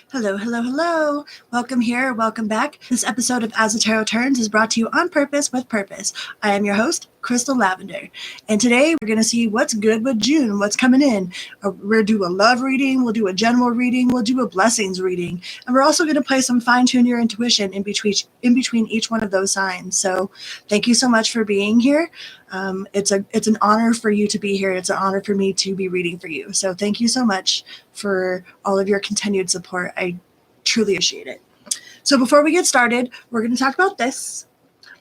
Hello, hello, hello. Welcome here, welcome back. This episode of As the Tarot Turns is brought to you on purpose with purpose. I am your host, Crystal Lavender. And today we're going to see what's good with June, what's coming in. We'll do a love reading, we'll do a general reading, we'll do a blessings reading. And we're also going to play some fine-tune your intuition in between each one of those signs. So thank you so much for being here. It's an honor for you to be here. It's an honor for me to be reading for you. So thank you so much for all of your continued support. I truly appreciate it. So before we get started, we're going to talk about this.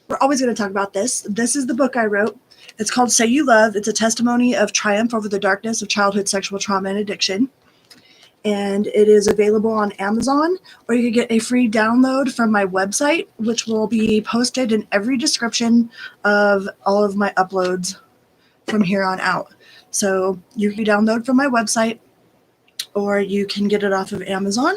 We're always going to talk about this. This is the book I wrote. It's called Say You Love. It's a testimony of triumph over the darkness of childhood sexual trauma and addiction. And it is available on Amazon, or you can get a free download from my website, which will be posted in every description of all of my uploads from here on out. So you can download from my website, or you can get it off of Amazon.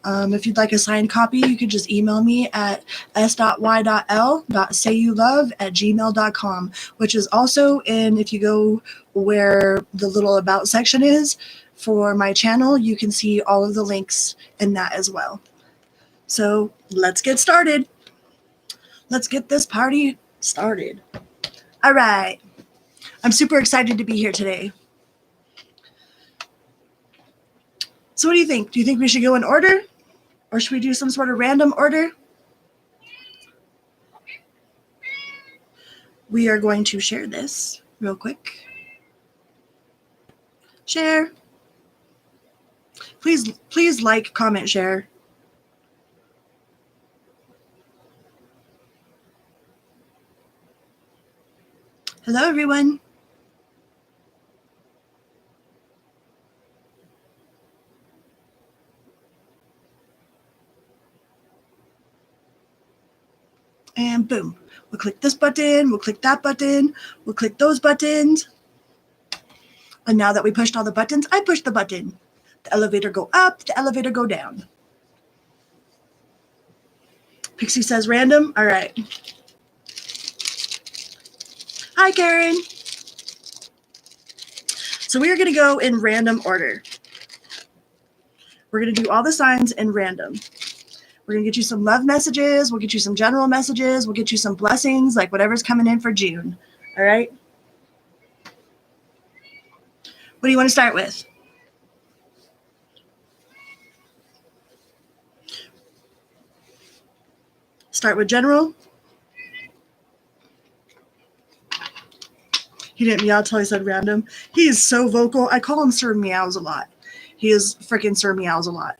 If you'd like a signed copy, you could just email me at s.y.l.sayyoulove@gmail.com, which is also in, if you go where the little about section is for my channel, you can see all of the links in that as well. So let's get started. Let's get this party started. All right. I'm super excited to be here today. So what do you think? Do you think we should go in order? Or should we do some sort of random order? We are going to share this real quick. Share. Please like, comment, share. Hello, everyone. And boom. We'll click this button. We'll click that button. We'll click those buttons. And now that we pushed all the buttons, I push the button. The elevator go up. The elevator go down. Pixie says random. All right. Hi, Karen. So we are going to go in random order. We're going to do all the signs in random. We're going to get you some love messages. We'll get you some general messages. We'll get you some blessings, like whatever's coming in for June. All right? What do you want to start with? Start with general. He didn't meow until I said random. He is so vocal. I call him Sir Meows a lot. He is freaking Sir Meows a lot.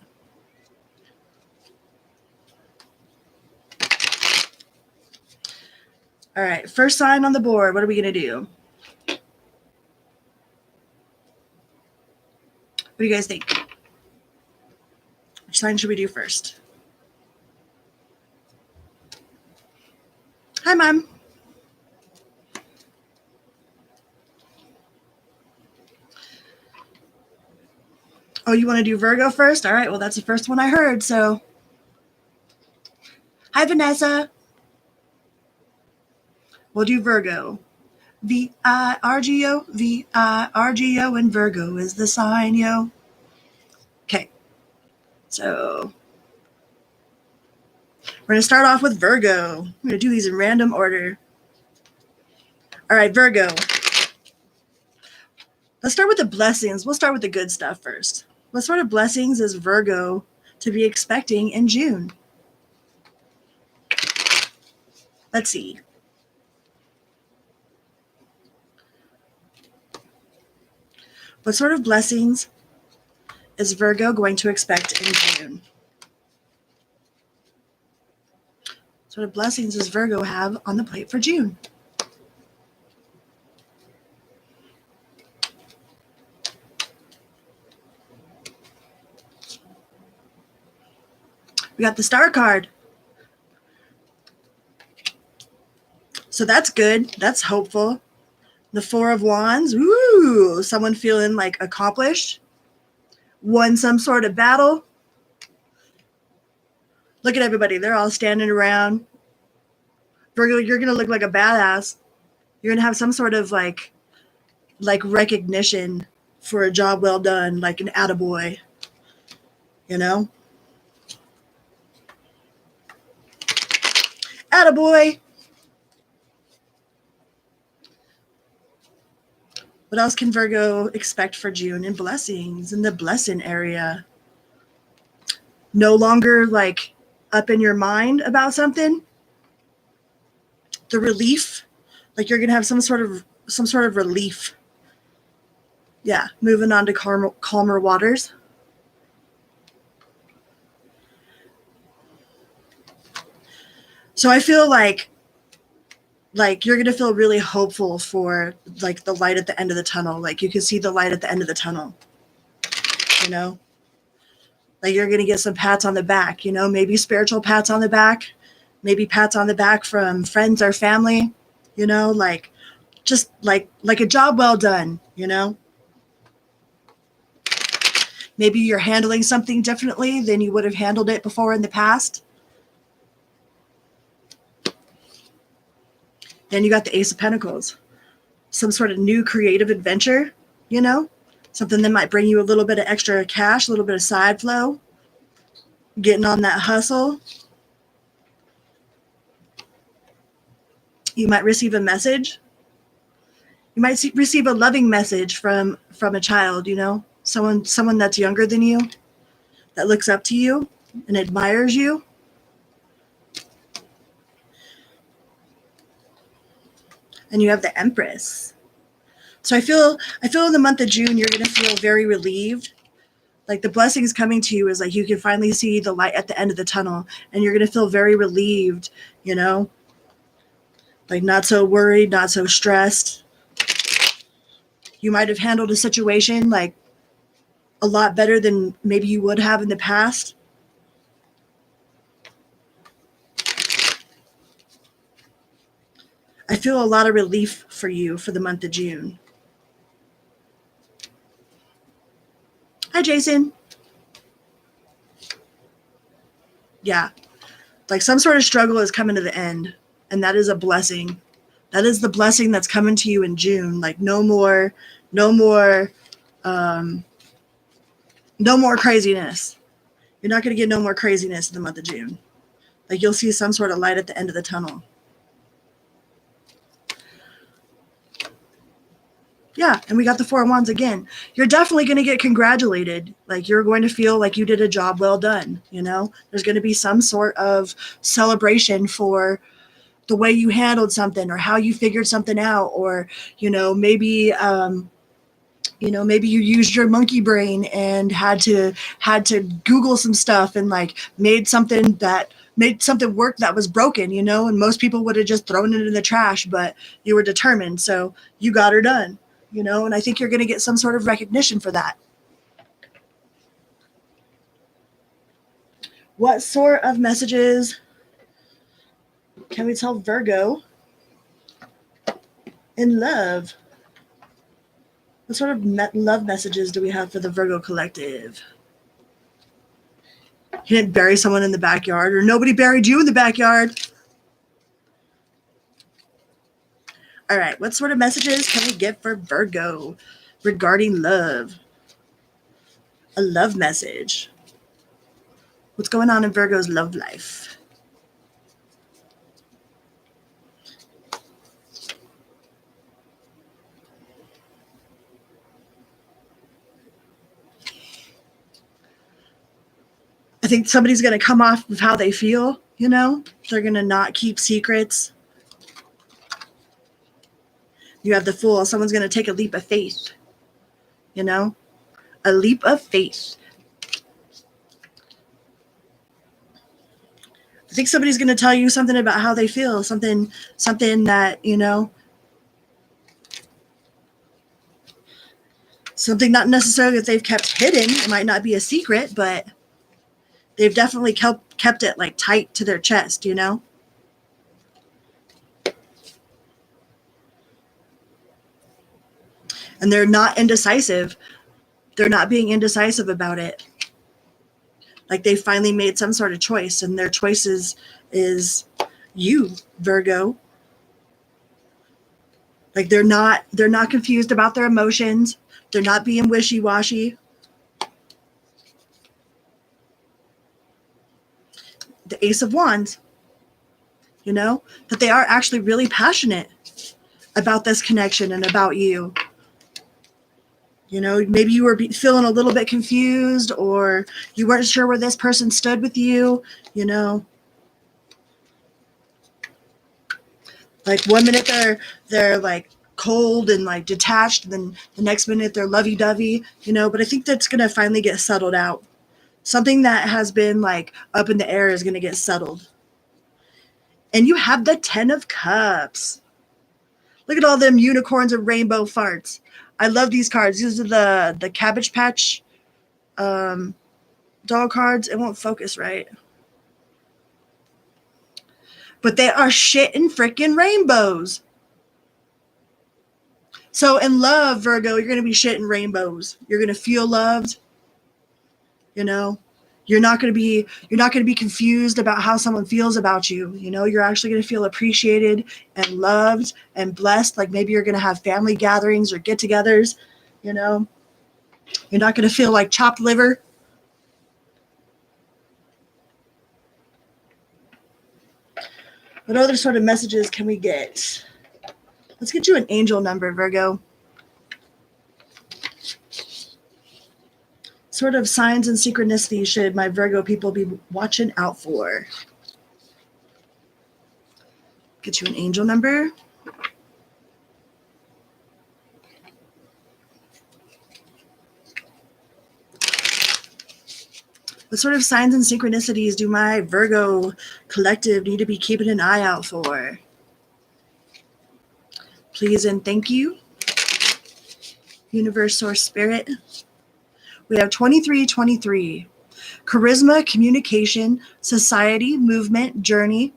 All right, first sign on the board. What are we going to do? What do you guys think? Which sign should we do first? Hi, Mom. Oh, you want to do Virgo first? All right, well, that's the first one I heard, so. Hi, Vanessa. We'll do Virgo. V-I-R-G-O, V-I-R-G-O, and Virgo is the sign, yo. Okay, so we're going to start off with Virgo. I'm going to do these in random order. All right, Virgo. Let's start with the blessings. We'll start with the good stuff first. What sort of blessings is Virgo to be expecting in June? Let's see. What sort of blessings is Virgo going to expect in June? What sort of blessings does Virgo have on the plate for June? We got the Star card. So that's good. That's hopeful. The Four of Wands. Ooh, someone feeling like accomplished. Won some sort of battle. Look at everybody. They're all standing around. Virgo, you're going to look like a badass. You're going to have some sort of like recognition for a job well done, like an attaboy. You know? Attaboy. What else can Virgo expect for June? And blessings in the blessing area. No longer like up in your mind about something. The relief, like you're gonna have some sort of relief. Yeah, moving on to calmer waters. So I feel like you're gonna feel really hopeful for like the light at the end of the tunnel. Like you can see the light at the end of the tunnel. You know, like you're gonna get some pats on the back. You know, maybe spiritual pats on the back, maybe pats on the back from friends or family. You know, like just like a job well done. You know. Maybe you're handling something differently than you would have handled it before in the past. Then you got the Ace of Pentacles. Some sort of new creative adventure, you know? Something that might bring you a little bit of extra cash, a little bit of side flow. Getting on that hustle. You might receive a message. You might receive a loving message from a child, you know? Someone that's younger than you, that looks up to you and admires you. And you have the Empress. So I feel in the month of June, you're going to feel very relieved. Like the blessings coming to you is like you can finally see the light at the end of the tunnel and you're going to feel very relieved, you know? Like not so worried, not so stressed. You might have handled a situation like a lot better than maybe you would have in the past. I feel a lot of relief for you for the month of June. Hi, Jason. Yeah. Like some sort of struggle is coming to the end, and that is a blessing. That is the blessing that's coming to you in June. Like no more craziness. You're not going to get no more craziness in the month of June. Like you'll see some sort of light at the end of the tunnel. Yeah, and we got the Four of Wands again. You're definitely going to get congratulated. Like you're going to feel like you did a job well done, you know? There's going to be some sort of celebration for the way you handled something or how you figured something out, or, you know, maybe maybe you used your monkey brain and had to Google some stuff and like made something work that was broken, you know, and most people would have just thrown it in the trash, but you were determined. So you got her done, you know, and I think you're going to get some sort of recognition for that. What sort of messages can we tell Virgo in love? What sort of love messages do we have for the Virgo collective? You didn't bury someone in the backyard, or nobody buried you in the backyard. All right, what sort of messages can we get for Virgo regarding love? A love message. What's going on in Virgo's love life? I think somebody's going to come off of how they feel, you know? They're going to not keep secrets. You have the Fool. Someone's going to take a leap of faith, you know? A leap of faith. I think somebody's going to tell you something about how they feel, something that, you know, something not necessarily that they've kept hidden. It might not be a secret, but they've definitely kept it like tight to their chest, you know? And they're not indecisive. They're not being indecisive about it. Like they finally made some sort of choice, and their choice is you, Virgo. Like they're not confused about their emotions. They're not being wishy-washy. The Ace of Wands. that they are actually really passionate about this connection and about you. Maybe you were feeling a little bit confused, or you weren't sure where this person stood with you, Like 1 minute they're like cold and like detached, and then the next minute they're lovey-dovey, but I think that's going to finally get settled out. Something that has been like up in the air is going to get settled. And you have the 10 of Cups. Look at all them unicorns and rainbow farts. I love these cards. These are the Cabbage Patch doll cards. It won't focus right. But they are shit and freaking rainbows. So in love, Virgo, you're going to be shit and rainbows. You're going to feel loved. You're not going to be confused about how someone feels about you. You're actually going to feel appreciated and loved and blessed. Like maybe you're going to have family gatherings or get-togethers. You're not going to feel like chopped liver. What other sort of messages can we get? Let's get you an angel number, Virgo. Sort of signs and synchronicities should my Virgo people be watching out for? Get you an angel number. What sort of signs and synchronicities do my Virgo collective need to be keeping an eye out for? Please and thank you. Universe, Source, Spirit. We have 2323. Charisma, communication, society, movement, journey,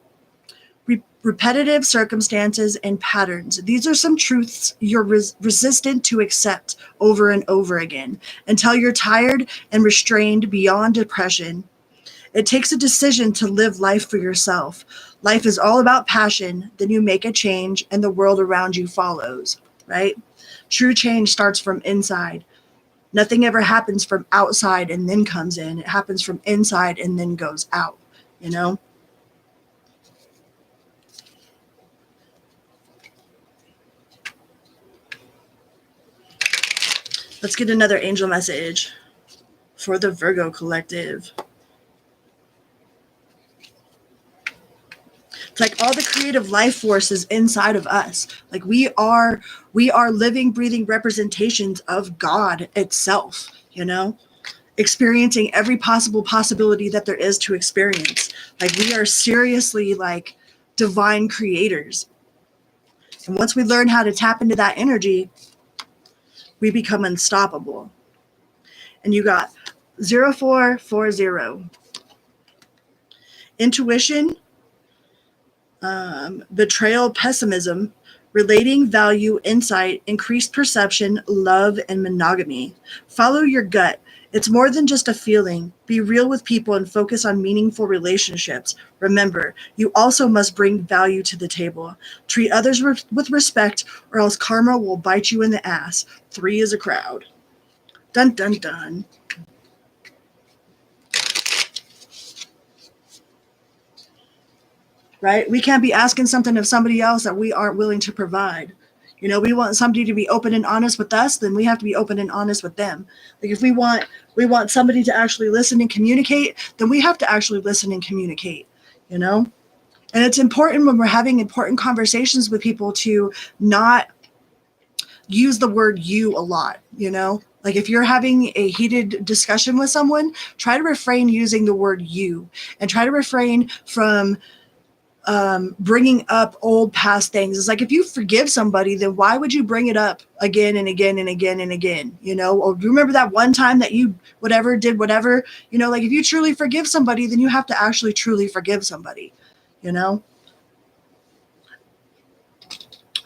repetitive circumstances, and patterns. These are some truths you're resistant to accept over and over again until you're tired and restrained beyond depression. It takes a decision to live life for yourself. Life is all about passion. Then you make a change and the world around you follows, right? True change starts from inside. Nothing ever happens from outside and then comes in. It happens from inside and then goes out, Let's get another angel message for the Virgo collective. It's like all the creative life force is inside of us. Like we are living, breathing representations of God itself, experiencing every possible possibility that there is to experience. Like we are seriously like divine creators. And once we learn how to tap into that energy, we become unstoppable. And you got 0440. Intuition, betrayal, pessimism, relating, value, insight, increased perception, love, and monogamy. Follow your gut. It's more than just a feeling. Be real with people and focus on meaningful relationships. Remember, you also must bring value to the table. Treat others with respect, or else karma will bite you in the ass. 3 is a crowd. Dun, dun, dun. Right? We can't be asking something of somebody else that we aren't willing to provide. We want somebody to be open and honest with us, then we have to be open and honest with them. Like if we want somebody to actually listen and communicate, then we have to actually listen and communicate, And it's important when we're having important conversations with people to not use the word you a lot, Like if you're having a heated discussion with someone, try to refrain using the word you, and try to refrain from bringing up old past things. It's like if you forgive somebody, then why would you bring it up again and again and again and again? Or remember that one time that you did whatever. Like if you truly forgive somebody, then you have to actually truly forgive somebody. All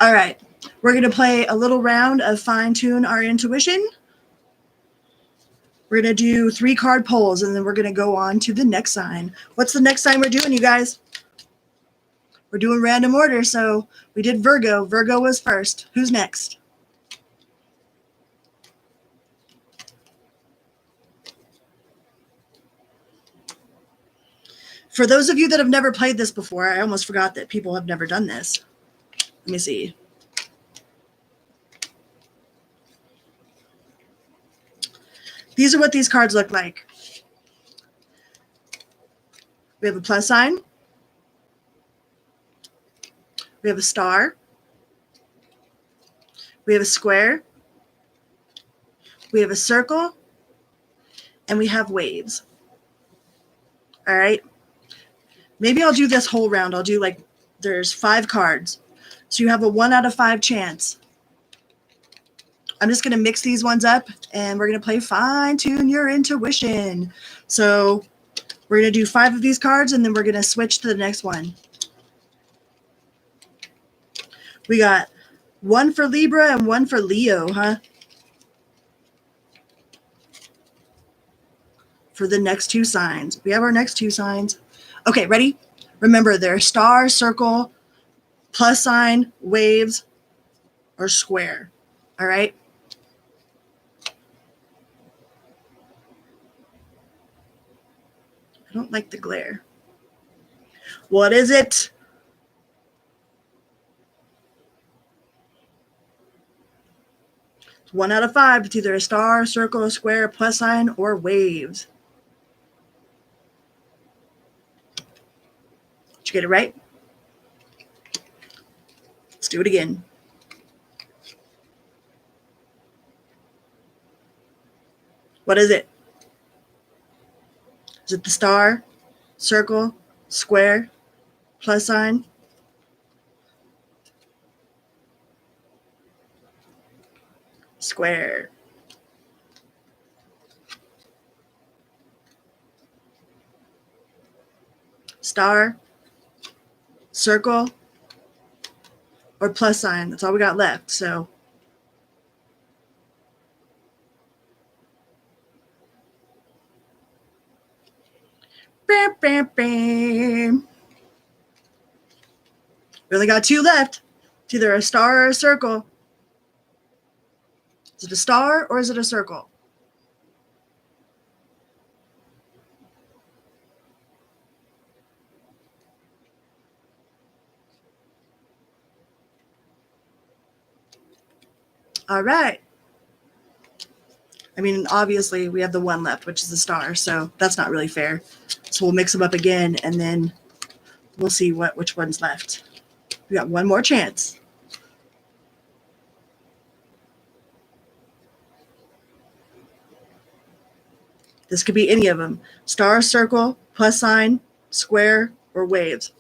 right, we're gonna play a little round of fine tune our intuition. We're gonna do 3 card pulls, and then we're gonna go on to the next sign. What's the next sign we're doing, you guys? We're doing random order, so we did Virgo. Virgo was first. Who's next? For those of you that have never played this before, I almost forgot that people have never done this. Let me see. These are what these cards look like. We have a plus sign. We have a star. We have a square. We have a circle. And we have waves. All right. Maybe I'll do this whole round. I'll do like, there's 5 cards. So you have a 1 out of 5 chance. I'm just going to mix these ones up and we're going to play fine tune your intuition. So we're going to do 5 of these cards and then we're going to switch to the next one. We got 1 for Libra and 1 for Leo, huh? For the next 2 signs. We have our next 2 signs. Okay, ready? Remember, they're star, circle, plus sign, waves, or square. All right? I don't like the glare. What is it? It's 1 out of 5. It's either a star, circle, a square, plus sign, or waves. Did you get it right? Let's do it again. What is it? Is it the star, circle, square, plus sign? Square. Star, circle, or plus sign. That's all we got left. So bam, bam, bam. We only got 2 left. It's either a star or a circle. Is it a star or is it a circle? All right. I mean, obviously, we have the 1 left, which is the star, so that's not really fair. So we'll mix them up again, and then we'll see which one's left. We got 1 more chance. This could be any of them. Star, circle, plus sign, square, or waves.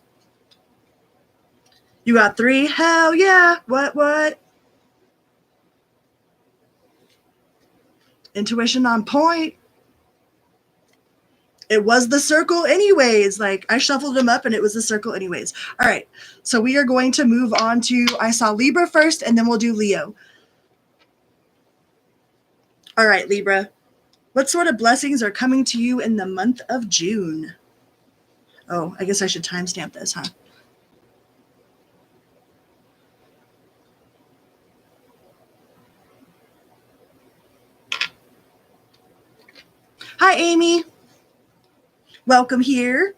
You got 3. Hell yeah. What? Intuition on point. It was the circle anyways. Like, I shuffled them up and it was the circle anyways. All right. So we are going to move on to, I saw Libra first, and then we'll do Leo. All right, Libra. What sort of blessings are coming to you in the month of June? Oh, I guess I should timestamp this, huh? Hi, Amy. Welcome here.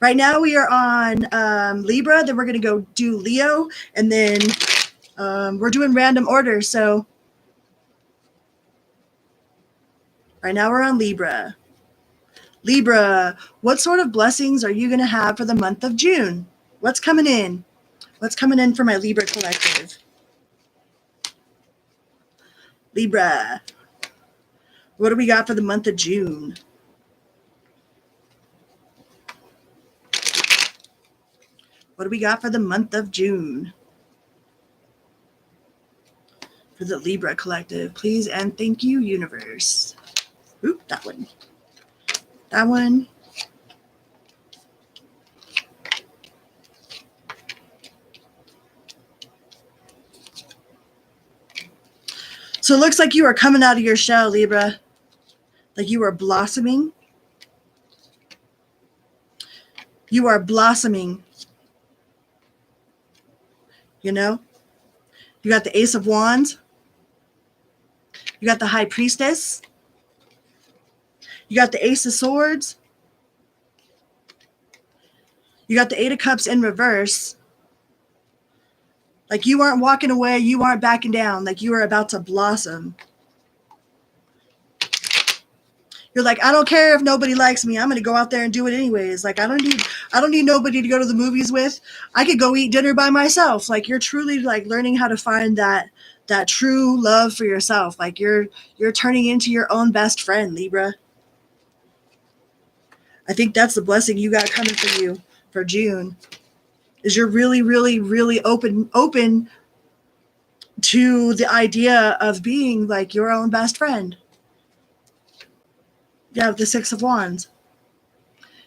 Right now we are on Libra. Then we're going to go do Leo. And then we're doing random order. So right now we're on Libra. Libra, what sort of blessings are you going to have for the month of June? What's coming in? What's coming in for my Libra collective? Libra, what do we got for the month of June? What do we got for the month of June? For the Libra collective, please and thank you, universe. Oop, that one. That one. So it looks like you are coming out of your shell, Libra. Like you are blossoming. You are blossoming. You know? You got the Ace of Wands. You got the High Priestess. You got the Ace of Swords. You got the Eight of Cups in reverse. Like you aren't walking away. You aren't backing down. Like you are about to blossom. You're like, I don't care if nobody likes me. I'm going to go out there and do it anyways. Like I don't need nobody to go to the movies with. I could go eat dinner by myself. Like you're truly like learning how to find that true love for yourself. Like you're turning into your own best friend, Libra. I think that's the blessing you got coming for you for June. Is you're really, really, really open to the idea of being like your own best friend. Yeah, the Six of Wands.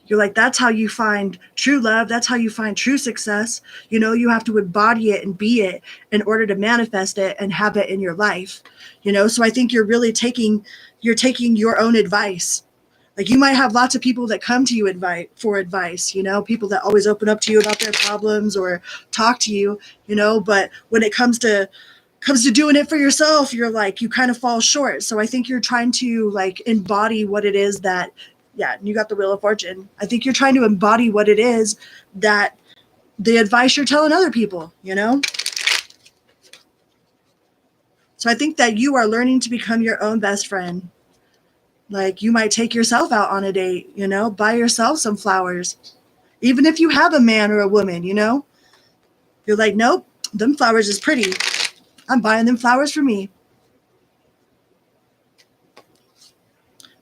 You're like, that's how you find true love. That's how you find true success. You know, you have to embody it and be it in order to manifest it and have it in your life. You know, so I think you're really taking your own advice. Like you might have lots of people that come to you for advice, you know, people that always open up to you about their problems or talk to you, you know, but when it comes to doing it for yourself, you're like, you kind of fall short. So I think you're trying to like embody what it is that, yeah, you got the Wheel of Fortune. I think you're trying to embody what it is that the advice you're telling other people, you know? So I think that you are learning to become your own best friend. Like you might take yourself out on a date, you know, buy yourself some flowers. Even if you have a man or a woman, you know, you're like, nope, them flowers is pretty. I'm buying them flowers for me.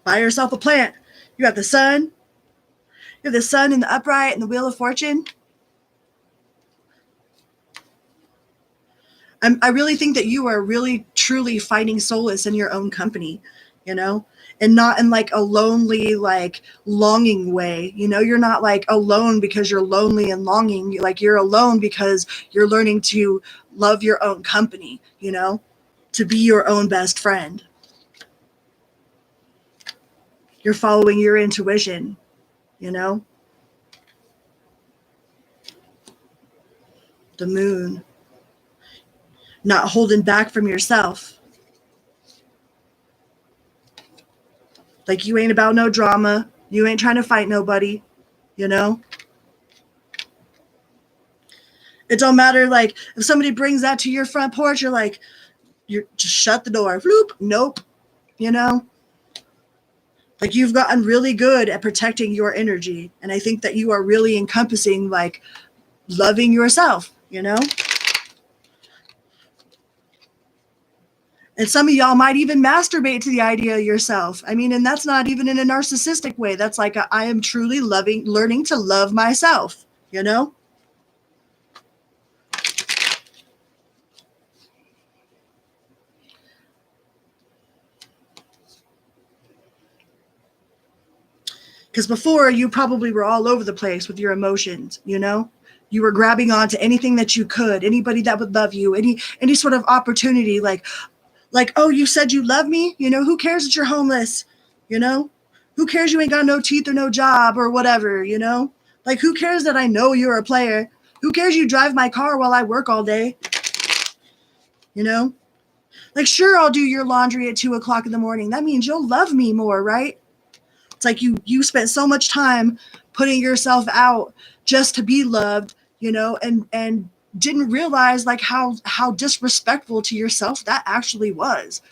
Buy yourself a plant. You got the sun. You have the sun in the upright and the Wheel of Fortune. I really think that you are really, truly finding solace in your own company, you know, and not in like a lonely, like longing way. You know, you're not like alone because you're lonely and longing. Like you're alone because you're learning to love your own company, you know, to be your own best friend. You're following your intuition, you know. The Moon. Not holding back from yourself. Like you ain't about no drama. You ain't trying to fight nobody, you know? It don't matter, like, if somebody brings that to your front porch, you're like, you're just shut the door. Floop. Nope. You know? Like you've gotten really good at protecting your energy. And I think that you are really encompassing, like, loving yourself, you know? And some of y'all might even masturbate to the idea of yourself. I mean, and that's not even in a narcissistic way. That's like, I am truly learning to love myself, you know? Because before, you probably were all over the place with your emotions, you know? You were grabbing onto anything that you could, anybody that would love you, any sort of opportunity, like, oh, you said you love me? You know, who cares that you're homeless? You know? Who cares you ain't got no teeth or no job or whatever, you know? Like, who cares that I know you're a player? Who cares you drive my car while I work all day? You know? Like, sure, I'll do your laundry at 2 o'clock in the morning. That means you'll love me more, right? It's like you spent so much time putting yourself out just to be loved, you know, and didn't realize like how disrespectful to yourself that actually was,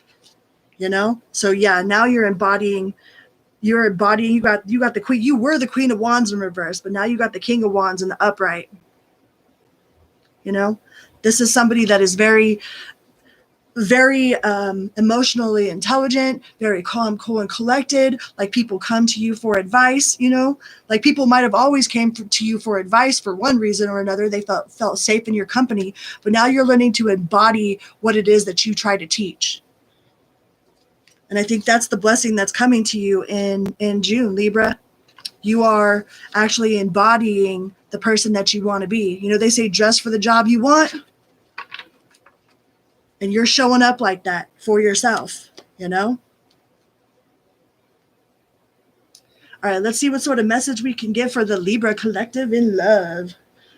you know? So yeah, now you're embodying you got the queen. You were the Queen of Wands in reverse, but now you got the King of Wands in the upright. You know, this is somebody that is very emotionally intelligent, very calm, cool, and collected. Like people come to you for advice, you know, like people might have always came to you for advice for one reason or another. They felt safe in your company, but now you're learning to embody what it is that you try to teach. And I think that's the blessing that's coming to you in June, Libra. You are actually embodying the person that you want to be. You know, they say dress for the job you want. And you're showing up like that for yourself, you know? All right, let's see what sort of message we can give for the Libra collective in love.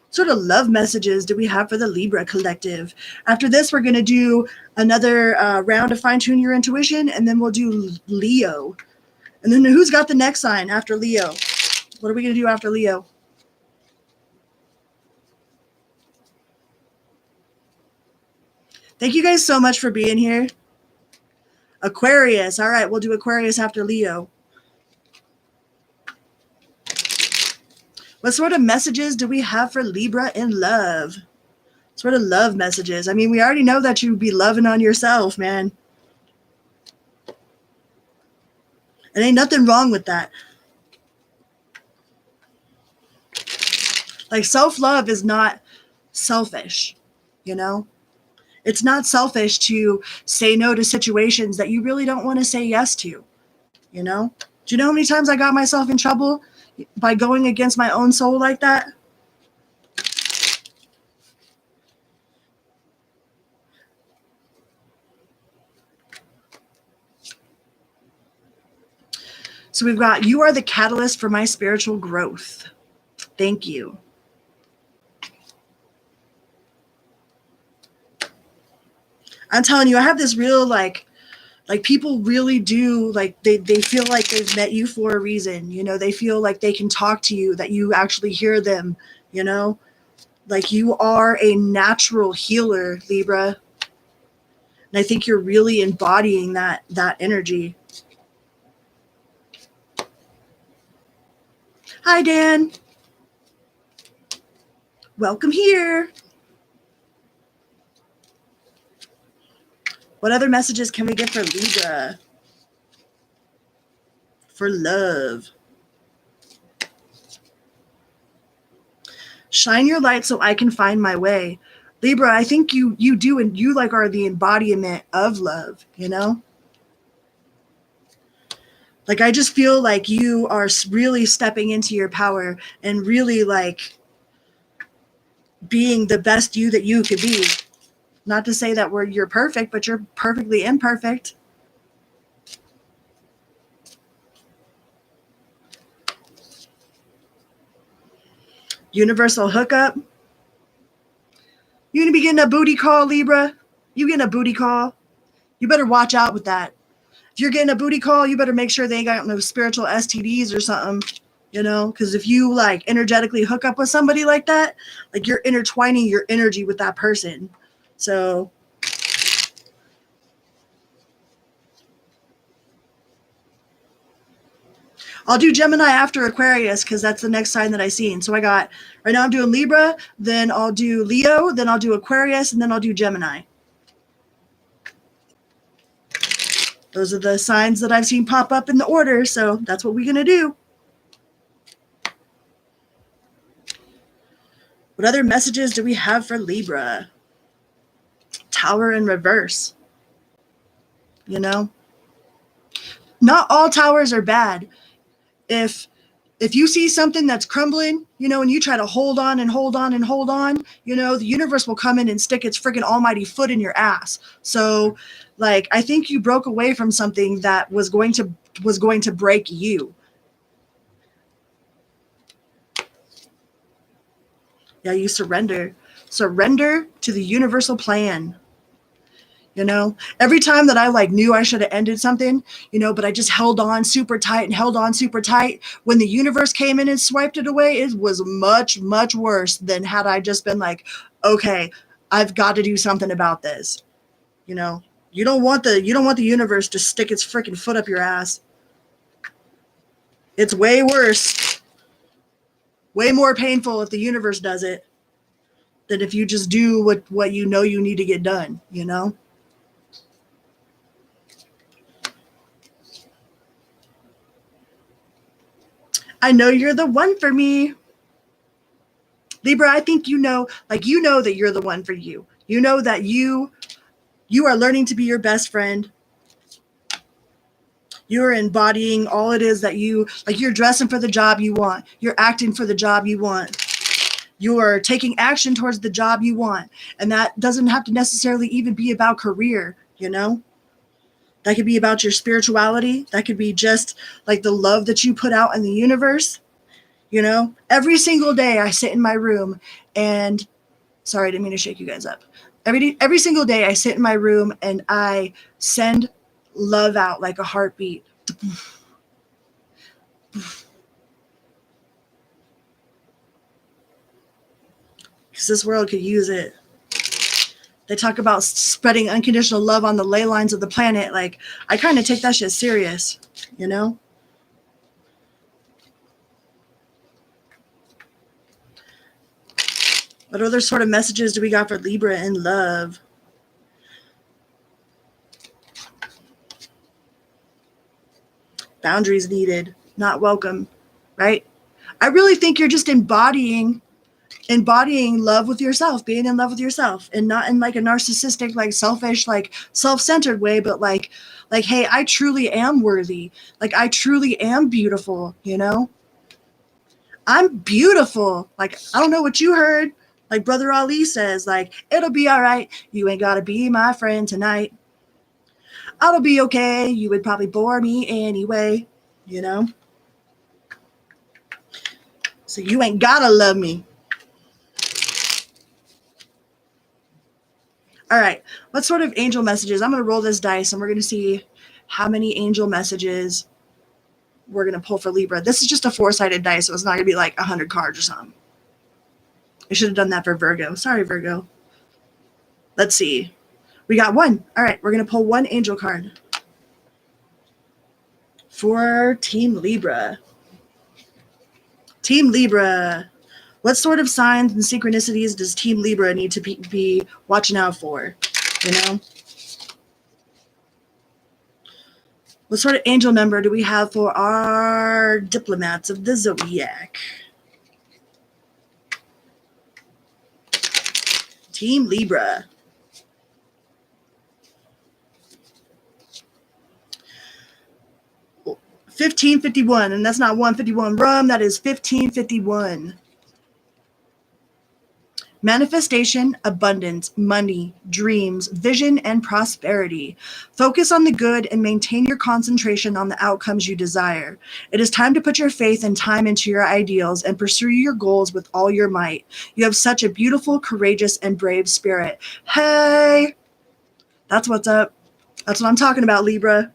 What sort of love messages do we have for the Libra collective? After this, we're going to do another round to fine-tune your intuition, and then we'll do Leo. And then who's got the next sign after Leo? What are we going to do after Leo? Thank you guys so much for being here. Aquarius. All right, we'll do Aquarius after Leo. What sort of messages do we have for Libra in love? Sort of love messages. I mean, we already know that you be loving on yourself, man. And ain't nothing wrong with that. Like, self-love is not selfish, you know? It's not selfish to say no to situations that you really don't want to say yes to, you know? Do you know how many times I got myself in trouble by going against my own soul like that? So we've got, you are the catalyst for my spiritual growth. Thank you. I'm telling you, I have this real, like people really do, like, they feel like they've met you for a reason, you know? They feel like they can talk to you, that you actually hear them, you know? Like, you are a natural healer, Libra. And I think you're really embodying that energy. Hi, Dan. Welcome here. What other messages can we get for Libra? For love. Shine your light so I can find my way. Libra, I think you do, and you like are the embodiment of love, you know? Like, I just feel like you are really stepping into your power and really, like, being the best you that you could be. Not to say that you're perfect, but you're perfectly imperfect. Universal hookup. You gonna be getting a booty call, Libra? You getting a booty call? You better watch out with that. If you're getting a booty call, you better make sure they ain't got no spiritual STDs or something, you know? Because if you, like, energetically hook up with somebody like that, like, you're intertwining your energy with that person. So I'll do Gemini after Aquarius because that's the next sign that I seen. So I got, right now I'm doing Libra, then I'll do Leo, then I'll do Aquarius, and then I'll do Gemini. Those are the signs that I've seen pop up in the order, so that's what we're going to do. What other messages do we have for Libra? Tower in reverse. You know? Not all towers are bad. If you see something that's crumbling, you know, and you try to hold on and hold on and hold on, you know, the universe will come in and stick its freaking almighty foot in your ass. So, like, I think you broke away from something that was going to break you. Yeah, you surrender. Surrender to the universal plan. You know, every time that I, like, knew I should have ended something, you know, but I just held on super tight and held on super tight. When the universe came in and swiped it away, it was much, much worse than had I just been like, okay, I've got to do something about this. You know, you don't want the universe to stick its freaking foot up your ass. It's way worse, way more painful if the universe does it than if you just do what you know you need to get done, you know? I know you're the one for me. Libra, I think you know that you're the one for you. You know that you are learning to be your best friend. You're embodying all it is that you, like, you're dressing for the job you want. You're acting for the job you want. You are taking action towards the job you want. And that doesn't have to necessarily even be about career, you know? That could be about your spirituality. That could be just, like, the love that you put out in the universe. You know, every single day I sit in my room and, sorry, I didn't mean to shake you guys up. Every single day I sit in my room and I send love out like a heartbeat. Because this world could use it. They talk about spreading unconditional love on the ley lines of the planet. Like, I kind of take that shit serious, you know? What other sort of messages do we got for Libra in love? Boundaries needed, not welcome, right? I really think you're just embodying love with yourself, being in love with yourself, and not in like a narcissistic, like selfish, like self-centered way, but like, hey, I truly am worthy. Like, I truly am beautiful, you know? I'm beautiful. Like, I don't know what you heard. Like Brother Ali says, like, it'll be all right. You ain't gotta be my friend tonight. I'll be okay. You would probably bore me anyway, you know? So you ain't gotta love me. All right. What sort of angel messages? I'm going to roll this dice and we're going to see how many angel messages we're going to pull for Libra. This is just a 4-sided dice, so it's not going to be like 100 cards or something. I should have done that for Virgo. Sorry, Virgo. Let's see. We got one. All right. We're going to pull one angel card for Team Libra. Team Libra. What sort of signs and synchronicities does Team Libra need to be watching out for? You know? What sort of angel number do we have for our diplomats of the zodiac? Team Libra. Oh, 1551, and that's not 151 rum, that is 1551. Manifestation, abundance, money, dreams, vision, and prosperity. Focus on the good and maintain your concentration on the outcomes you desire. It is time to put your faith and time into your ideals and pursue your goals with all your might. You have such a beautiful, courageous, and brave spirit. Hey! That's what's up. That's what I'm talking about, Libra.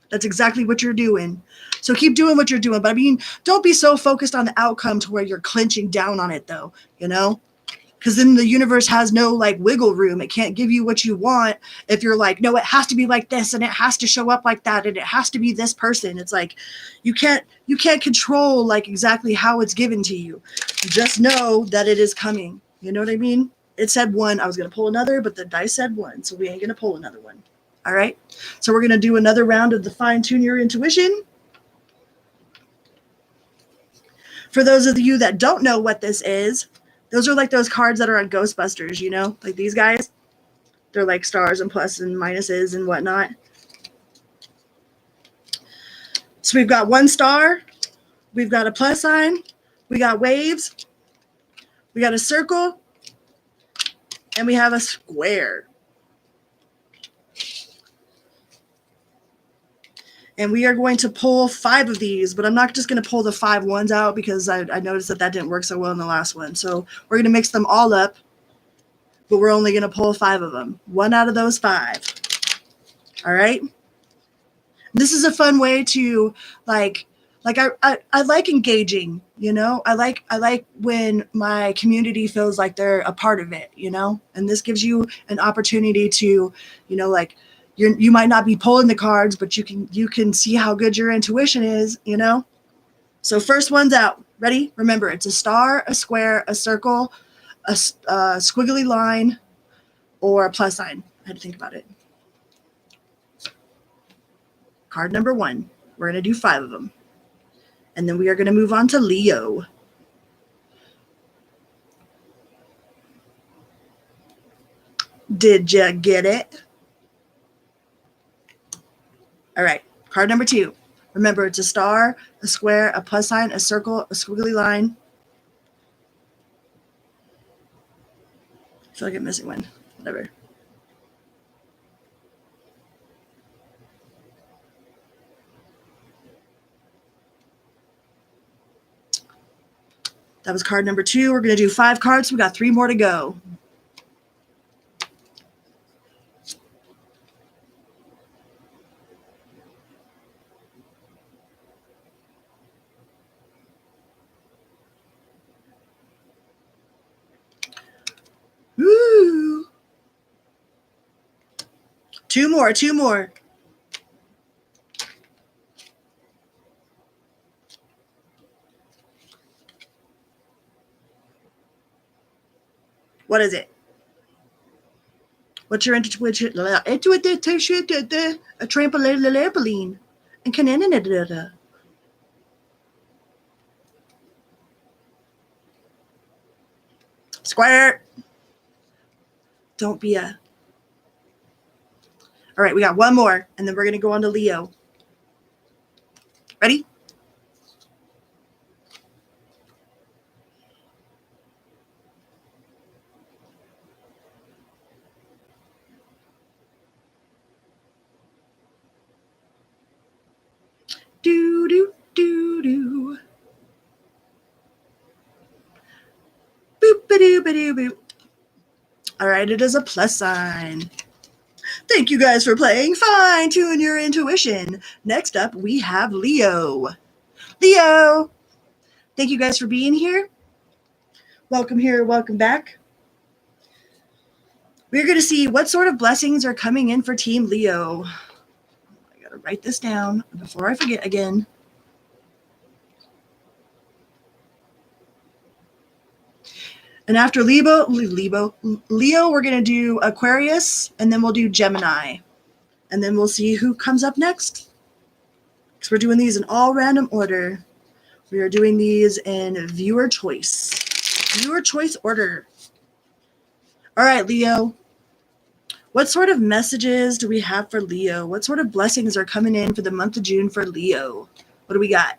That's exactly what you're doing. So keep doing what you're doing. But I mean, don't be so focused on the outcome to where you're clenching down on it, though, you know? Because then the universe has no like wiggle room. It can't give you what you want if you're like, no, it has to be like this and it has to show up like that and it has to be this person. It's like you can't control like exactly how it's given to you. Just know that it is coming. You know what I mean? It said one. I was gonna pull another, but the dice said one, so we ain't gonna pull another one. All right. So we're gonna do another round of the fine tune your intuition. For those of you that don't know what this is, those are like those cards that are on Ghostbusters, you know, like these guys. They're like stars and pluses and minuses and whatnot. So we've got one star, we've got a plus sign, we got waves, we got a circle, and we have a square. And we are going to pull 5 of these, but I'm not just going to pull the 5 ones out because I noticed that didn't work so well in the last one. So we're going to mix them all up, but we're only going to pull 5 of them. 1 out of those 5. All right? This is a fun way to I like engaging, you know? I like when my community feels like they're a part of it, you know? And this gives you an opportunity to, you know, like you might not be pulling the cards, but you can see how good your intuition is, you know? So first one's out. Ready? Remember, it's a star, a square, a circle, a squiggly line, or a plus sign. I had to think about it. Card number 1. We're going to do 5 of them. And then we are going to move on to Leo. Did you get it? All right. Card number 2. Remember, it's a star, a square, a plus sign, a circle, a squiggly line. I feel like I'm missing one. Whatever. That was card number 2. We're going to do 5 cards. We got 3 more to go. Woo! Two more, two more. What is it? What's your intuition? A trampoline. And cannon. Square. Don't be a. All right, we got one more, and then we're going to go on to Leo. Ready? Do, do, do, do. Boop, ba-doo, ba-doo, boop. All right, it is a plus sign. Thank you guys for playing. Fine tune your intuition. Next up, we have Leo. Leo, thank you guys for being here. Welcome here, welcome back. We're going to see what sort of blessings are coming in for Team Leo. I got to write this down before I forget again. And after Leo, we're going to do Aquarius, and then we'll do Gemini. And then we'll see who comes up next. Because we're doing these in all random order. We are doing these in viewer choice. Viewer choice order. All right, Leo. What sort of messages do we have for Leo? What sort of blessings are coming in for the month of June for Leo? What do we got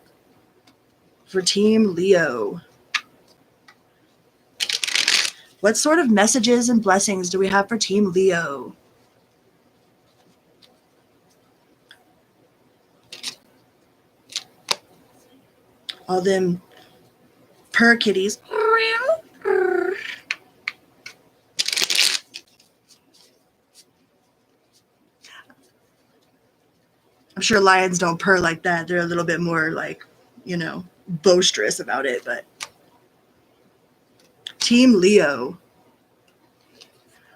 for Team Leo? What sort of messages and blessings do we have for Team Leo? All them purr kitties. I'm sure lions don't purr like that. They're a little bit more like, boisterous about it, but Team Leo.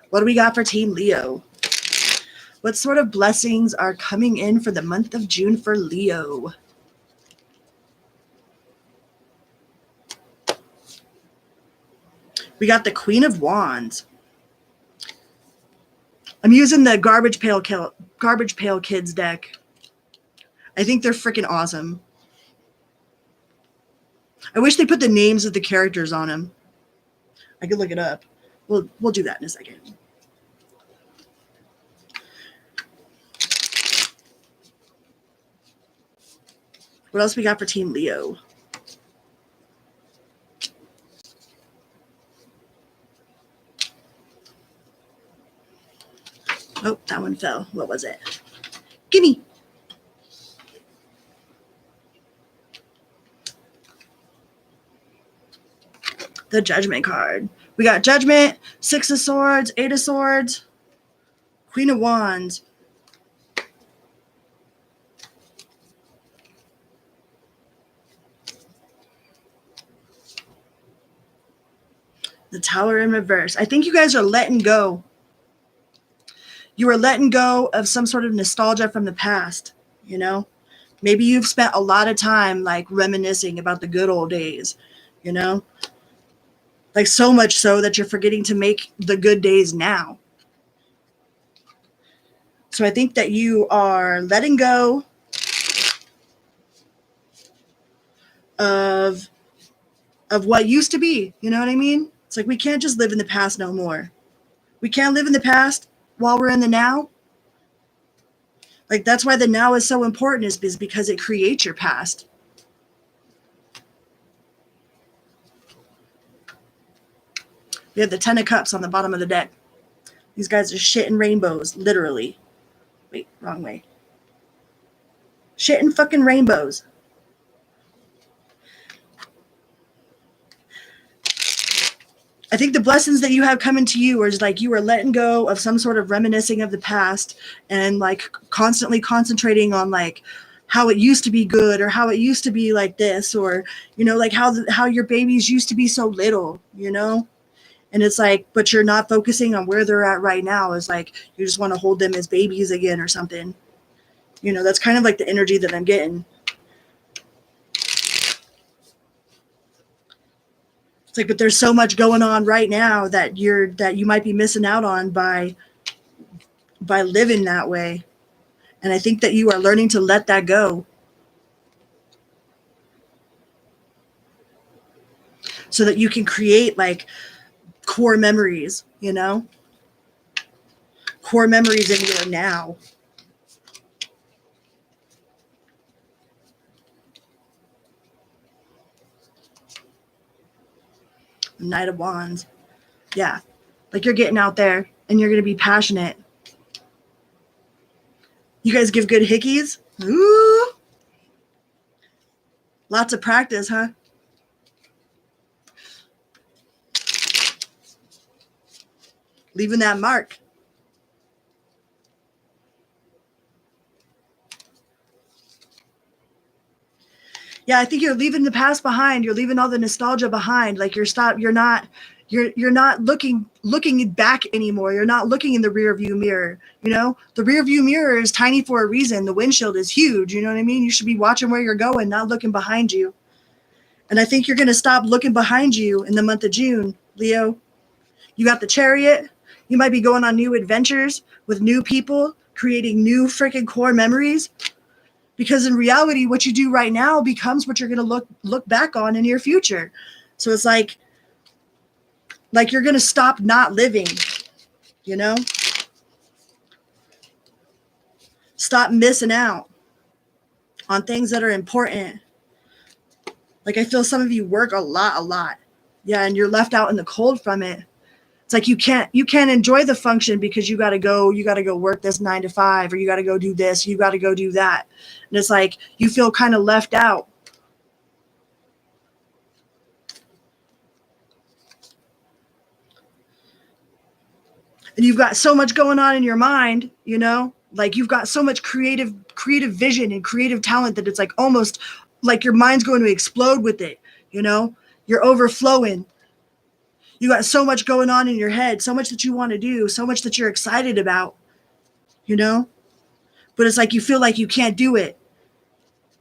What do we got for Team Leo? What sort of blessings are coming in for the month of June for Leo? We got the Queen of Wands. I'm using the Garbage Pail Kids deck. I think they're freaking awesome. I wish they put the names of the characters on them. I could look it up. We'll do that in a second. What else we got for Team Leo? Oh, that one fell. What was it? Gimme. The Judgment card. We got Judgment, Six of Swords, Eight of Swords, Queen of Wands. The Tower in reverse. I think you guys are letting go. You are letting go of some sort of nostalgia from the past, Maybe you've spent a lot of time like reminiscing about the good old days, Like so much so that you're forgetting to make the good days now. So I think that you are letting go of what used to be. You know what I mean? It's like we can't just live in the past no more. We can't live in the past while we're in the now. Like that's why the now is so important is because it creates your past. We have the Ten of Cups on the bottom of the deck. These guys are shitting rainbows, literally. Wait, wrong way. Shitting fucking rainbows. I think the blessings that you have coming to you is like you are letting go of some sort of reminiscing of the past and like constantly concentrating on like how it used to be good or how it used to be like this or, like how your babies used to be so little, And it's like, but you're not focusing on where they're at right now. It's like you just want to hold them as babies again or something. You know, that's kind of like the energy that I'm getting. It's like, but there's so much going on right now that you might be missing out on by living that way. And I think that you are learning to let that go, so that you can create like core memories, you know, core memories in your now. Knight of Wands. Yeah. Like you're getting out there and you're going to be passionate. You guys give good hickeys? Ooh. Lots of practice, huh? Leaving that mark. Yeah, I think you're leaving the past behind. You're leaving all the nostalgia behind. Like you're not looking back anymore. You're not looking in the rear view mirror. You know, the rear view mirror is tiny for a reason. The windshield is huge. You know what I mean? You should be watching where you're going, not looking behind you. And I think you're going to stop looking behind you in the month of June, Leo. You got the Chariot. You might be going on new adventures with new people, creating new freaking core memories. Because in reality, what you do right now becomes what you're going to look back on in your future. So it's like you're going to stop not living, you know? Stop missing out on things that are important. Like I feel some of you work a lot. Yeah, and you're left out in the cold from it. It's like you can't enjoy the function because you got to go work this 9 to 5, or you got to go do this, you got to go do that. And it's like you feel kind of left out. And you've got so much going on in your mind, you know, like you've got so much creative vision and creative talent that it's like almost like your mind's going to explode with it. You know, you're overflowing. You got so much going on in your head, so much that you want to do, so much that you're excited about, you know, but it's like you feel like you can't do it.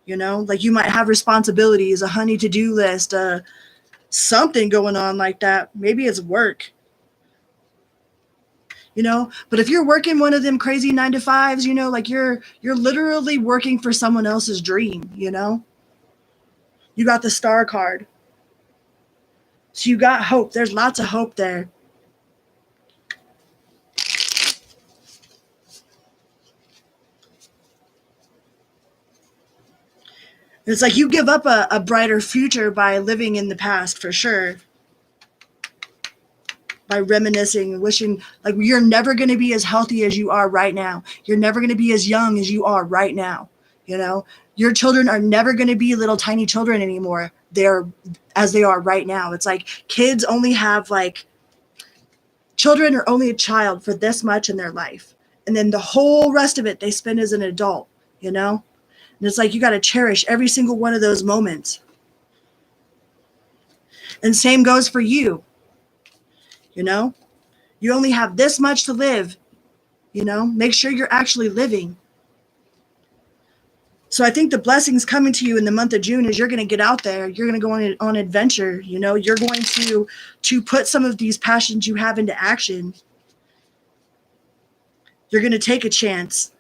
You know, like you might have responsibilities, a honey to-do list, something going on like that. Maybe it's work. You know, but if you're working one of them crazy 9 to 5s, you know, like you're literally working for someone else's dream, you know. You got the star card. So you got hope. There's lots of hope there. It's like you give up a brighter future by living in the past, for sure. By reminiscing, wishing, like you're never going to be as healthy as you are right now. You're never going to be as young as you are right now. You know, your children are never going to be little tiny children anymore. They're as they are right now. It's like kids only have like, children are only a child for this much in their life. And then the whole rest of it they spend as an adult, you know? And it's like you got to cherish every single one of those moments. And same goes for you. You know, you only have this much to live, you know, make sure you're actually living. So I think the blessings coming to you in the month of June is you're going to get out there. You're going to go on adventure. You know, you're going to put some of these passions you have into action. You're going to take a chance.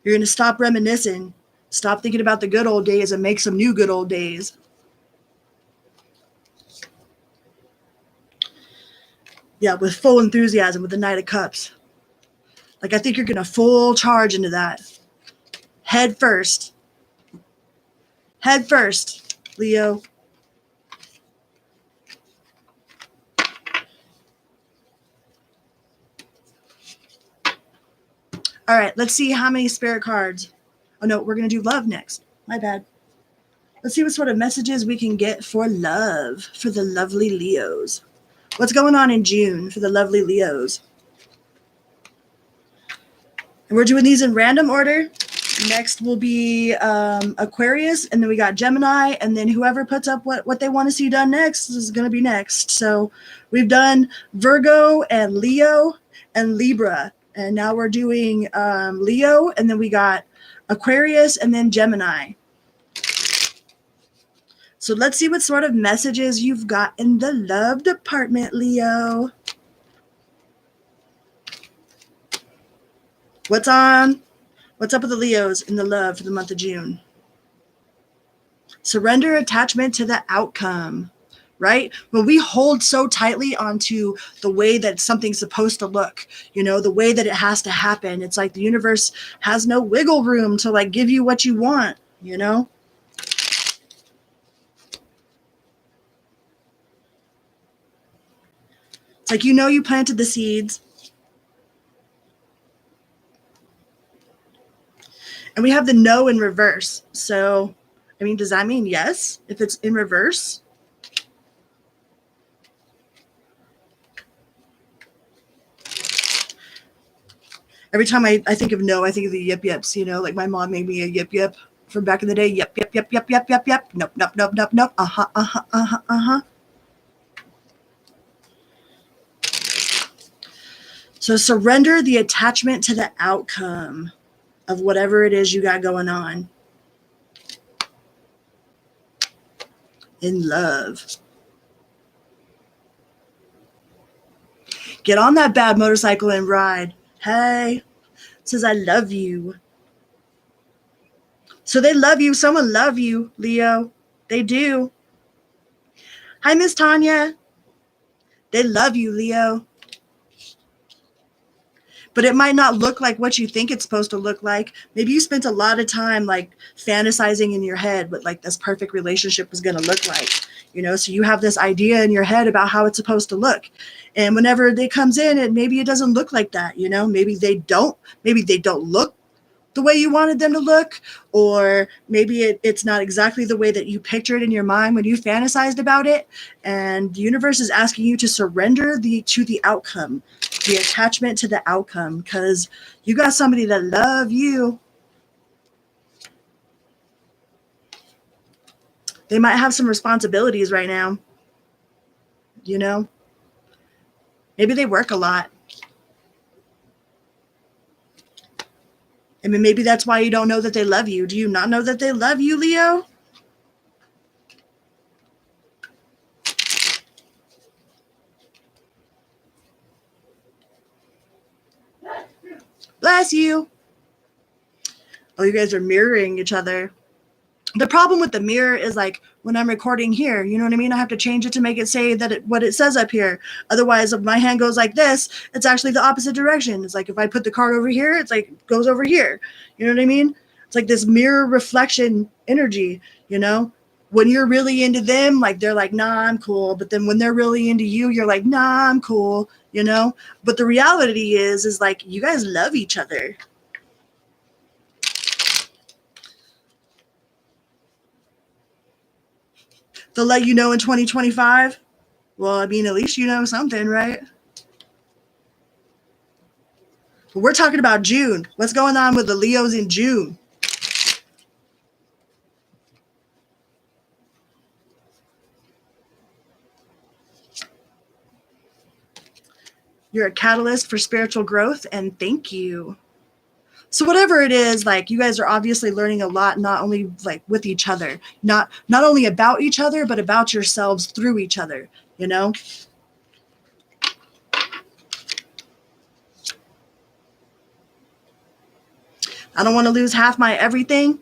You're going to stop reminiscing. Stop thinking about the good old days and make some new good old days. Yeah, with full enthusiasm, with the Knight of Cups. Like, I think you're going to full charge into that. Head first. Head first, Leo. All right, let's see how many spirit cards. Oh, no, we're going to do love next. My bad. Let's see what sort of messages we can get for love for the lovely Leos. What's going on in June for the lovely Leos? And we're doing these in random order. Next will be Aquarius, and then we got Gemini, and then whoever puts up what they want to see done next is going to be next. So we've done Virgo and Leo and Libra, and now we're doing Leo, and then we got Aquarius, and then Gemini. So let's see what sort of messages you've got in the love department, Leo. What's on? What's up with the Leos in the love for the month of June? Surrender attachment to the outcome, right? When we hold so tightly onto the way that something's supposed to look, you know, the way that it has to happen, it's like the universe has no wiggle room to like give you what you want, you know? It's like, you know, you planted the seeds. And we have the no in reverse. So, I mean, does that mean yes if it's in reverse? Every time I think of no, I think of the yip yips, you know, like my mom made me a yip yip from back in the day. Yep, yep, yep, yep, yep, yep, yep. Nope, nope, nope, nope, nope. Uh-huh, uh-huh, uh-huh, uh-huh. So surrender the attachment to the outcome of whatever it is you got going on in love. Get on that bad motorcycle and ride. Hey, it says I love you. So they love you. Someone love you, Leo. They do. Hi, Miss Tanya. They love you, Leo. But it might not look like what you think it's supposed to look like. Maybe you spent a lot of time like fantasizing in your head what like this perfect relationship was going to look like, you know, so you have this idea in your head about how it's supposed to look. And whenever it comes in, and maybe it doesn't look like that, you know, maybe they don't look the way you wanted them to look, or maybe it's not exactly the way that you pictured in your mind when you fantasized about it. And the universe is asking you to surrender to the outcome, the attachment to the outcome, because you got somebody that love you. They might have some responsibilities right now, you know. Maybe they work a lot. I mean, maybe that's why you don't know that they love you. Do you not know that they love you, Leo? Bless you. Oh, you guys are mirroring each other. The problem with the mirror is like when I'm recording here, you know what I mean? I have to change it to make it say that what it says up here. Otherwise, if my hand goes like this, it's actually the opposite direction. It's like if I put the card over here, it's like it goes over here. You know what I mean? It's like this mirror reflection energy, you know? When you're really into them, like they're like, nah, I'm cool. But then when they're really into you, you're like, nah, I'm cool, you know? But the reality is like you guys love each other. They'll let you know in 2025. Well, I mean, at least you know something, right? But we're talking about June. What's going on with the Leos in June? You're a catalyst for spiritual growth, and thank you. So whatever it is, like you guys are obviously learning a lot, not only like with each other, not only about each other, but about yourselves through each other, you know? I don't want to lose half my everything.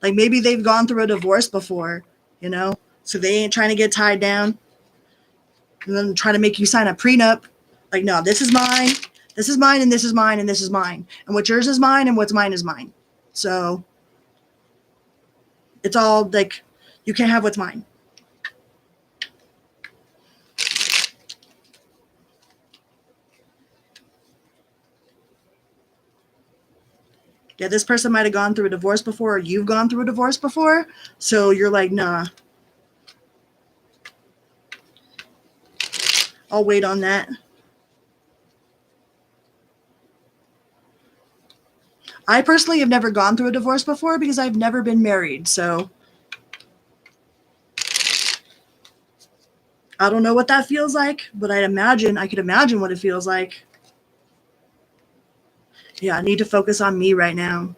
Like maybe they've gone through a divorce before, you know? So they ain't trying to get tied down and then trying to make you sign a prenup. Like, no, this is mine, and this is mine, and this is mine. And what's yours is mine, and what's mine is mine. So it's all like, you can't have what's mine. Yeah, this person might have gone through a divorce before, or you've gone through a divorce before. So you're like, nah, I'll wait on that. I personally have never gone through a divorce before because I've never been married. So I don't know what that feels like, but I could imagine what it feels like. Yeah, I need to focus on me right now.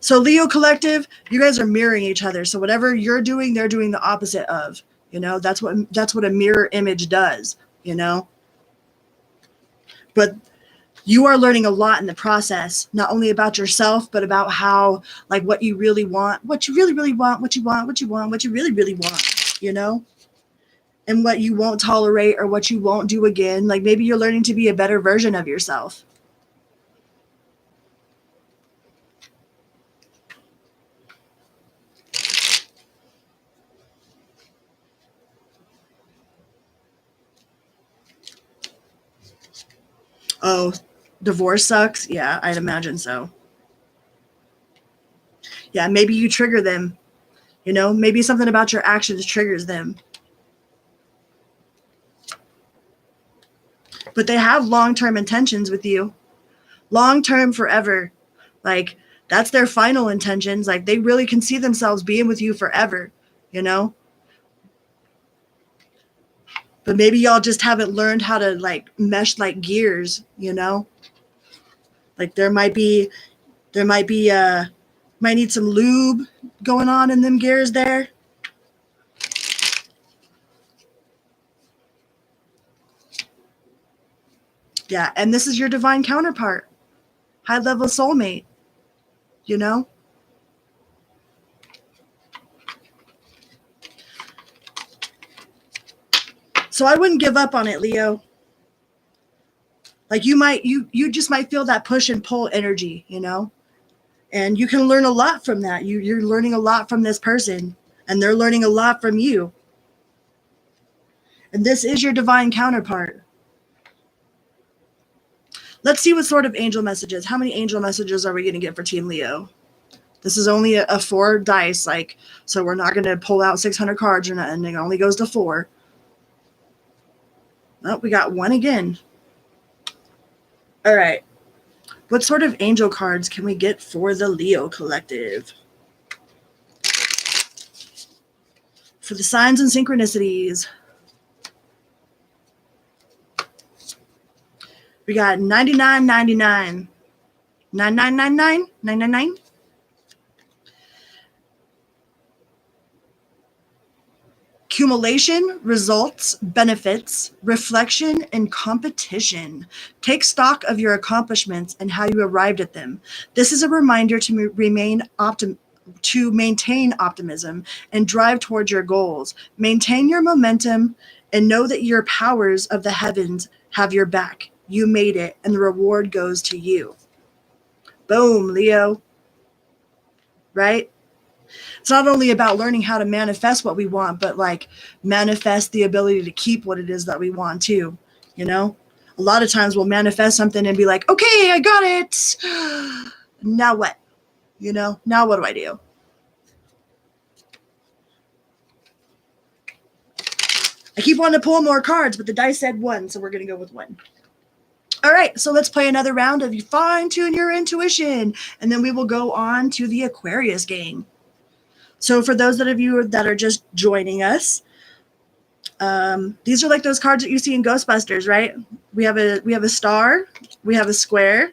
So Leo Collective, you guys are mirroring each other. So whatever you're doing, they're doing the opposite of. That's what a mirror image does, But you are learning a lot in the process, not only about yourself, but about how, like, what you really want, what you really, really want, what you want, what you want, what you really, really want, and what you won't tolerate or what you won't do again. Like, maybe you're learning to be a better version of yourself. Oh, divorce sucks? Yeah, I'd imagine so. Yeah, maybe you trigger them. Maybe something about your actions triggers them. But they have long-term intentions with you. Long-term, forever. Like, that's their final intentions. Like, they really can see themselves being with you forever, you know? But maybe y'all just haven't learned how to, like, mesh like gears, Like, might need some lube going on in them gears there. Yeah, and this is your divine counterpart, high level soulmate, you know? So I wouldn't give up on it, Leo. Like, you just might feel that push and pull energy, And you can learn a lot from that. You're learning a lot from this person, and they're learning a lot from you. And this is your divine counterpart. Let's see what sort of angel messages. How many angel messages are we going to get for Team Leo? This is only a 4 dice, so we're not going to pull out 600 cards or nothing. It only goes to 4. Oh, we got 1 again. All right. What sort of angel cards can we get for the Leo Collective? For the signs and synchronicities. We got 99.99. 9999? 999? Accumulation, results, benefits, reflection, and competition. Take stock of your accomplishments and how you arrived at them. This is a reminder to maintain optimism and drive towards your goals. Maintain your momentum and know that your powers of the heavens have your back. You made it, and the reward goes to you. Boom, Leo. Right? It's not only about learning how to manifest what we want, but like manifest the ability to keep what it is that we want too. A lot of times we'll manifest something and be like, okay, I got it. Now what? Now what do I do? I keep wanting to pull more cards, but the dice said 1, so we're going to go with 1. All right, so let's play another round of you fine-tune your intuition, and then we will go on to the Aquarius gang. So for those of you that are just joining us, these are like those cards that you see in Ghostbusters, right? We have a star, we have a square,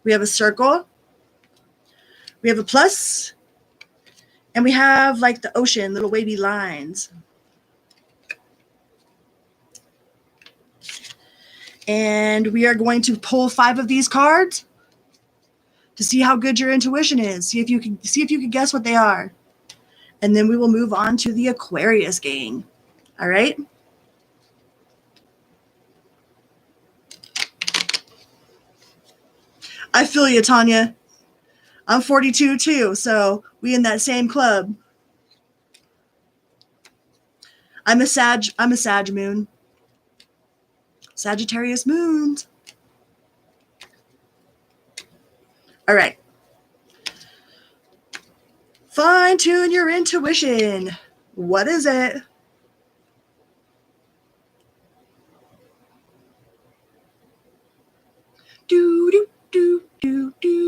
we have a circle, we have a plus, and we have like the ocean, little wavy lines. And we are going to pull 5 of these cards to see how good your intuition is. See if you can guess what they are. And then we will move on to the Aquarius gang. All right? I feel you, Tanya. I'm 42 too, so we in that same club. I'm a Sag moon. Sagittarius moons. All right. Fine tune your intuition. What is it? Do do do do do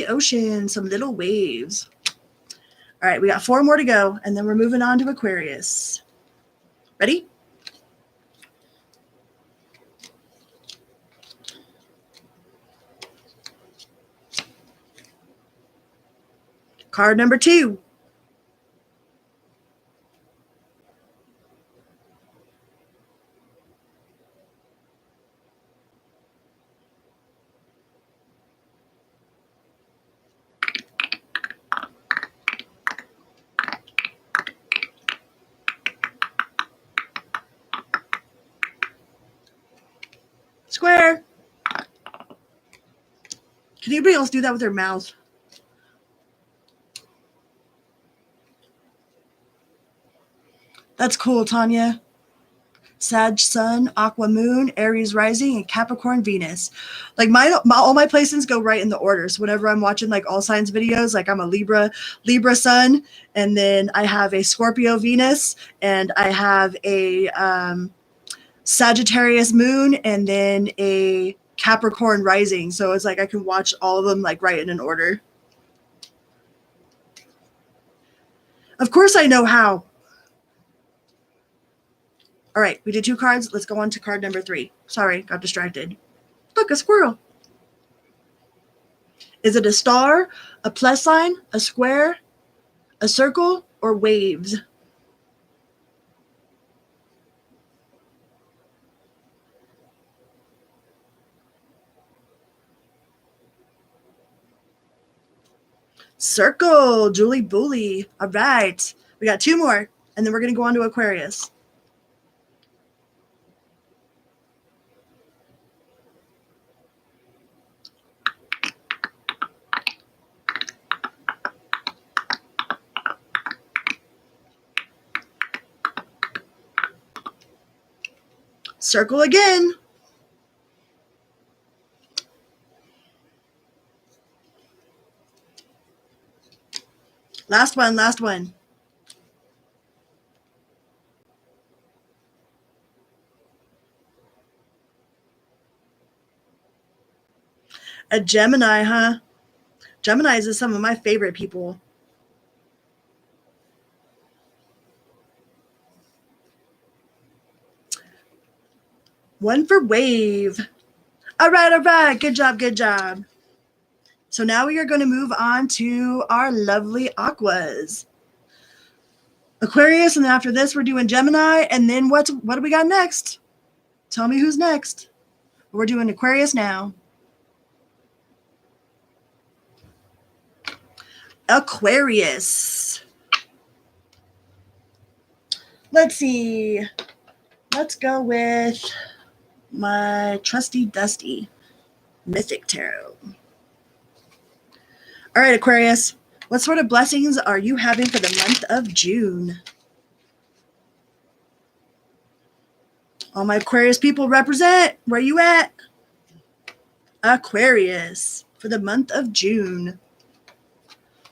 the ocean, some little waves. All right, we got 4 more to go, and then we're moving on to Aquarius. Ready? Card number 2. Square. Can anybody else do that with their mouth? That's cool, Tanya. Sag Sun, Aqua Moon, Aries Rising, and Capricorn Venus. Like all my placements go right in the order. So whenever I'm watching like all signs videos, like I'm a Libra Sun, and then I have a Scorpio Venus, and I have a Sagittarius Moon, and then a Capricorn Rising. So it's like I can watch all of them like right in an order. Of course I know how. All right, we did 2 cards. Let's go on to card number 3. Sorry, got distracted. Look, a squirrel. Is it a star, a plus sign, a square, a circle, or waves? Circle, Julie Booley. All right, we got 2 more, and then we're going to go on to Aquarius. Circle again. Last one. A Gemini, huh? Geminis is some of my favorite people. One for wave. All right. Good job. So now we are going to move on to our lovely aquas. Aquarius, and then after this we're doing Gemini, and then what do we got next? Tell me who's next. We're doing Aquarius now. Aquarius. Let's see. Let's go with my trusty dusty Mythic Tarot. All right, Aquarius. What sort of blessings are you having for the month of June? All my Aquarius people represent. Where you at? Aquarius for the month of June.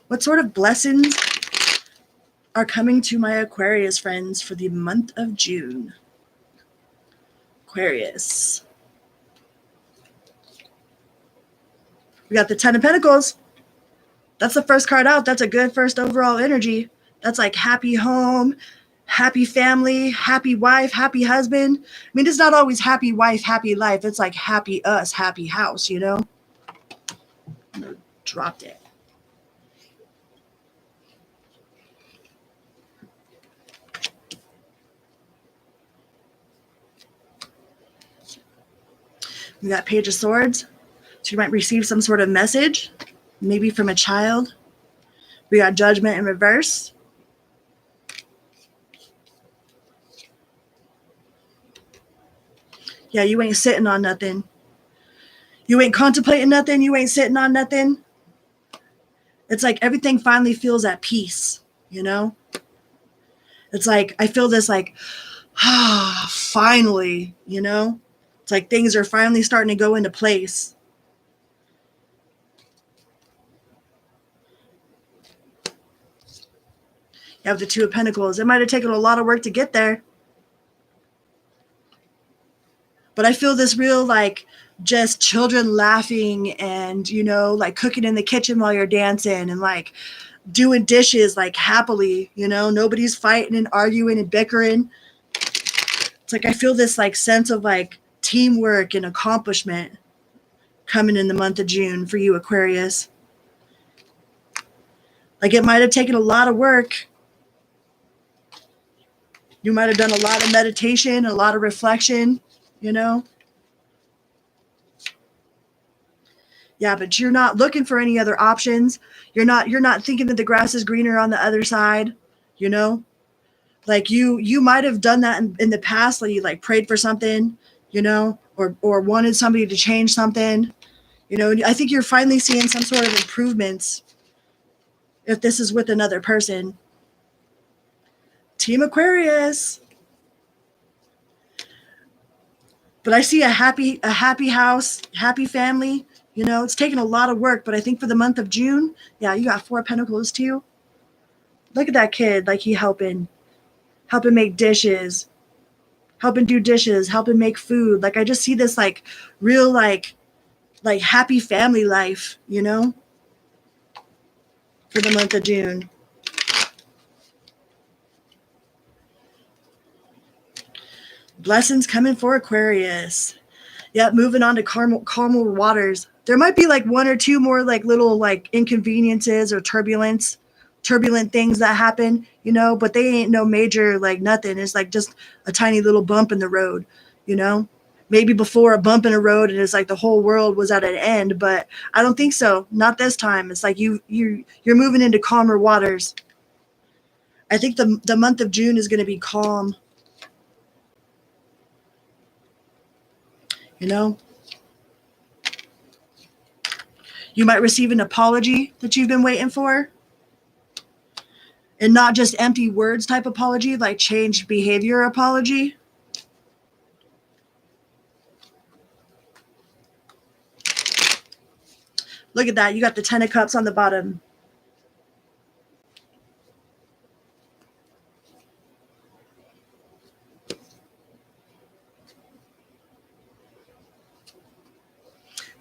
What sort of blessings are coming to my Aquarius friends for the month of June? Aquarius. We got the 10 of Pentacles. That's the first card out. That's a good first overall energy. That's like happy home, happy family, happy wife, happy husband. I mean, it's not always happy wife, happy life. It's like happy us, happy house, you know? Dropped it. We got Page of Swords. So you might receive some sort of message, maybe from a child. We got Judgment in reverse. Yeah, you ain't sitting on nothing. You ain't contemplating nothing. You ain't sitting on nothing. It's like everything finally feels at peace, you know? It's like, I feel this like, finally, you know? It's like things are finally starting to go into place. You have the Two of Pentacles. It might have taken a lot of work to get there. But I feel this real like just children laughing and, like cooking in the kitchen while you're dancing and like doing dishes like happily, nobody's fighting and arguing and bickering. It's like I feel this like sense of like teamwork and accomplishment coming in the month of June for you, Aquarius. Like it might have taken a lot of work. You might have done a lot of meditation, a lot of reflection, you know? Yeah, but you're not looking for any other options. You're not thinking that the grass is greener on the other side, you know? Like you might have done that in the past, like you like prayed for something, or wanted somebody to change something. I think you're finally seeing some sort of improvements if this is with another person. Team Aquarius. But I see a happy house, happy family. It's taken a lot of work, but I think for the month of June, yeah, you got 4 of Pentacles too. Look at that kid, like he helping make dishes, helping do dishes, helping make food. Like I just see this like real like happy family life, for the month of June. Blessings coming for Aquarius. Yep, moving on to calmer waters. There might be like one or two more like little like inconveniences or turbulent things that happen, but they ain't no major like nothing. It's like just a tiny little bump in the road, you know? Maybe before a bump in a road and it's like the whole world was at an end, but I don't think so. Not this time. It's like you're moving into calmer waters. I think the month of June is going to be calm, you know? You might receive an apology that you've been waiting for. And not just empty words type apology, like changed behavior apology. Look at that. You got the 10 of Cups on the bottom.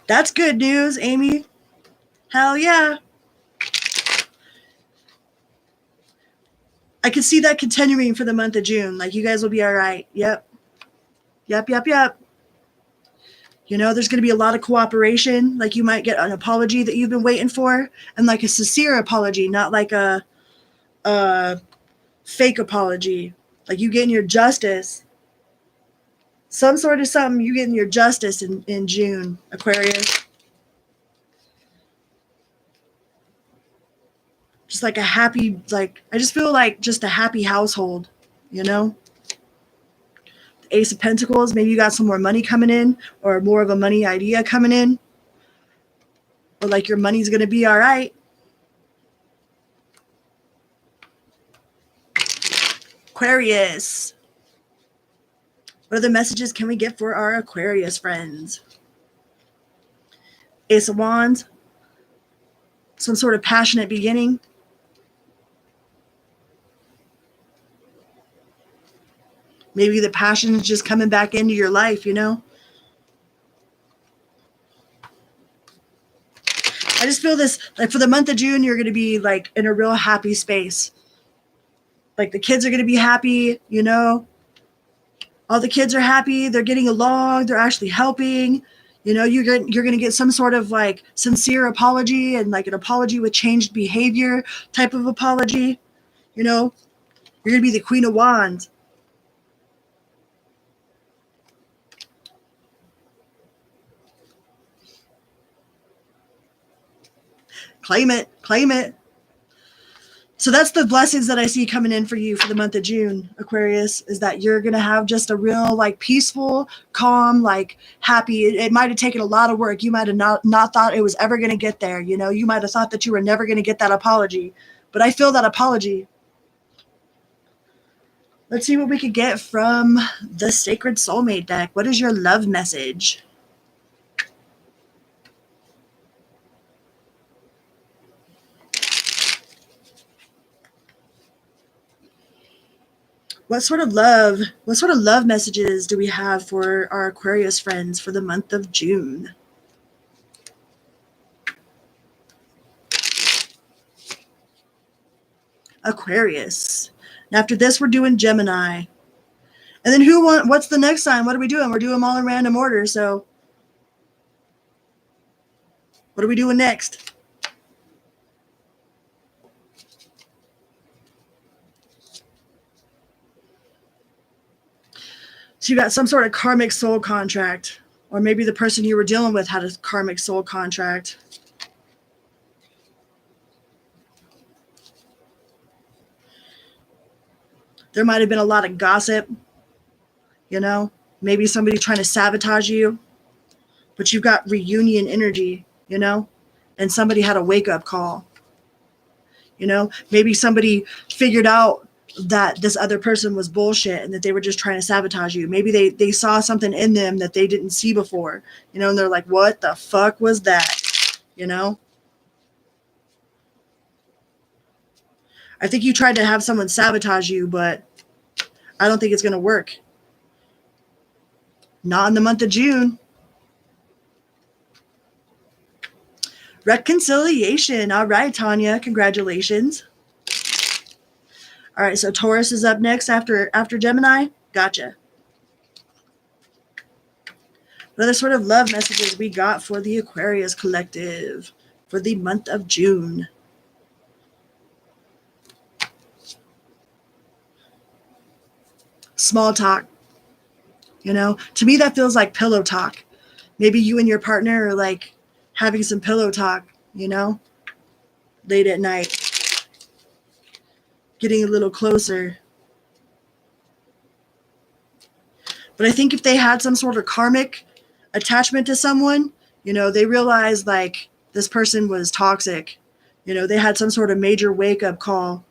That's good news, Amy. Hell yeah. I can see that continuing for the month of June. Like, you guys will be all right. Yep. There's going to be a lot of cooperation. Like, you might get an apology that you've been waiting for, and like a sincere apology, not like a fake apology. Like, you getting your justice. Some sort of something, you getting your justice in June, Aquarius. Just like a happy, like, I just feel like just a happy household, The Ace of Pentacles, maybe you got some more money coming in or more of a money idea coming in. Or like your money's going to be all right. Aquarius. What other messages can we get for our Aquarius friends? Ace of Wands. Some sort of passionate beginning. Maybe the passion is just coming back into your life, I just feel this, like for the month of June, you're going to be like in a real happy space. Like the kids are going to be happy, All the kids are happy. They're getting along. They're actually helping. You're going to get some sort of like sincere apology and like an apology with changed behavior type of apology. You're going to be the Queen of Wands. Claim it. Claim it. So that's the blessings that I see coming in for you for the month of June, Aquarius, is that you're going to have just a real like peaceful, calm, like happy. It might have taken a lot of work. You might have not thought it was ever going to get there. You might have thought that you were never going to get that apology, but I feel that apology. Let's see what we could get from the Sacred Soulmate deck. What is your love message? what sort of love messages do we have for our Aquarius friends for the month of June? Aquarius. And after this, we're doing Gemini. And then what's the next sign? What are we doing? We're doing them all in random order. So what are we doing next? So you got some sort of karmic soul contract. Or maybe the person you were dealing with had a karmic soul contract. There might have been a lot of gossip, you know? Maybe somebody trying to sabotage you. But you've got reunion energy, you know? And somebody had a wake-up call. You know? Maybe somebody figured out that this other person was bullshit and that they were just trying to sabotage you. Maybe they saw something in them that they didn't see before, you know, and they're like, what the fuck was that? You know? I think you tried to have someone sabotage you, but I don't think it's going to work. Not in the month of June. Reconciliation. All right, Tanya, congratulations. All right, so Taurus is up next after Gemini. Gotcha. What other sort of love messages we got for the Aquarius collective for the month of June? Small talk. You know, to me that feels like pillow talk. Maybe you and your partner are like having some pillow talk, you know, late at night, getting a little closer. But I think if they had some sort of karmic attachment to someone, you know, they realized like this person was toxic. You know, they had some sort of major wake-up call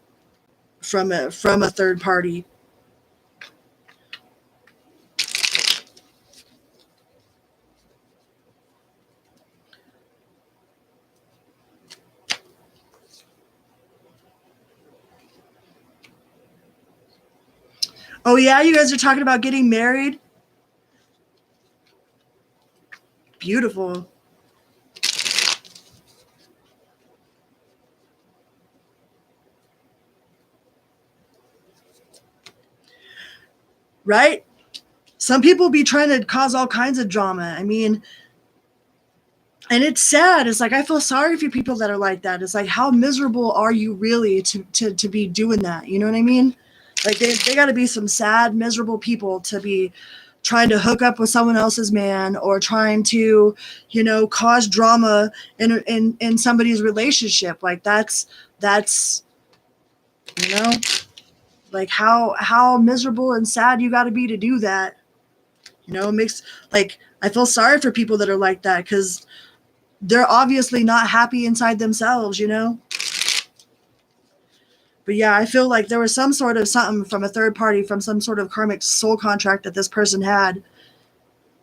from a third party. Oh yeah, you guys are talking about getting married? Beautiful. Right? Some people be trying to cause all kinds of drama. I mean, and it's sad. It's like I feel sorry for people that are like that. It's like, how miserable are you really to be doing that? You know what I mean? Like they got to be some sad, miserable people to be trying to hook up with someone else's man or trying to, you know, cause drama in somebody's relationship. Like that's you know, like how miserable and sad you got to be to do that. You know, it makes like I feel sorry for people that are like that because they're obviously not happy inside themselves, you know? But yeah, I feel like there was some sort of something from a third party, from some sort of karmic soul contract that this person had,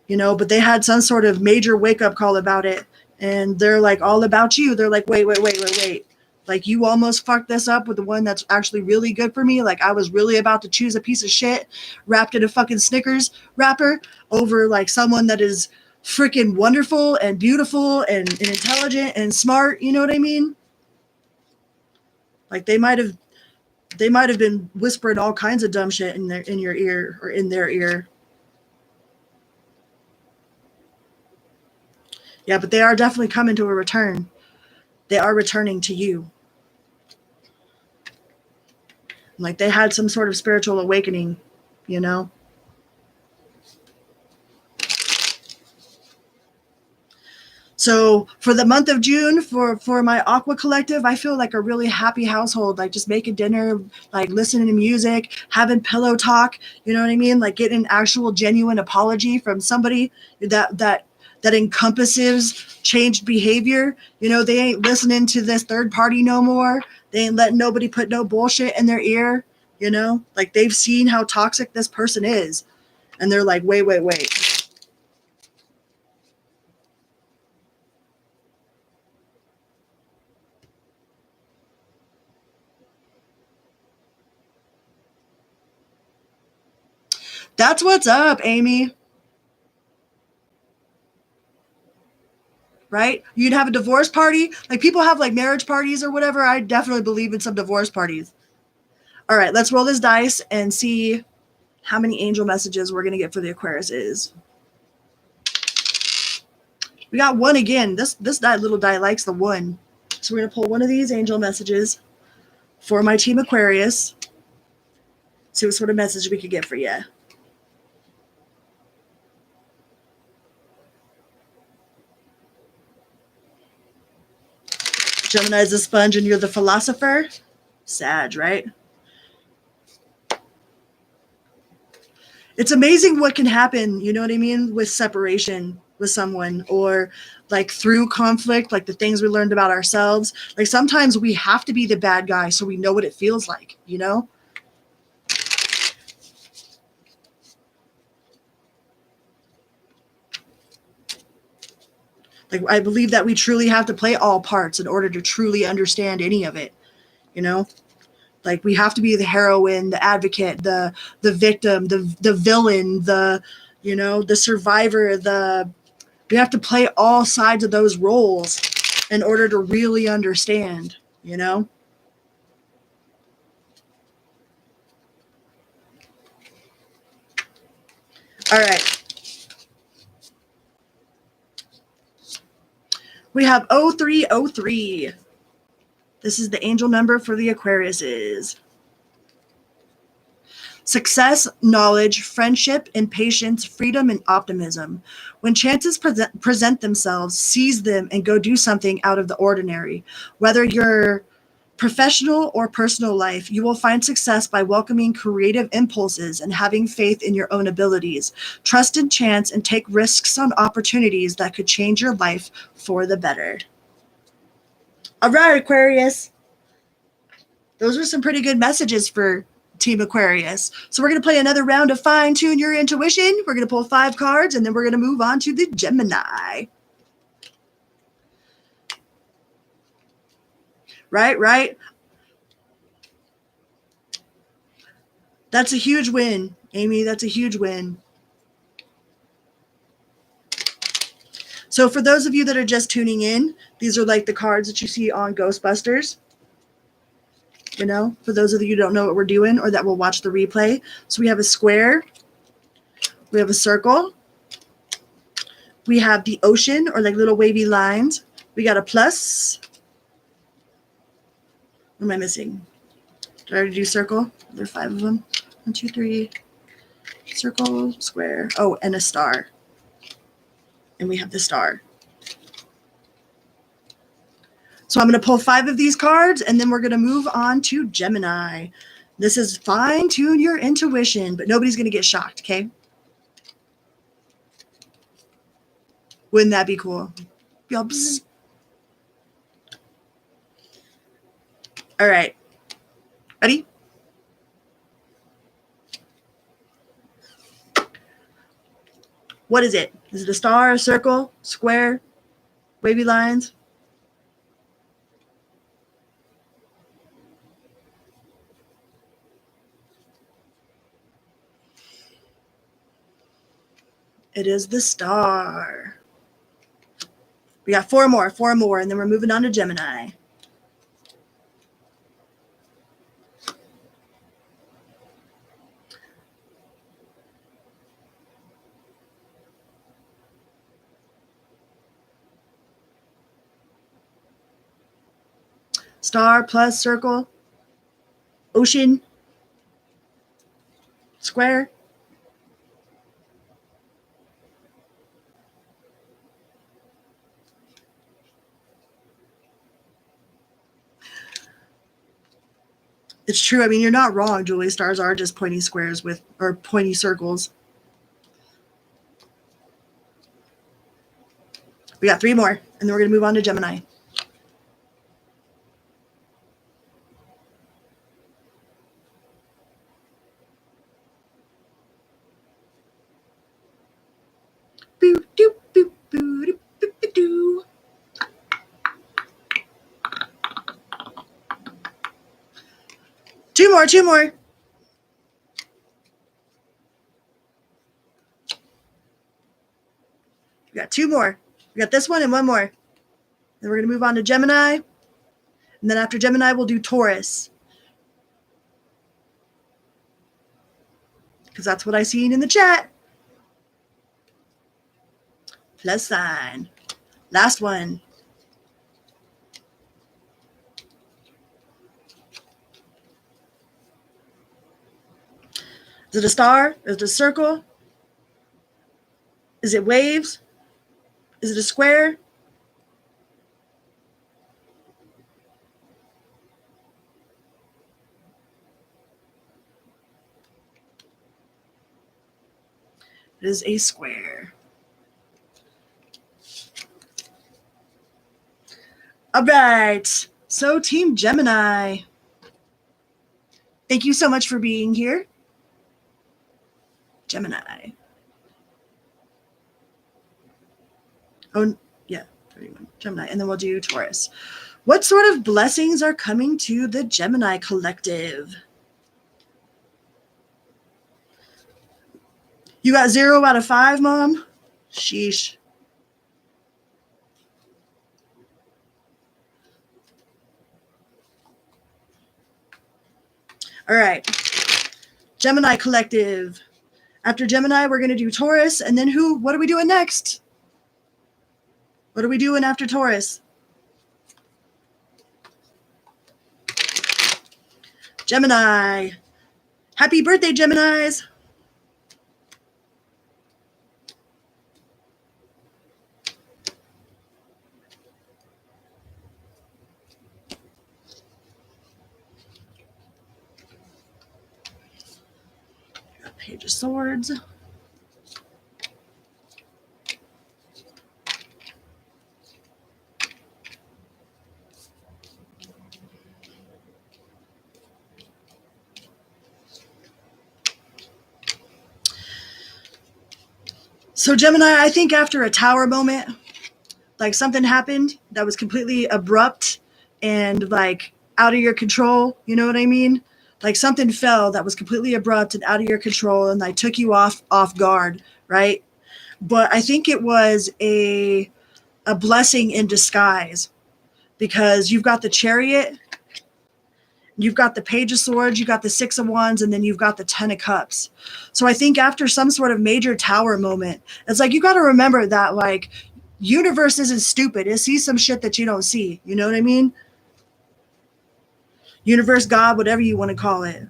you know, but they had some sort of major wake up call about it. And they're like all about you. They're like, wait. Like you almost fucked this up with the one that's actually really good for me. Like I was really about to choose a piece of shit wrapped in a fucking Snickers wrapper over like someone that is freaking wonderful and beautiful and intelligent and smart. You know what I mean? Like they might have been whispering all kinds of dumb shit in your ear or in their ear. Yeah, but they are definitely coming to a return. They are returning to you. Like they had some sort of spiritual awakening, you know? So for the month of June, for my Aqua Collective, I feel like a really happy household, like just making dinner, like listening to music, having pillow talk, you know what I mean? Like getting an actual genuine apology from somebody that encompasses changed behavior. You know, they ain't listening to this third party no more. They ain't letting nobody put no bullshit in their ear, you know? Like they've seen how toxic this person is. And they're like, wait. That's what's up, Amy. Right? You'd have a divorce party. Like people have like marriage parties or whatever. I definitely believe in some divorce parties. All right, let's roll this dice and see how many angel messages we're going to get for the Aquariuses. We got one again. This little die likes the one. So we're going to pull one of these angel messages for my team Aquarius. See what sort of message we could get for you. Gemini is a sponge and you're the philosopher. Sag, right? It's amazing what can happen, you know what I mean, with separation with someone, or like through conflict, like the things we learned about ourselves. Like sometimes we have to be the bad guy so we know what it feels like, you know? Like I believe that we truly have to play all parts in order to truly understand any of it, you know? Like we have to be the heroine, the advocate, the victim, the villain, the, you know, the survivor, we have to play all sides of those roles in order to really understand, you know? All right. We have 0303. This is the angel number for the Aquariuses. Success, knowledge, friendship, impatience, freedom, and optimism. When chances present themselves, seize them and go do something out of the ordinary. Whether you're professional or personal life, you will find success by welcoming creative impulses and having faith in your own abilities. Trust in chance and take risks on opportunities that could change your life for the better. All right, Aquarius. Those were some pretty good messages for Team Aquarius. So we're going to play another round of Fine Tune Your Intuition. We're going to pull 5 cards, and then we're going to move on to the Gemini. Right. That's a huge win, Amy. That's a huge win. So for those of you that are just tuning in, these are like the cards that you see on Ghostbusters. You know, for those of you who don't know what we're doing or that will watch the replay. So we have a square. We have a circle. We have the ocean or like little wavy lines. We got a plus. What am I missing? Did I already do circle? There are 5 of them. 1, 2, 3. Circle, square. Oh, and a star. And we have the star. So I'm going to pull 5 of these cards, and then we're going to move on to Gemini. This is Fine Tune Your Intuition, but nobody's going to get shocked, okay? Wouldn't that be cool? Bzz. All right. Ready? What is it? Is it a star, a circle, square, wavy lines? It is the star. We got 4 more, and then we're moving on to Gemini. Star plus circle, ocean, square. It's true. I mean, you're not wrong, Julie. Stars are just pointy squares or pointy circles. We got 3 more, and then we're going to move on to Gemini. Boo, doo, boo, boo, doo, boo, boo, doo. Two more. We got two more. We got this one and one more. Then we're going to move on to Gemini. And then after Gemini, we'll do Taurus. Because that's what I seen in the chat. Plus sign. Last one. Is it a star? Is it a circle? Is it waves? Is it a square? It is a square. All right. So Team Gemini, thank you so much for being here. Gemini. Oh, yeah, 31. Gemini. And then we'll do Taurus. What sort of blessings are coming to the Gemini collective? You got 0 out of 5, Mom? Sheesh. All right. Gemini collective. After Gemini, we're going to do Taurus. And then who? What are we doing next? What are we doing after Taurus? Gemini. Happy birthday, Geminis. Page of Swords. So Gemini, I think after a Tower moment, like something happened that was completely abrupt and like out of your control. You know what I mean? Like something fell that was completely abrupt and out of your control and like took you off guard, right? But I think it was a blessing in disguise because you've got the Chariot, you've got the Page of Swords, you've got the 6 of Wands, and then you've got the 10 of Cups. So I think after some sort of major Tower moment, it's like you got to remember that like universe isn't stupid. It sees some shit that you don't see. You know what I mean? Universe, God, whatever you want to call it.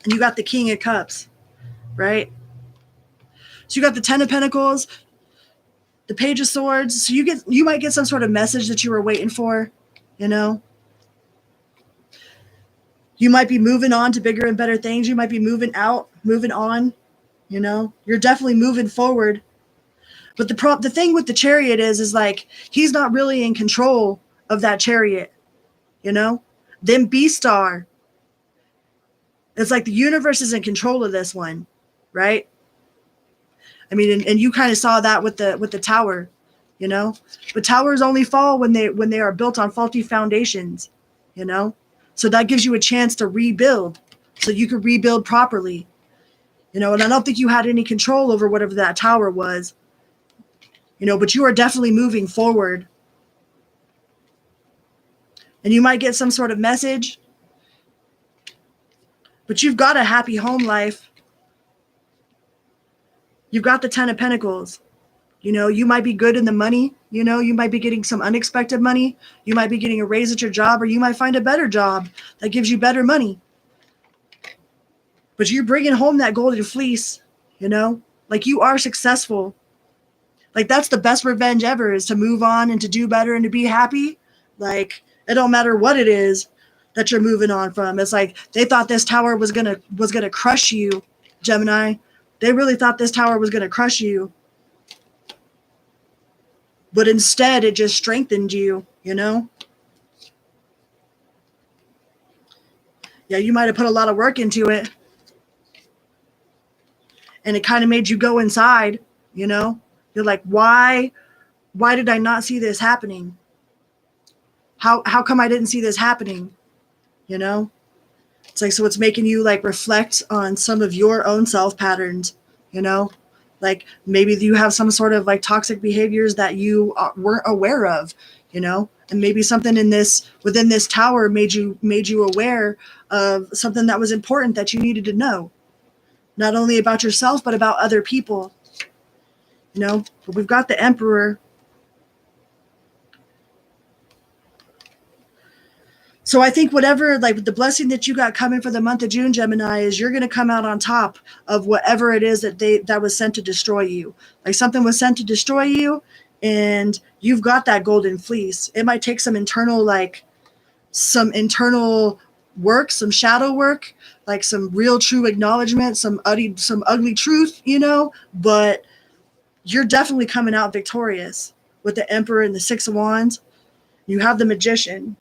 And you got the King of Cups, right? So you got the 10 of Pentacles, the Page of Swords. So you might get some sort of message that you were waiting for, you know? You might be moving on to bigger and better things. You might be moving out, moving on, you know? You're definitely moving forward. But the thing with the Chariot is like he's not really in control of that Chariot, you know? Then B-Star. It's like the universe is in control of this one, right? I mean, and you kind of saw that with the Tower, you know? But towers only fall when they are built on faulty foundations, you know? So that gives you a chance to rebuild so you could rebuild properly, you know? And I don't think you had any control over whatever that tower was, you know, but you are definitely moving forward. And you might get some sort of message, but you've got a happy home life. You've got the 10 of Pentacles. You know, you might be good in the money. You know, you might be getting some unexpected money. You might be getting a raise at your job, or you might find a better job that gives you better money. But you're bringing home that golden fleece, you know, like you are successful. Like that's the best revenge ever, is to move on and to do better and to be happy. Like it don't matter what it is that you're moving on from. It's like they thought this tower was gonna crush you, Gemini. They really thought this tower was gonna crush you. But instead, it just strengthened you, you know? Yeah, you might have put a lot of work into it. And it kind of made you go inside, you know? You're like, why did I not see this happening? How come I didn't see this happening? You know? It's like, so it's making you like reflect on some of your own self patterns, you know? Like maybe you have some sort of like toxic behaviors that you weren't aware of, and maybe something within this tower made you aware of something that was important that you needed to know, not only about yourself but about other people. But we've got the Emperor. So I think whatever, like the blessing that you got coming for the month of June, Gemini, is you're going to come out on top of whatever it is that was sent to destroy you. Like something was sent to destroy you, and you've got that golden fleece. It might take some internal work, some shadow work, like some real true acknowledgement, some ugly truth, but you're definitely coming out victorious with the Emperor and the Six of Wands. You have the Magician.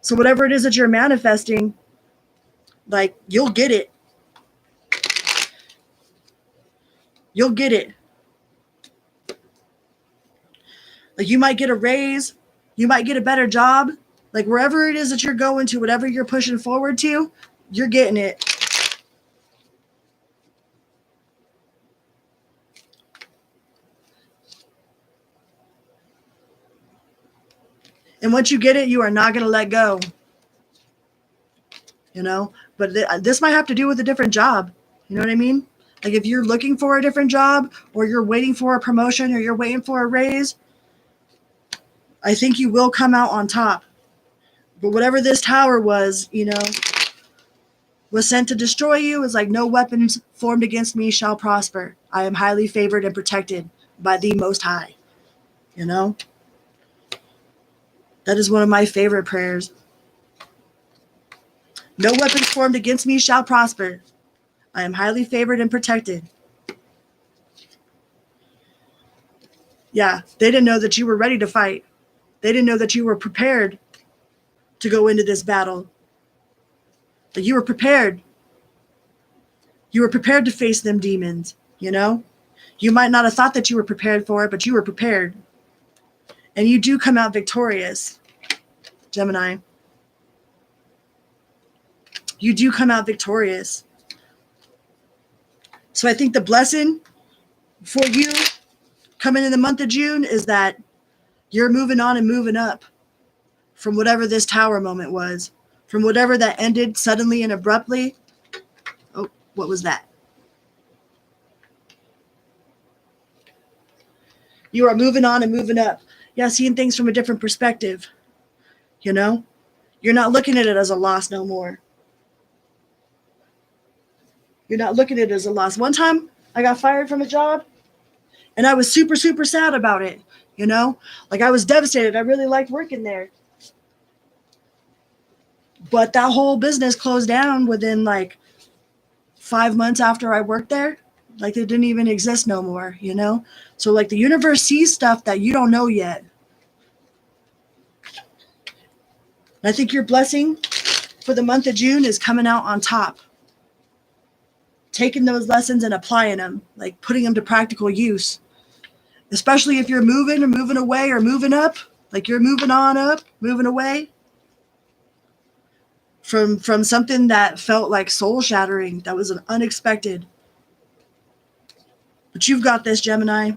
So whatever it is that you're manifesting, like you'll get it. You'll get it. Like you might get a raise, you might get a better job. Like wherever it is that you're going to, whatever you're pushing forward to, you're getting it. And once you get it, you are not going to let go. But this might have to do with a different job. You know what I mean? Like if you're looking for a different job, or you're waiting for a promotion, or you're waiting for a raise, I think you will come out on top. But whatever this tower was sent to destroy you, is like no weapons formed against me shall prosper. I am highly favored and protected by the Most High. That is one of my favorite prayers. No weapons formed against me shall prosper. I am highly favored and protected. Yeah, they didn't know that you were ready to fight. They didn't know that you were prepared to go into this battle. That you were prepared. You were prepared to face them demons, You might not have thought that you were prepared for it, but you were prepared. And you do come out victorious, Gemini. You do come out victorious. So I think the blessing for you coming in the month of June is that you're moving on and moving up from whatever this tower moment was, from whatever that ended suddenly and abruptly. Oh, what was that? You are moving on and moving up. Yeah, seeing things from a different perspective. You're not looking at it as a loss no more. You're not looking at it as a loss. One time I got fired from a job, and I was super, super sad about it. Like I was devastated. I really liked working there. But that whole business closed down within like 5 months after I worked there. Like it didn't even exist no more, So like the universe sees stuff that you don't know yet. And I think your blessing for the month of June is coming out on top. Taking those lessons and applying them, like putting them to practical use. Especially if you're moving or moving away or moving up, like you're moving on up, moving away from something that felt like soul shattering, that was an unexpected. But you've got this, Gemini.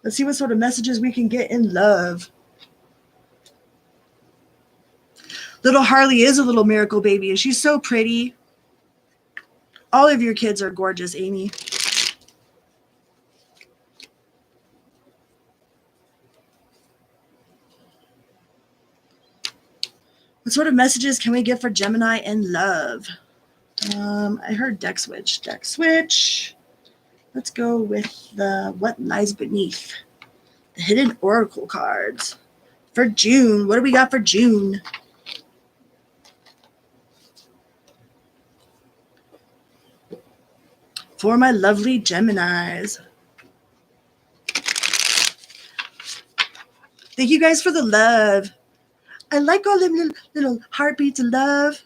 Let's see what sort of messages we can get in love. Little Harley is a little miracle baby, and she's so pretty. All of your kids are gorgeous, Amy. What sort of messages can we get for Gemini in love? I heard deck switch. Deck switch. Let's go with the What Lies Beneath. The Hidden Oracle cards. For June. What do we got for June? For my lovely Geminis. Thank you guys for the love. I like all them little heartbeats of love.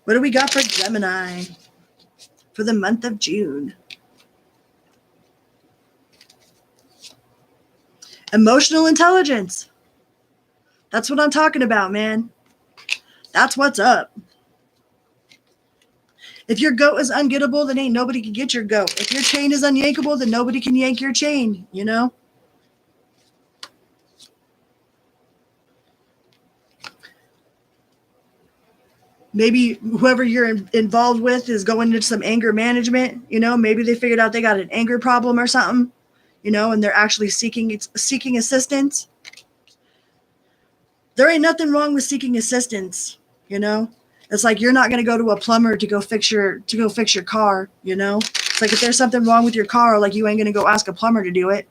What do we got for Gemini for the month of June? Emotional intelligence. That's what I'm talking about, man. That's what's up. If your goat is ungettable, then ain't nobody can get your goat. If your chain is unyankable, then nobody can yank your chain, you know? Maybe whoever you're involved with is going into some anger management, you know? Maybe they figured out they got an anger problem or something, you know, and they're actually seeking assistance. There ain't nothing wrong with seeking assistance, you know? It's like you're not going to go to a plumber to go fix your car, you know? It's like if there's something wrong with your car, like you ain't going to go ask a plumber to do it,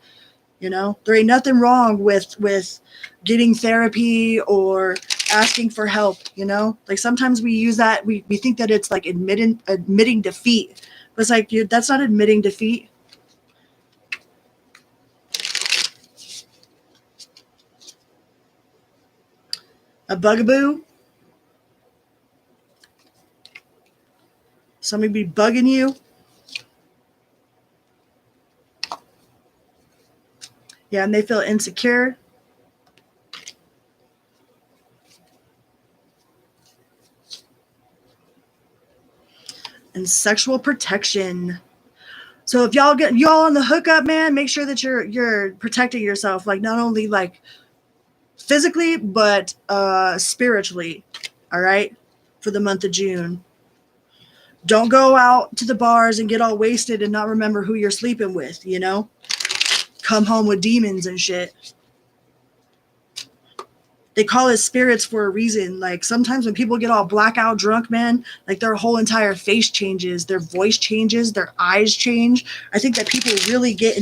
you know? There ain't nothing wrong with getting therapy or asking for help, you know? Like sometimes we use that, we think that it's like admitting defeat. But it's like, dude, that's not admitting defeat. A bugaboo. Somebody be bugging you. Yeah, and they feel insecure. And sexual protection. So if y'all on the hookup, man, make sure that you're protecting yourself, like not only like physically, but spiritually. All right, for the month of June. Don't go out to the bars and get all wasted and not remember who you're sleeping with, you know? Come home with demons and shit. They call it spirits for a reason. Like sometimes when people get all blackout drunk, man, like their whole entire face changes, their voice changes, their eyes change. I think that people really get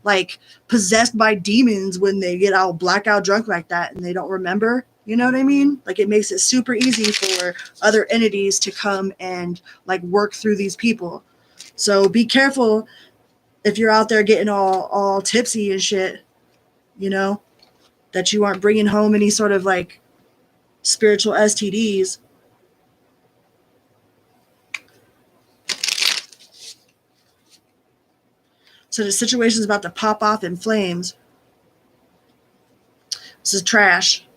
like possessed by demons when they get all blackout drunk like that and they don't remember. You know what I mean? Like it makes it super easy for other entities to come and like work through these people. So be careful if you're out there getting all tipsy and shit, you know, that you aren't bringing home any sort of like spiritual STDs. So the situation's about to pop off in flames. This is trash.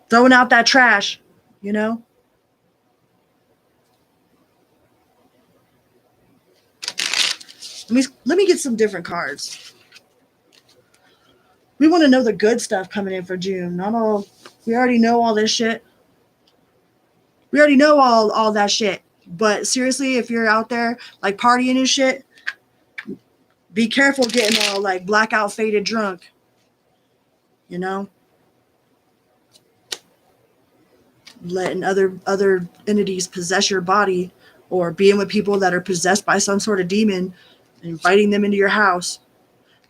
Throwing out that trash, you know? Let me get some different cards. We want to know the good stuff coming in for June. Not all. We already know all this shit. We already know all that shit. But seriously, if you're out there like partying and shit, be careful getting all like blackout faded drunk. You know? Letting other entities possess your body or being with people that are possessed by some sort of demon, inviting them into your house.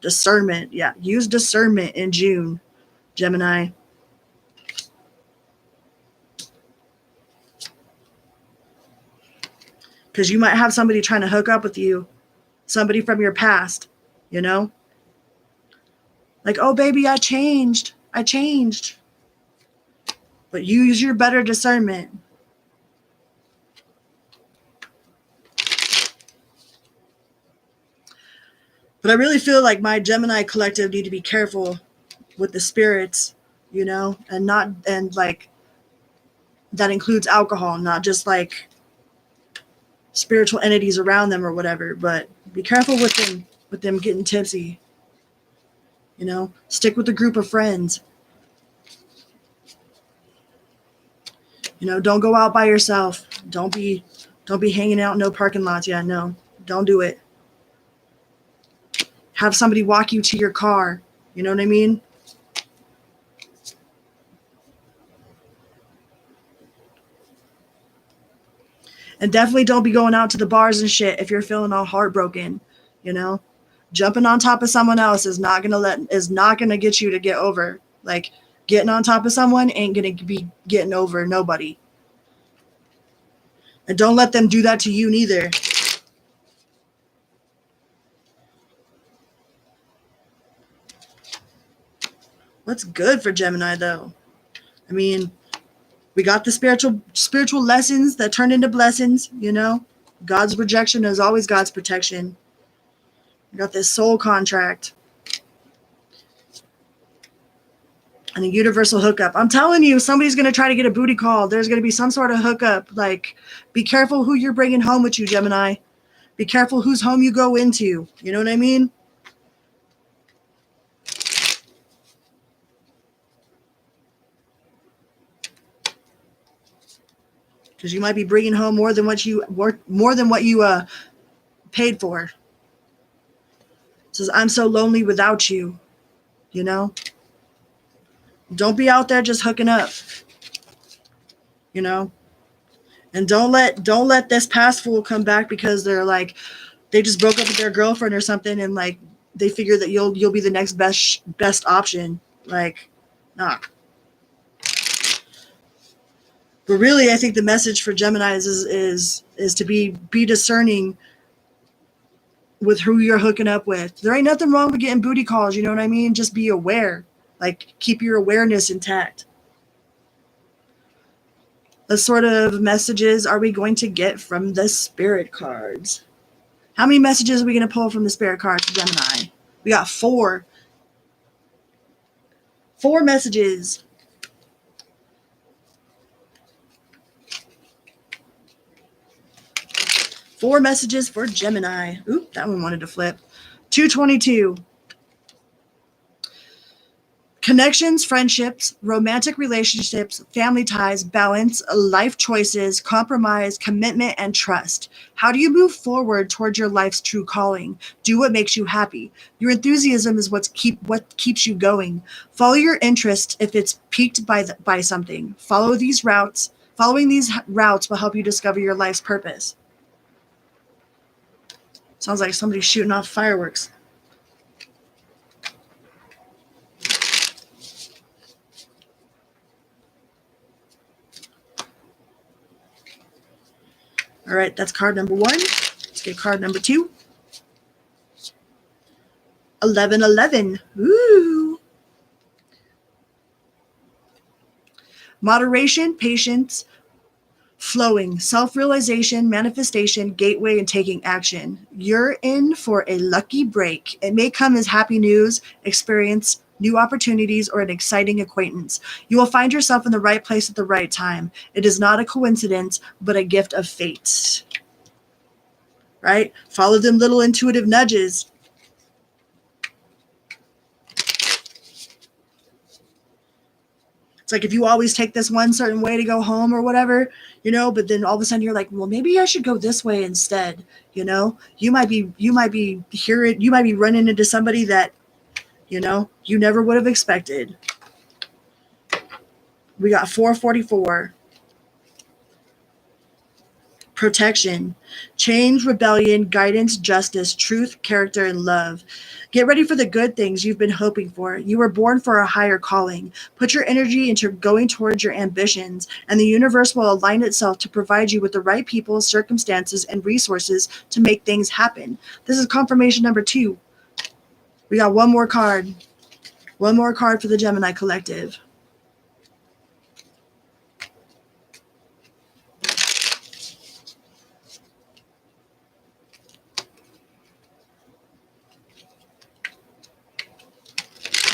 Discernment. Yeah. Use discernment in June, Gemini. Because you might have somebody trying to hook up with you, somebody from your past, you know? Like, oh, baby, I changed. But use your better discernment. But I really feel like my Gemini collective need to be careful with the spirits, you know, and like that includes alcohol, not just like spiritual entities around them or whatever, but be careful with them getting tipsy. You know, stick with a group of friends. You know, don't go out by yourself. Don't be hanging out in no parking lots. Yeah, no, don't do it. Have somebody walk you to your car. You know what I mean? And definitely don't be going out to the bars and shit if you're feeling all heartbroken, you know? Jumping on top of someone else is not gonna get you to get over. Like getting on top of someone ain't gonna be getting over nobody. And don't let them do that to you neither. What's good for Gemini though? I mean, we got the spiritual lessons that turn into blessings, you know? God's rejection is always God's protection. We got this soul contract. And a universal hookup. I'm telling you, somebody's going to try to get a booty call. There's going to be some sort of hookup. Like, be careful who you're bringing home with you, Gemini. Be careful whose home you go into. You know what I mean? Because you might be bringing home more than what you paid for. It says, I'm so lonely without you. You know? Don't be out there just hooking up. You know? And don't let this past fool come back because they're like, they just broke up with their girlfriend or something, and like they figure that you'll be the next best option. Like, nah. But really, I think the message for Geminis is to be discerning with who you're hooking up with. There ain't nothing wrong with getting booty calls, you know what I mean? Just be aware. Like, keep your awareness intact. What sort of messages are we going to get from the spirit cards? How many messages are we going to pull from the spirit cards, Gemini? We got 4. 4 messages. 4 messages for Gemini. Oop, that one wanted to flip. 222. Connections, friendships, romantic relationships, family ties, balance, life choices, compromise, commitment, and trust. How do you move forward towards your life's true calling? Do what makes you happy. Your enthusiasm is what keeps you going. Follow your interest if it's piqued by something. Following these routes will help you discover your life's purpose. Sounds like somebody's shooting off fireworks. All right, that's card number 1. Let's get card number 2. 1111. Ooh. Moderation, patience, flowing, self-realization, manifestation, gateway, and taking action. You're in for a lucky break. It may come as happy news, experience, new opportunities, or an exciting acquaintance. You will find yourself in the right place at the right time. It is not a coincidence, but a gift of fate. Right? Follow them little intuitive nudges. It's like if you always take this one certain way to go home or whatever, you know, but then all of a sudden you're like, well, maybe I should go this way instead. You know, you might be running into somebody that, you know, you never would have expected. We got 444. Protection, change, rebellion, guidance, justice, truth, character, and love. Get ready for the good things you've been hoping for. You were born for a higher calling. Put your energy into going towards your ambitions, and the universe will align itself to provide you with the right people, circumstances, and resources to make things happen. This is confirmation number 2. We got one more card. One more card for the Gemini Collective.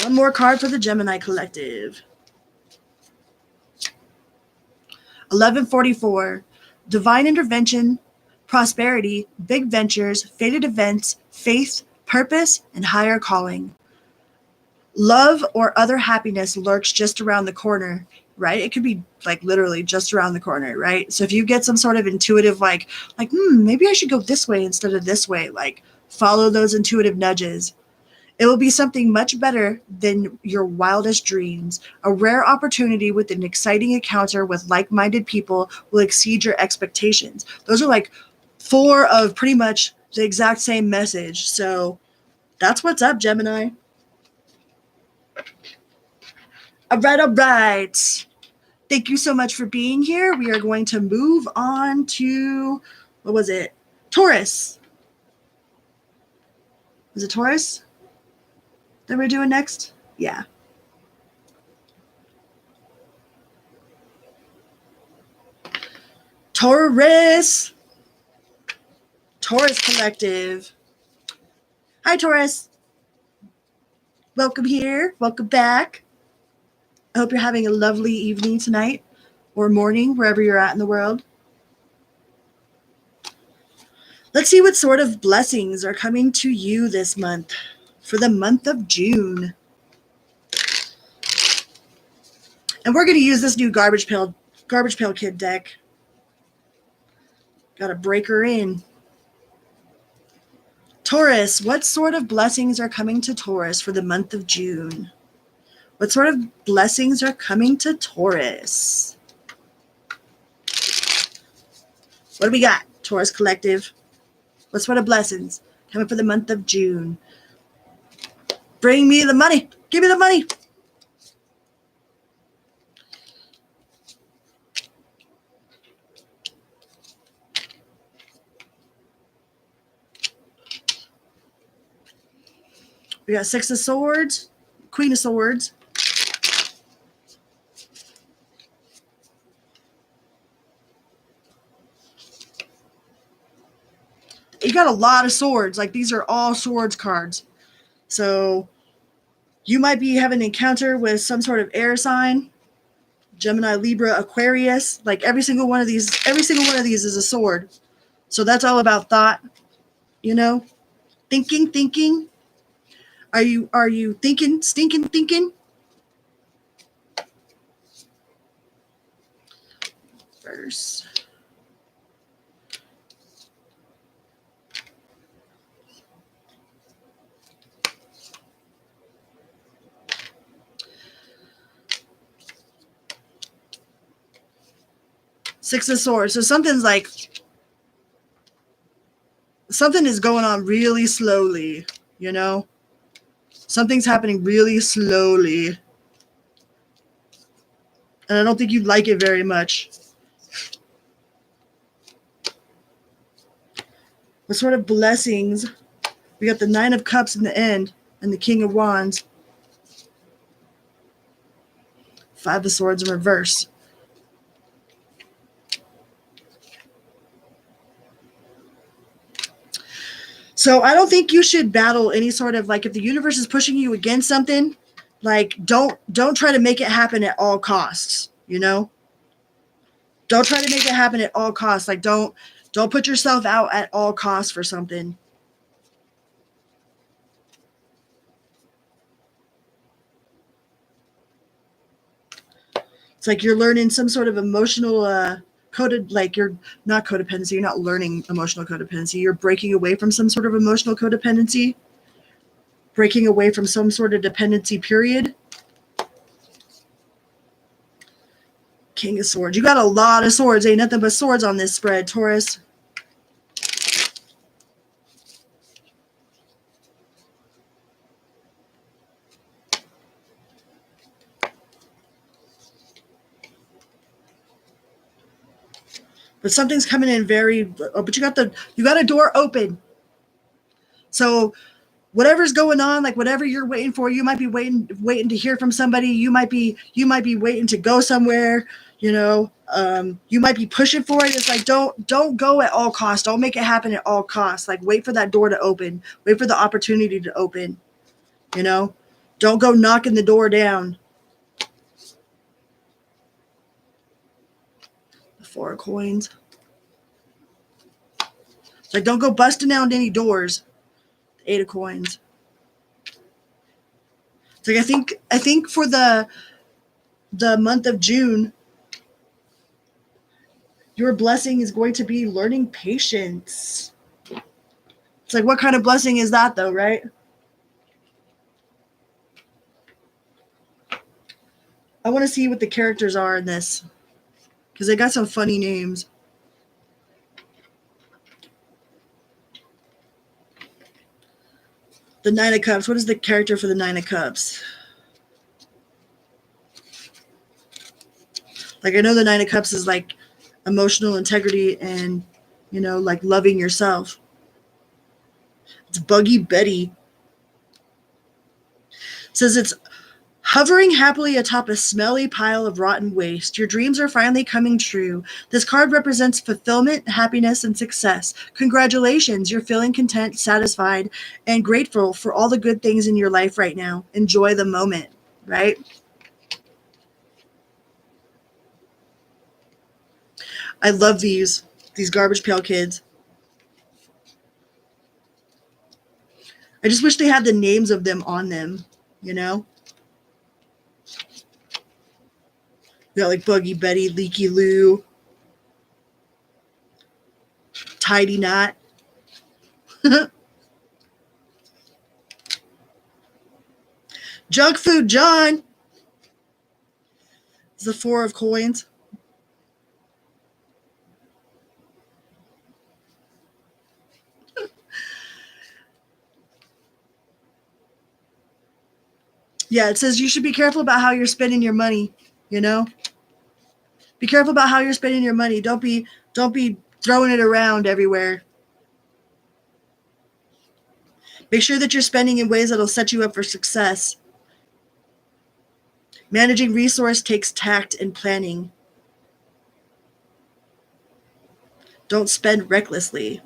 One more card for the Gemini Collective. 1144. Divine intervention, prosperity, big ventures, fated events, faith, purpose, and higher calling. Love or other happiness lurks just around the corner, right? It could be like literally just around the corner, right? So if you get some sort of intuitive maybe I should go this way instead of this way, like follow those intuitive nudges. It will be something much better than your wildest dreams. A rare opportunity with an exciting encounter with like-minded people will exceed your expectations. Those are like 4 of pretty much the exact same message. So that's what's up, Gemini. All right. Thank you so much for being here. We are going to move on to, what was it? Taurus. Was it Taurus that we're doing next? Yeah. Taurus Collective. Hi, Taurus. Welcome here. Welcome back. I hope you're having a lovely evening tonight or morning, wherever you're at in the world. Let's see what sort of blessings are coming to you this month for the month of June. And we're going to use this new Garbage Pail Kid deck. Got to break her in. Taurus, what sort of blessings are coming to Taurus for the month of June? What sort of blessings are coming to Taurus? What do we got, Taurus Collective? What sort of blessings coming for the month of June? Bring me the money. Give me the money. We got Six of Swords, Queen of Swords. You got a lot of swords. Like, these are all swords cards. So you might be having an encounter with some sort of air sign. Gemini, Libra, Aquarius. Like, every single one of these is a sword. So that's all about thought, you know? Thinking. Are you thinking, stinking thinking? Verse. Six of Swords. So something is going on really slowly, you know? Something's happening really slowly. And I don't think you'd like it very much. What sort of blessings? We got the Nine of Cups in the end and the King of Wands. Five of Swords in reverse. So I don't think you should battle any sort of, like, if the universe is pushing you against something, like, don't try to make it happen at all costs, you know? Don't try to make it happen at all costs. Like, don't put yourself out at all costs for something. It's like you're learning some sort of emotional you're not codependency, you're not learning emotional codependency, you're breaking away from some sort of emotional codependency, breaking away from some sort of dependency period. King of Swords. You got a lot of swords. Ain't nothing but swords on this spread, Taurus. But something's coming in but you got a door open. So whatever's going on, like whatever you're waiting for, you might be waiting to hear from somebody. You might be waiting to go somewhere, you know. You might be pushing for it. It's like, don't go at all costs. Don't make it happen at all costs. Like, wait for that door to open. Wait for the opportunity to open, you know. Don't go knocking the door down. The Four of Coins. It's like, don't go busting down any doors. The Eight of Coins. It's like, I think for the month of June, your blessing is going to be learning patience. It's like, what kind of blessing is that, though, right? I want to see what the characters are in this, because they got some funny names. The Nine of Cups. What is the character for the Nine of Cups? Like, I know the Nine of Cups is like emotional integrity and, you know, like loving yourself. It's Buggy Betty. It says it's hovering happily atop a smelly pile of rotten waste. Your dreams are finally coming true. This card represents fulfillment, happiness, and success. Congratulations. You're feeling content, satisfied, and grateful for all the good things in your life right now. Enjoy the moment, right? I love these Garbage Pail Kids. I just wish they had the names of them on them, you know? You got like Buggy Betty, Leaky Lou, Tidy Knot. Junk Food John. It's the 4 of coins. Yeah, it says you should be careful about how you're spending your money, you know? Be careful about how you're spending your money. Don't be throwing it around everywhere. Make sure that you're spending in ways that'll set you up for success. Managing resource takes tact and planning. Don't spend recklessly.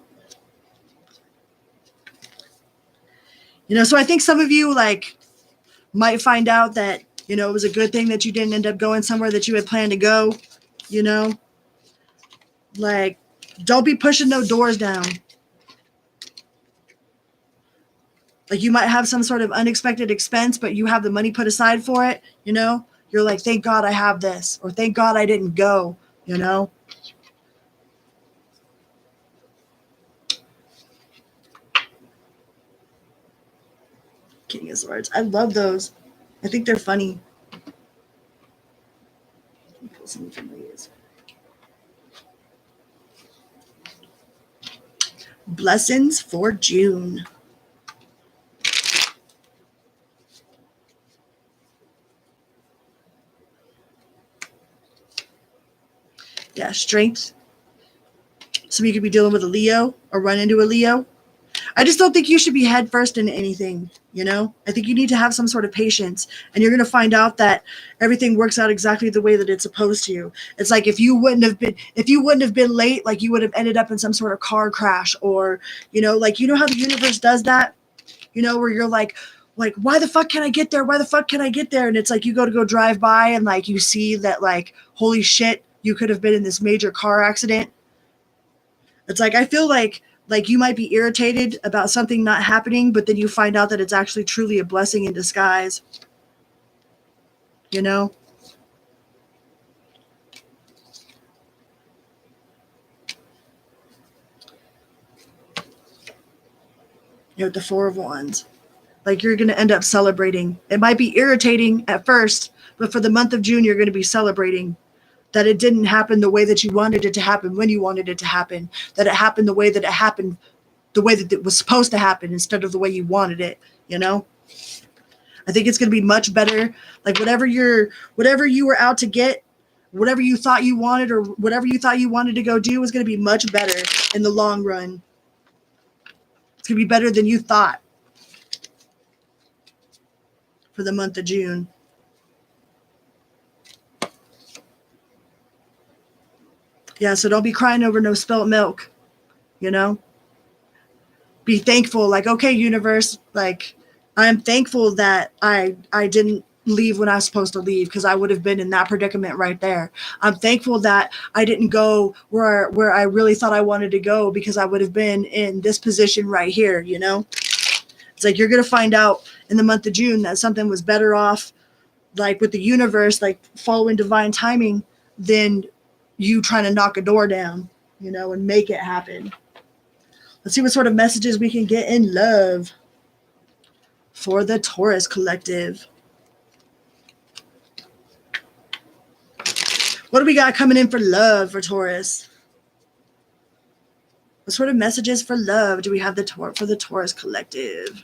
You know, so I think some of you like might find out that, you know, it was a good thing that you didn't end up going somewhere that you had planned to go, you know? Like, don't be pushing no doors down. Like, you might have some sort of unexpected expense, but you have the money put aside for it, you know? You're like, thank God I have this, or thank God I didn't go, you know? King of Swords. I love those. I think they're funny. Pull some from these. Blessings for June. Yeah, strength. Some of you could be dealing with a Leo or run into a Leo. I just don't think you should be head first into anything, you know? I think you need to have some sort of patience, and you're going to find out that everything works out exactly the way that it's supposed to. It's like if you wouldn't have been late, like you would have ended up in some sort of car crash, or, you know how the universe does that, you know, where you're like, why the fuck can I get there? Why the fuck can I get there? And it's like you go drive by and like you see that like, holy shit, you could have been in this major car accident. It's like, I feel like you might be irritated about something not happening, but then you find out that it's actually truly a blessing in disguise. You know? You know, the 4 of Wands. Like, you're going to end up celebrating. It might be irritating at first, but for the month of June, you're going to be celebrating that it didn't happen the way that you wanted it to happen when you wanted it to happen, that it happened the way that it happened, the way that it was supposed to happen instead of the way you wanted it, you know? I think it's going to be much better. Like whatever you were out to get, whatever you thought you wanted or whatever you thought you wanted to go do is going to be much better in the long run. It's going to be better than you thought for the month of June. Yeah, so don't be crying over no spilt milk, you know? Be thankful, like, okay, universe, like, I'm thankful that I didn't leave when I was supposed to leave because I would have been in that predicament right there. I'm thankful that I didn't go where I really thought I wanted to go because I would have been in this position right here, you know? It's like you're going to find out in the month of June that something was better off, like with the universe, like following divine timing, than you trying to knock a door down, you know, and make it happen. Let's see what sort of messages we can get in love for the Taurus collective. What do we got coming in for love for Taurus? What sort of messages for love do we have for the Taurus collective?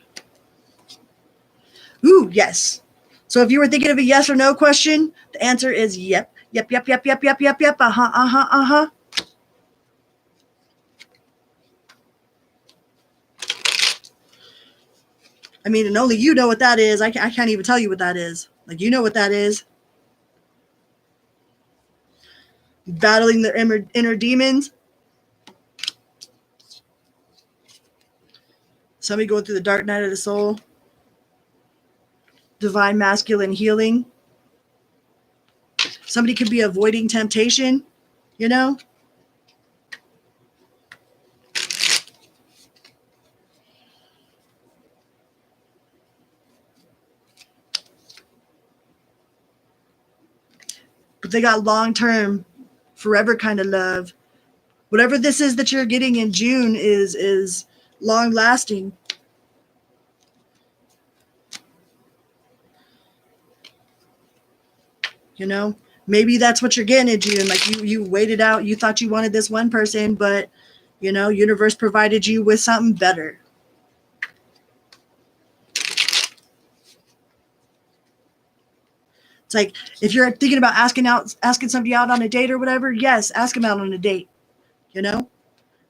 Ooh, yes. So if you were thinking of a yes or no question, the answer is yep. Yep, yep, yep, yep, yep, yep, yep. Uh-huh, uh-huh, uh-huh. I mean, and only you know what that is. I can't even tell you what that is. Like, you know what that is. Battling their inner demons. Somebody going through the dark night of the soul. Divine masculine healing. Somebody could be avoiding temptation, you know? but they got long-term, forever kind of love. Whatever this is that you're getting in June is long-lasting. You know, maybe that's what you're getting in June. Like you waited out. You thought you wanted this one person, but you know, universe provided you with something better. It's like if you're thinking about asking somebody out on a date or whatever, yes, ask them out on a date. You know,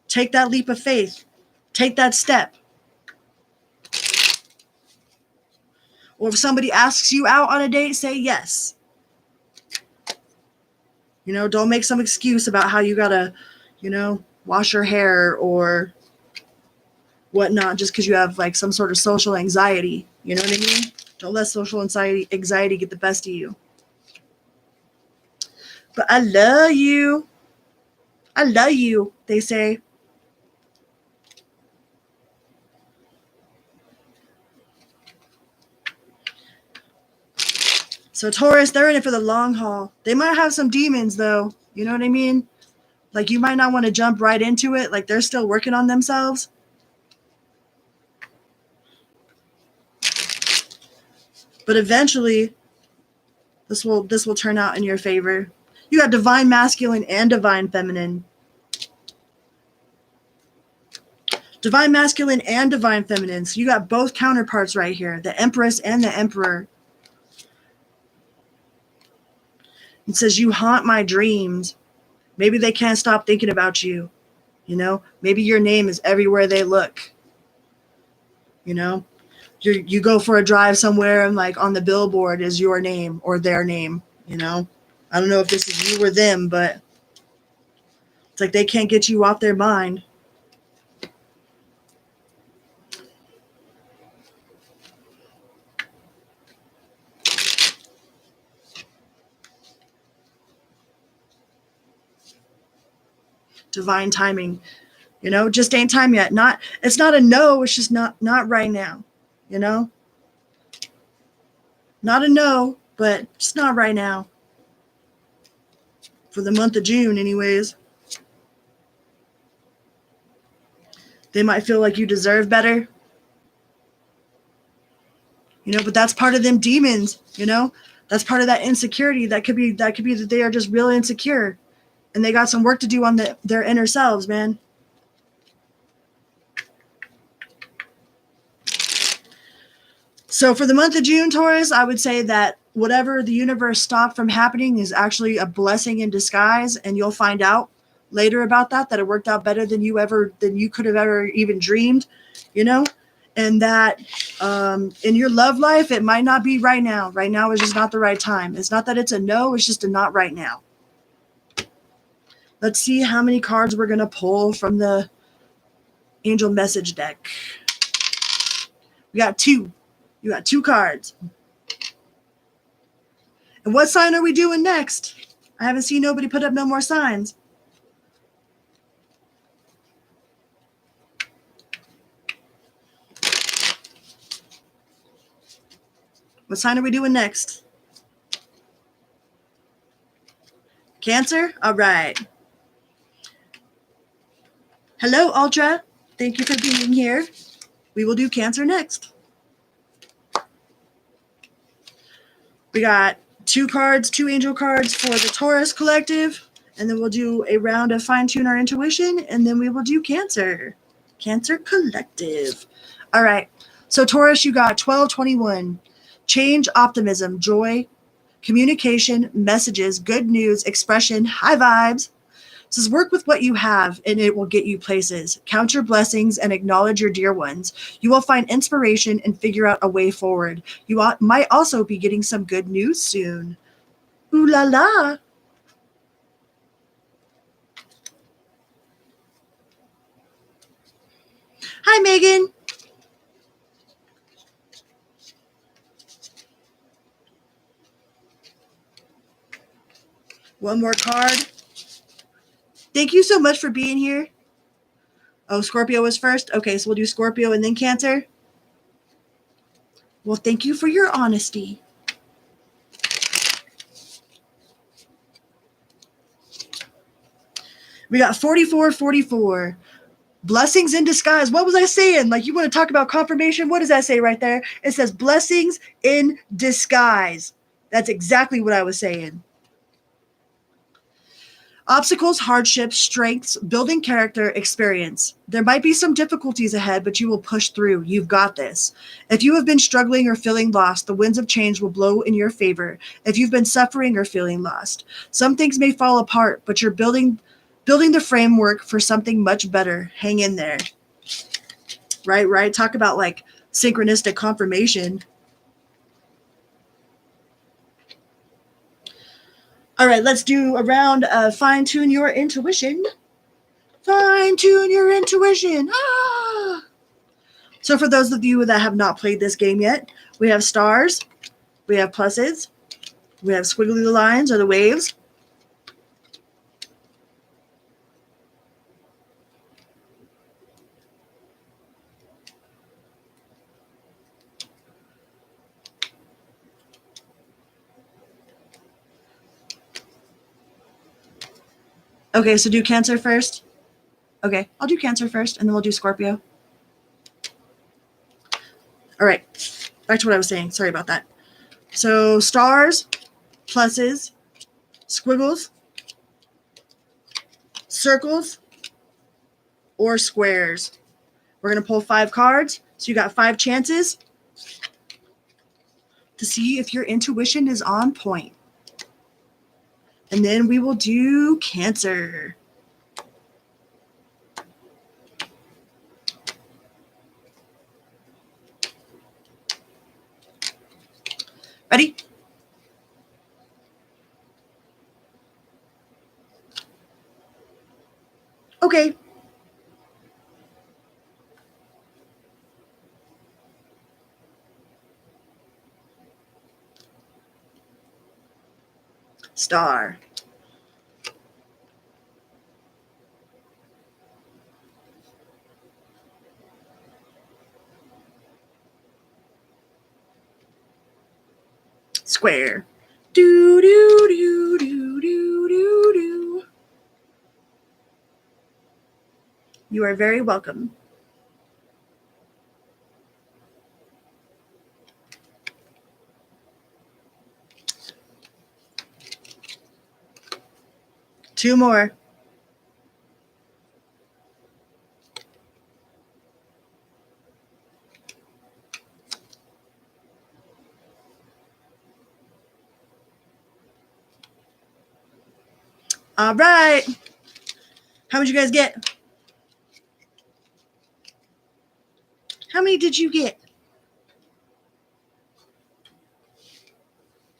take that leap of faith, take that step. Or if somebody asks you out on a date, say yes. You know, don't make some excuse about how you gotta, you know, wash your hair or whatnot just because you have like some sort of social anxiety. You know what I mean? Don't let social anxiety get the best of you. But I love you. I love you, they say. So Taurus, they're in it for the long haul. They might have some demons though. You know what I mean? Like you might not want to jump right into it. Like they're still working on themselves. But eventually this will turn out in your favor. You got divine masculine and divine feminine. Divine masculine and divine feminine. So you got both counterparts right here. The Empress and the Emperor. It says, you haunt my dreams. Maybe they can't stop thinking about you. You know, maybe your name is everywhere they look. You know, you go for a drive somewhere and like on the billboard is your name or their name. You know, I don't know if this is you or them, but it's like they can't get you off their mind. Divine timing. You know, just ain't time yet. It's not a no, it's just not right now. You know? Not a no, but just not right now. For the month of June, anyways. They might feel like you deserve better. You know, but that's part of them demons, you know? That's part of that insecurity. That could be that they are just real insecure. And they got some work to do on their inner selves, man. So for the month of June, Taurus, I would say that whatever the universe stopped from happening is actually a blessing in disguise, and you'll find out later about that it worked out better than you could have ever even dreamed, you know, and that in your love life it might not be right now. Right now is just not the right time. It's not that it's a no, it's just a not right now. Let's see how many cards we're gonna pull from the angel message deck. We got two. You got two cards. And what sign are we doing next? I haven't seen nobody put up no more signs. What sign are we doing next? Cancer? All right. Hello, Ultra. Thank you for being here. We will do Cancer next. We got two angel cards for the Taurus collective, and then we'll do a round of fine-tune our intuition, and then we will do Cancer. Cancer collective. All right. So Taurus, you got 1221. Change, optimism, joy, communication, messages, good news, expression, high vibes. It says work with what you have and it will get you places. Count your blessings and acknowledge your dear ones. You will find inspiration and figure out a way forward. You might also be getting some good news soon. Ooh la la. Hi, Megan. One more card. Thank you so much for being here. Oh, Scorpio was first? Okay, so we'll do Scorpio and then Cancer. Well, thank you for your honesty. We got 4444. Blessings in disguise. What was I saying? Like, you want to talk about confirmation? What does that say right there? It says blessings in disguise. That's exactly what I was saying. Obstacles, hardships, strengths, building character, experience. There might be some difficulties ahead, but you will push through. You've got this. If you have been struggling or feeling lost, the winds of change will blow in your favor. If you've been suffering or feeling lost, some things may fall apart, but you're building the framework for something much better. Hang in there. Right. Talk about like synchronistic confirmation. All right, let's do a round of fine-tune your intuition. Fine-tune your intuition. Ah! So for those of you that have not played this game yet, we have stars, we have pluses, we have squiggly lines or the waves. Okay, so do Cancer first. Okay, I'll do Cancer first, and then we'll do Scorpio. All right, back to what I was saying. Sorry about that. So stars, pluses, squiggles, circles, or squares. We're going to pull 5 cards. So you got 5 chances to see if your intuition is on point. And then we will do Cancer. Ready? Okay. Star. Square. Do, do, do, do, do, do, do. You are very welcome. Two more. All right. How many did you guys get? How many did you get?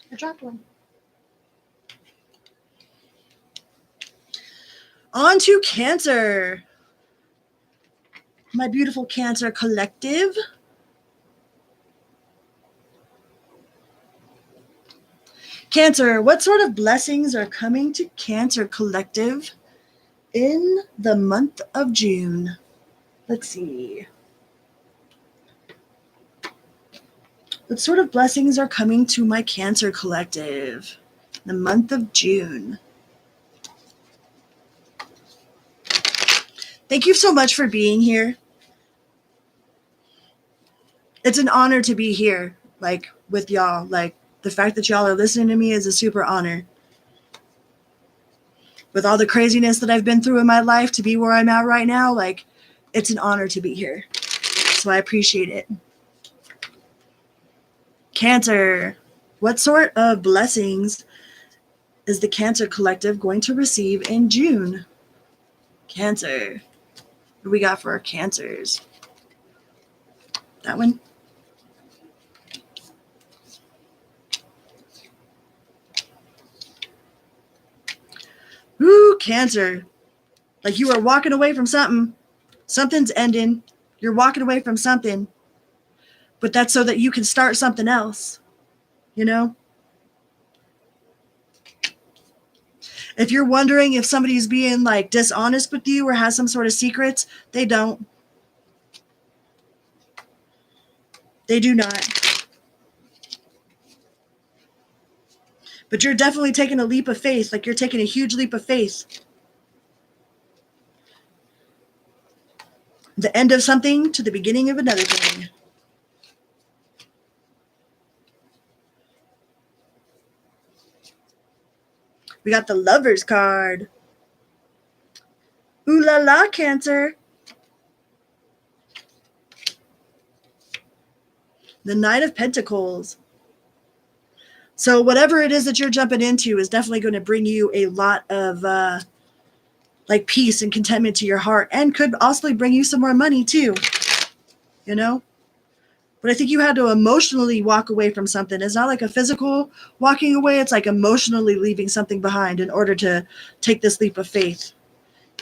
I dropped one. On to Cancer. My beautiful Cancer collective. Cancer, what sort of blessings are coming to Cancer collective in the month of June? Let's see. What sort of blessings are coming to my Cancer collective in the month of June? Thank you so much for being here. It's an honor to be here, like, with y'all. Like, the fact that y'all are listening to me is a super honor. With all the craziness that I've been through in my life to be where I'm at right now, like, it's an honor to be here. So I appreciate it. Cancer. What sort of blessings is the Cancer collective going to receive in June? Cancer. What do we got for our Cancers? That one? Ooh, Cancer. Like you are walking away from something. Something's ending. You're walking away from something. But that's so that you can start something else. You know? If you're wondering if somebody's being like dishonest with you or has some sort of secrets, they don't. They do not. But you're definitely taking a leap of faith. Like you're taking a huge leap of faith. the end of something to the beginning of another thing. We got the Lovers card. Ooh la la, Cancer. The Knight of Pentacles. So whatever it is that you're jumping into is definitely going to bring you a lot of like peace and contentment to your heart, and could also bring you some more money too, you know? But I think you had to emotionally walk away from something. It's not like a physical walking away. It's like emotionally leaving something behind in order to take this leap of faith,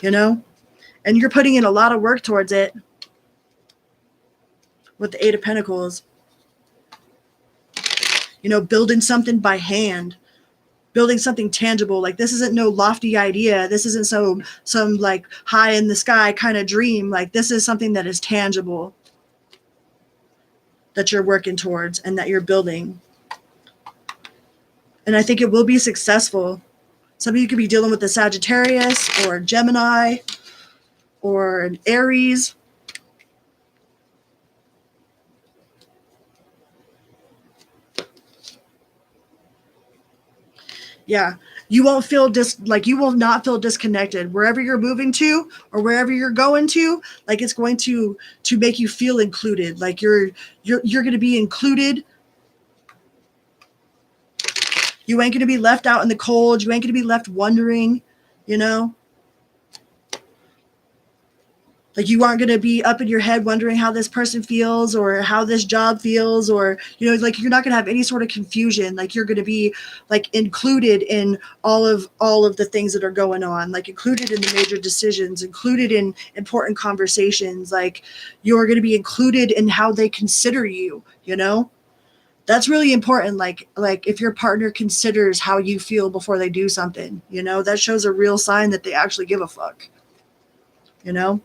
you know? And you're putting in a lot of work towards it with the Eight of Pentacles. You know, building something by hand, building something tangible. Like, this isn't no lofty idea. This isn't some like high in the sky kind of dream. Like, this is something that is tangible, that you're working towards and that you're building. And I think it will be successful. Some of you could be dealing with a Sagittarius or Gemini or an Aries. Yeah, you won't feel you will not feel disconnected wherever you're moving to or wherever you're going to. Like, it's going to make you feel included. Like you're going to be included. You ain't going to be left out in the cold. You ain't going to be left wondering, you know? Like, you aren't going to be up in your head wondering how this person feels or how this job feels, or, you know, like, you're not going to have any sort of confusion. Like, you're going to be like included in all of the things that are going on, like included in the major decisions, included in important conversations. Like, you're going to be included in how they consider you, you know? That's really important. Like if your partner considers how you feel before they do something, you know, that shows a real sign that they actually give a fuck, you know?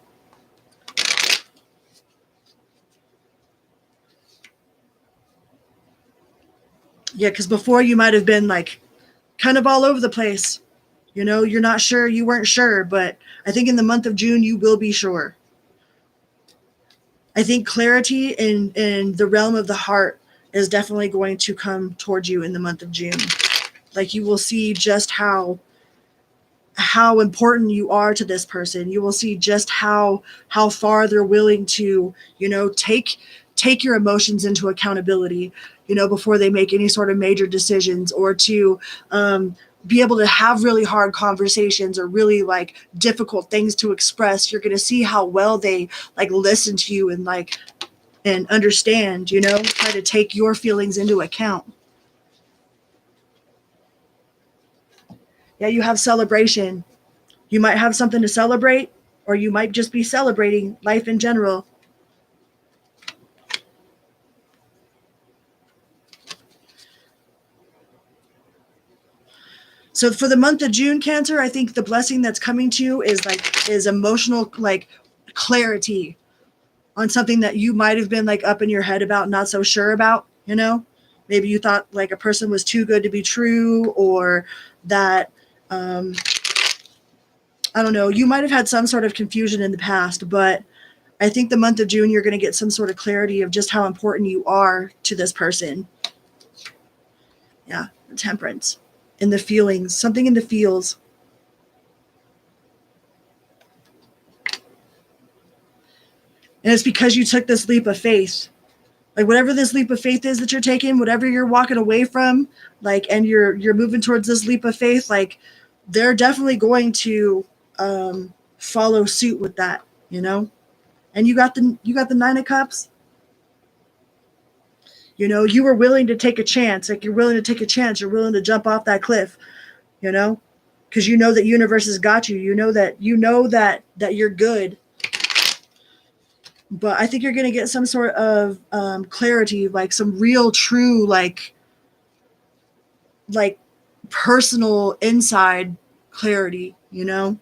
Yeah, because before you might have been like kind of all over the place. You know, you're not sure, you weren't sure, but I think in the month of June, you will be sure. I think clarity in the realm of the heart is definitely going to come towards you in the month of June. Like, you will see just how important you are to this person. You will see just how far they're willing to, you know, take your emotions into accountability, you know, before they make any sort of major decisions, or to be able to have really hard conversations or really like difficult things to express. You're going to see how well they like listen to you and understand, you know, try to take your feelings into account. Yeah, you have celebration. You might have something to celebrate, or you might just be celebrating life in general. So for the month of June, Cancer, I think the blessing that's coming to you is emotional like clarity on something that you might have been like up in your head about, not so sure about, you know? Maybe you thought like a person was too good to be true, or that I don't know, you might have had some sort of confusion in the past, but I think the month of June, you're going to get some sort of clarity of just how important you are to this person. Yeah, Temperance. In the feelings, something in the feels. And it's because you took this leap of faith. Like, whatever this leap of faith is that you're taking, whatever you're walking away from, like, and you're moving towards this leap of faith, like, they're definitely going to follow suit with that, you know? And you got the Nine of Cups. You know, you were willing to take a chance. Like, you're willing to take a chance. You're willing to jump off that cliff, you know? Because you know that universe has got you. You know that you're good. But I think you're going to get some sort of clarity, like some real, true, like personal inside clarity, you know?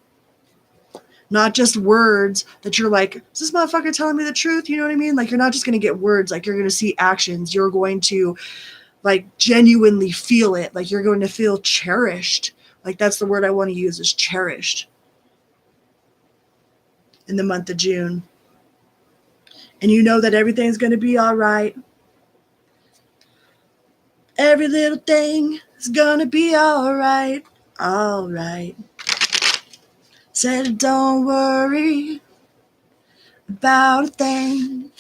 Not just words that you're like, is this motherfucker telling me the truth? You know what I mean? Like, you're not just going to get words. Like, you're going to see actions. You're going to like genuinely feel it. Like, you're going to feel cherished. Like, that's the word I want to use, is cherished in the month of June. and you know that everything's going to be all right. Every little thing is going to be all right. All right. Said don't worry about a thing,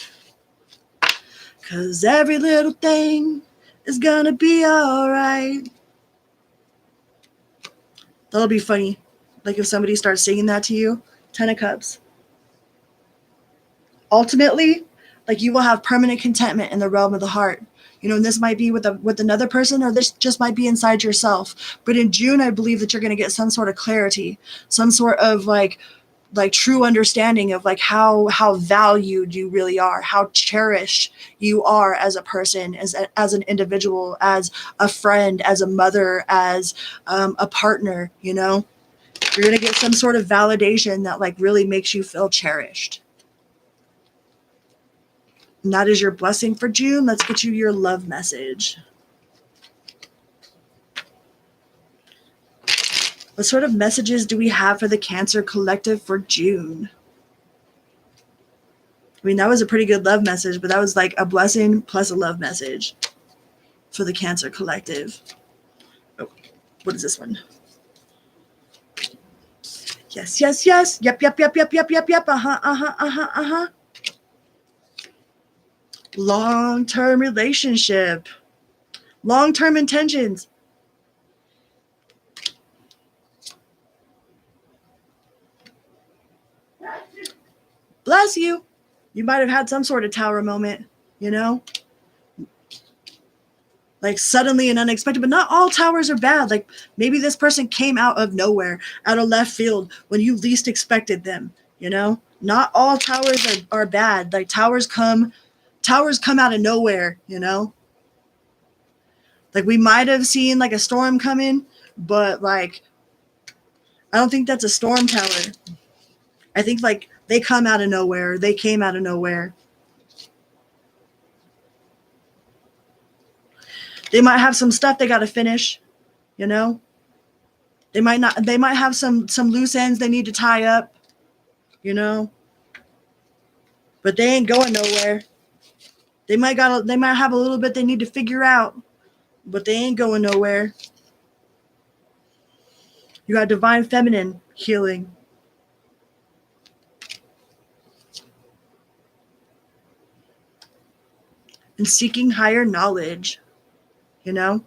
'cause every little thing is going to be all right. That'll be funny. Like if somebody starts singing that to you. 10 of Cups. Ultimately, like you will have permanent contentment in the realm of the heart. You know, and this might be with another person, or this just might be inside yourself. But in June, I believe that you're going to get some sort of clarity, some sort of like true understanding of like how valued you really are, how cherished you are as a person, as an individual, as a friend, as a mother, as a partner. You know, you're going to get some sort of validation that like really makes you feel cherished. And that is your blessing for June. Let's get you your love message. What sort of messages do we have for the Cancer Collective for June? I mean, that was a pretty good love message, but that was like a blessing plus a love message for the Cancer Collective. Oh, what is this one? Yes, yes, yes. Yep, yep, yep, yep, yep, yep, yep. Uh-huh. Long-term relationship. Long-term intentions. Bless you. You might have had some sort of tower moment, you know? Like suddenly and unexpected, but not all towers are bad. Like maybe this person came out of nowhere, out of left field when you least expected them, you know? Not all towers are bad. Like towers come out of nowhere, you know? Like we might have seen like a storm coming, but like I don't think that's a storm tower. I think like they come out of nowhere. They came out of nowhere. They might have some stuff they got to finish, you know? They might have some loose ends they need to tie up, you know? But they ain't going nowhere. They might have a little bit they need to figure out, but they ain't going nowhere. You got divine feminine healing. And seeking higher knowledge, you know?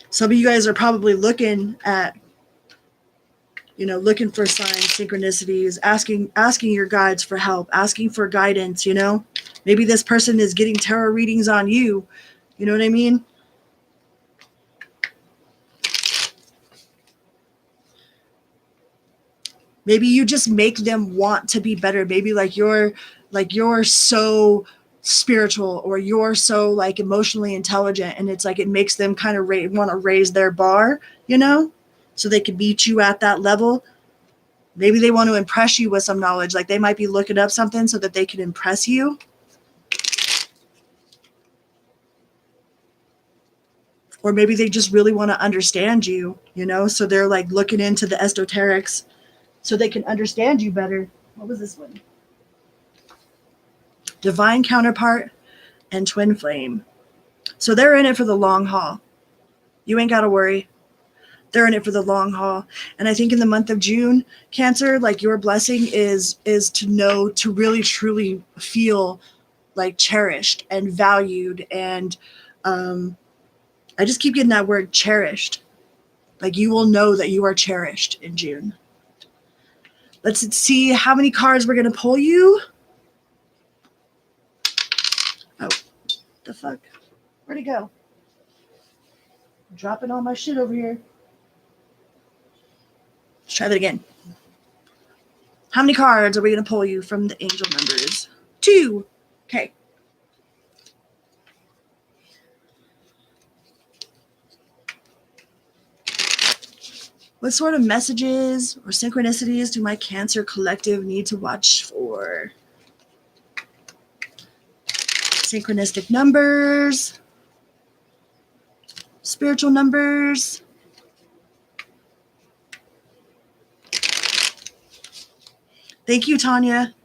Some of you guys are probably looking for signs, synchronicities, asking your guides for help, asking for guidance, you know? Maybe this person is getting tarot readings on you. You know what I mean? Maybe you just make them want to be better. Maybe like you're so spiritual, or you're so like emotionally intelligent, and it's like it makes them kind of want to raise their bar, you know, so they can meet you at that level. Maybe they want to impress you with some knowledge. Like they might be looking up something so that they can impress you. Or maybe they just really want to understand you, you know, so they're like looking into the esoterics so they can understand you better. What was this one? Divine counterpart and twin flame. So they're in it for the long haul. You ain't got to worry. They're in it for the long haul. And I think in the month of June, Cancer, like your blessing is to really truly feel like cherished and valued. And I just keep getting that word cherished. Like you will know that you are cherished in June. Let's see how many cards we're going to pull you. Oh, the fuck? Where'd it go? I'm dropping all my shit over here. Let's try that again. How many cards are we going to pull you from the angel numbers? 2. Okay. What sort of messages or synchronicities do my Cancer collective need to watch for? Synchronistic numbers, spiritual numbers, Thank you, Tanya.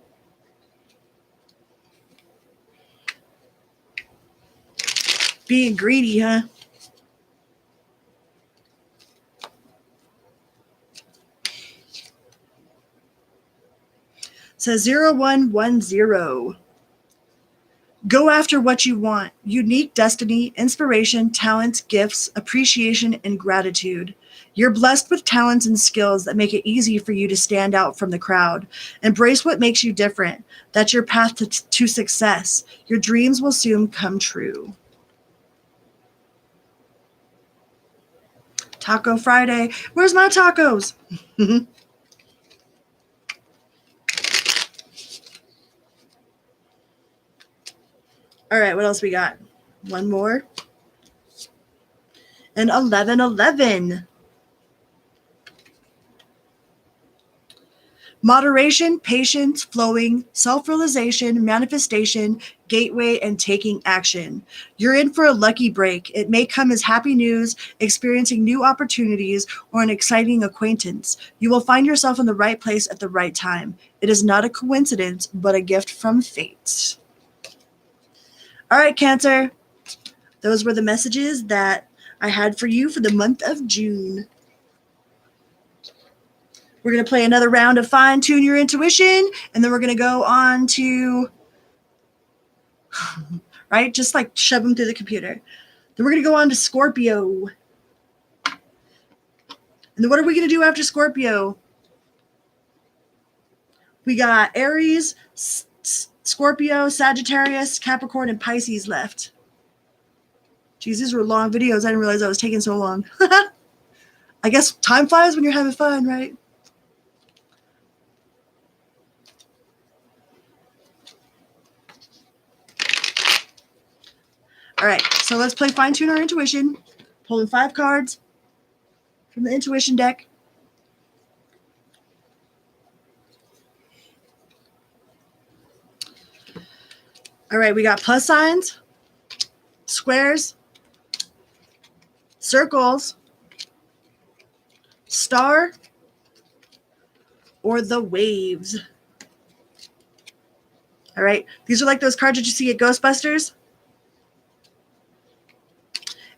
Being greedy, huh? Says 0110. Go after what you want. Unique destiny, inspiration, talents, gifts, appreciation, and gratitude. You're blessed with talents and skills that make it easy for you to stand out from the crowd. Embrace what makes you different. That's your path to success. Your dreams will soon come true. Taco Friday. Where's my tacos? All right, what else we got? One more. And 1111. Moderation, patience, flowing, self-realization, manifestation, gateway, and taking action. You're in for a lucky break. It may come as happy news, experiencing new opportunities, or an exciting acquaintance. You will find yourself in the right place at the right time. It is not a coincidence, but a gift from fate. All right, Cancer. Those were the messages that I had for you for the month of June. We're going to play another round of Fine Tune Your Intuition, and then we're going to go on to, right, just like shove them through the computer. Then we're going to go on to Scorpio. And then what are we going to do after Scorpio? We got Aries, Scorpio, Sagittarius, Capricorn, and Pisces left. Jeez, these were long videos. I didn't realize I was taking so long. I guess time flies when you're having fun, right? All right, so let's play Fine Tune Our Intuition. Pulling 5 cards from the Intuition deck. All right, we got plus signs, squares, circles, star, or the waves. All right, these are like those cards that you see at Ghostbusters.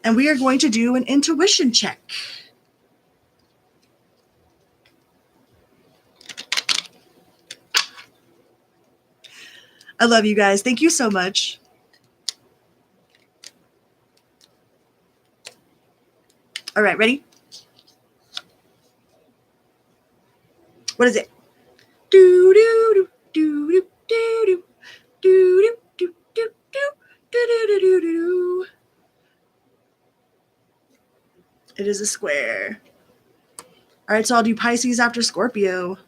And we are going to do an intuition check. I love you guys. Thank you so much. All right, ready? What is it? Do do do do do do do do do do do do do do. It is a square. All right, so I'll do Pisces after Scorpio.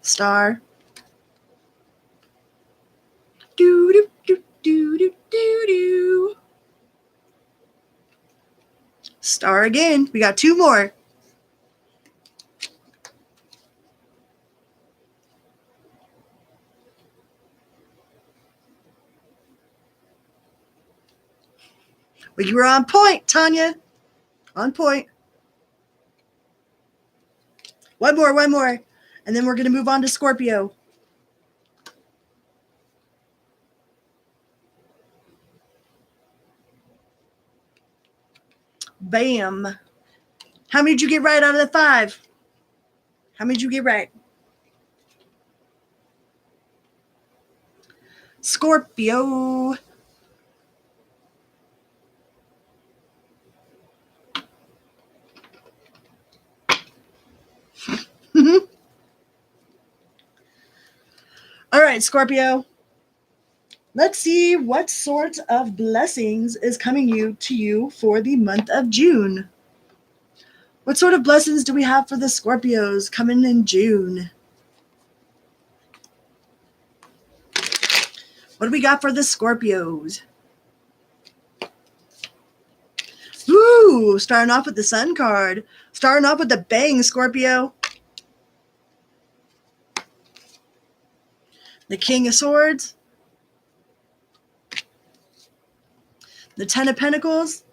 Star. Do do do do do do do. Star again. We got 2 more. Well, you were on point, Tanya. On point. One more. And then we're going to move on to Scorpio. Bam. How many did you get right out of the 5? How many did you get right? Scorpio. All right, Scorpio. Let's see what sort of blessings is coming to you for the month of June. What sort of blessings do we have for the Scorpios coming in June? What do we got for the Scorpios? Ooh, starting off with the Sun card. Starting off with the bang, Scorpio. The King of Swords. The Ten of Pentacles.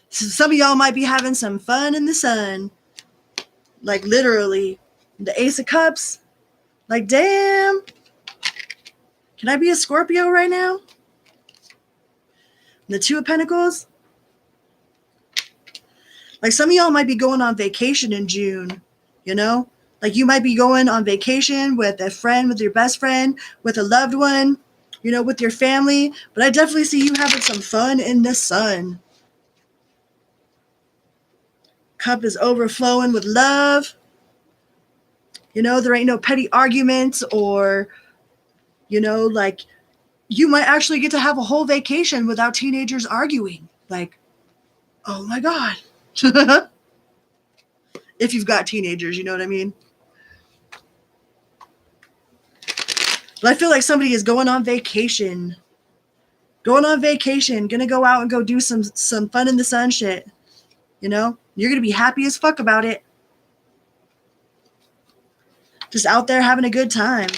So some of y'all might be having some fun in the sun. Like literally. The Ace of Cups. Like, damn. Can I be a Scorpio right now? The Two of Pentacles. Like some of y'all might be going on vacation in June, you know? Like you might be going on vacation with a friend, with your best friend, with a loved one, you know, with your family. But I definitely see you having some fun in the sun. Cup is overflowing with love. You know, there ain't no petty arguments or, you know, like you might actually get to have a whole vacation without teenagers arguing. Like, oh my God. If you've got teenagers, you know what I mean? But I feel like somebody is going on vacation. Going on vacation. Gonna go out and go do some fun in the sun shit. You know? You're gonna be happy as fuck about it. Just out there having a good time.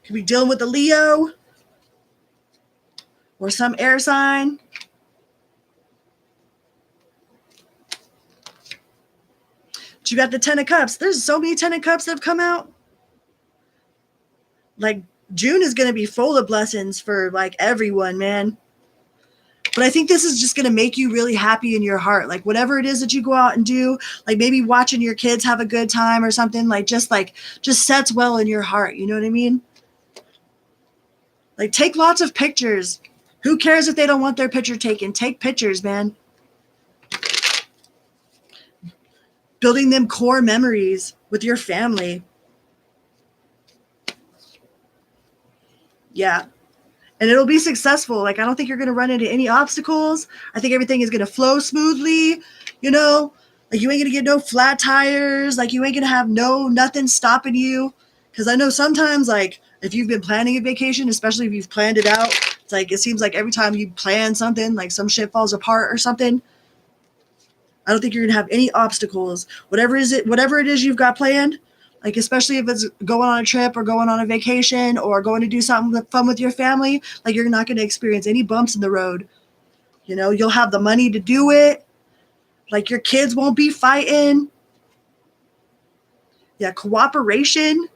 Could be dealing with a Leo. Or some air sign. But you got the Ten of Cups. There's so many Ten of Cups that have come out. Like, June is going to be full of blessings for, like, everyone, man. But I think this is just going to make you really happy in your heart. Like, whatever it is that you go out and do, like, maybe watching your kids have a good time or something, just sets well in your heart. You know what I mean? Like, take lots of pictures. Who cares if they don't want their picture taken? Take pictures, man. Building them core memories with your family. Yeah. And it'll be successful. Like, I don't think you're going to run into any obstacles. I think everything is going to flow smoothly, you know? Like, you ain't going to get no flat tires. Like, you ain't going to have nothing stopping you. Because I know sometimes, like, if you've been planning a vacation, especially if you've planned it out, it's like, it seems like every time you plan something, like some shit falls apart or something. I don't think you're going to have any obstacles. Whatever it is you've got planned, like especially if it's going on a trip or going on a vacation or going to do something fun with your family, like you're not going to experience any bumps in the road. You know, you'll have the money to do it. Like your kids won't be fighting. Yeah, cooperation.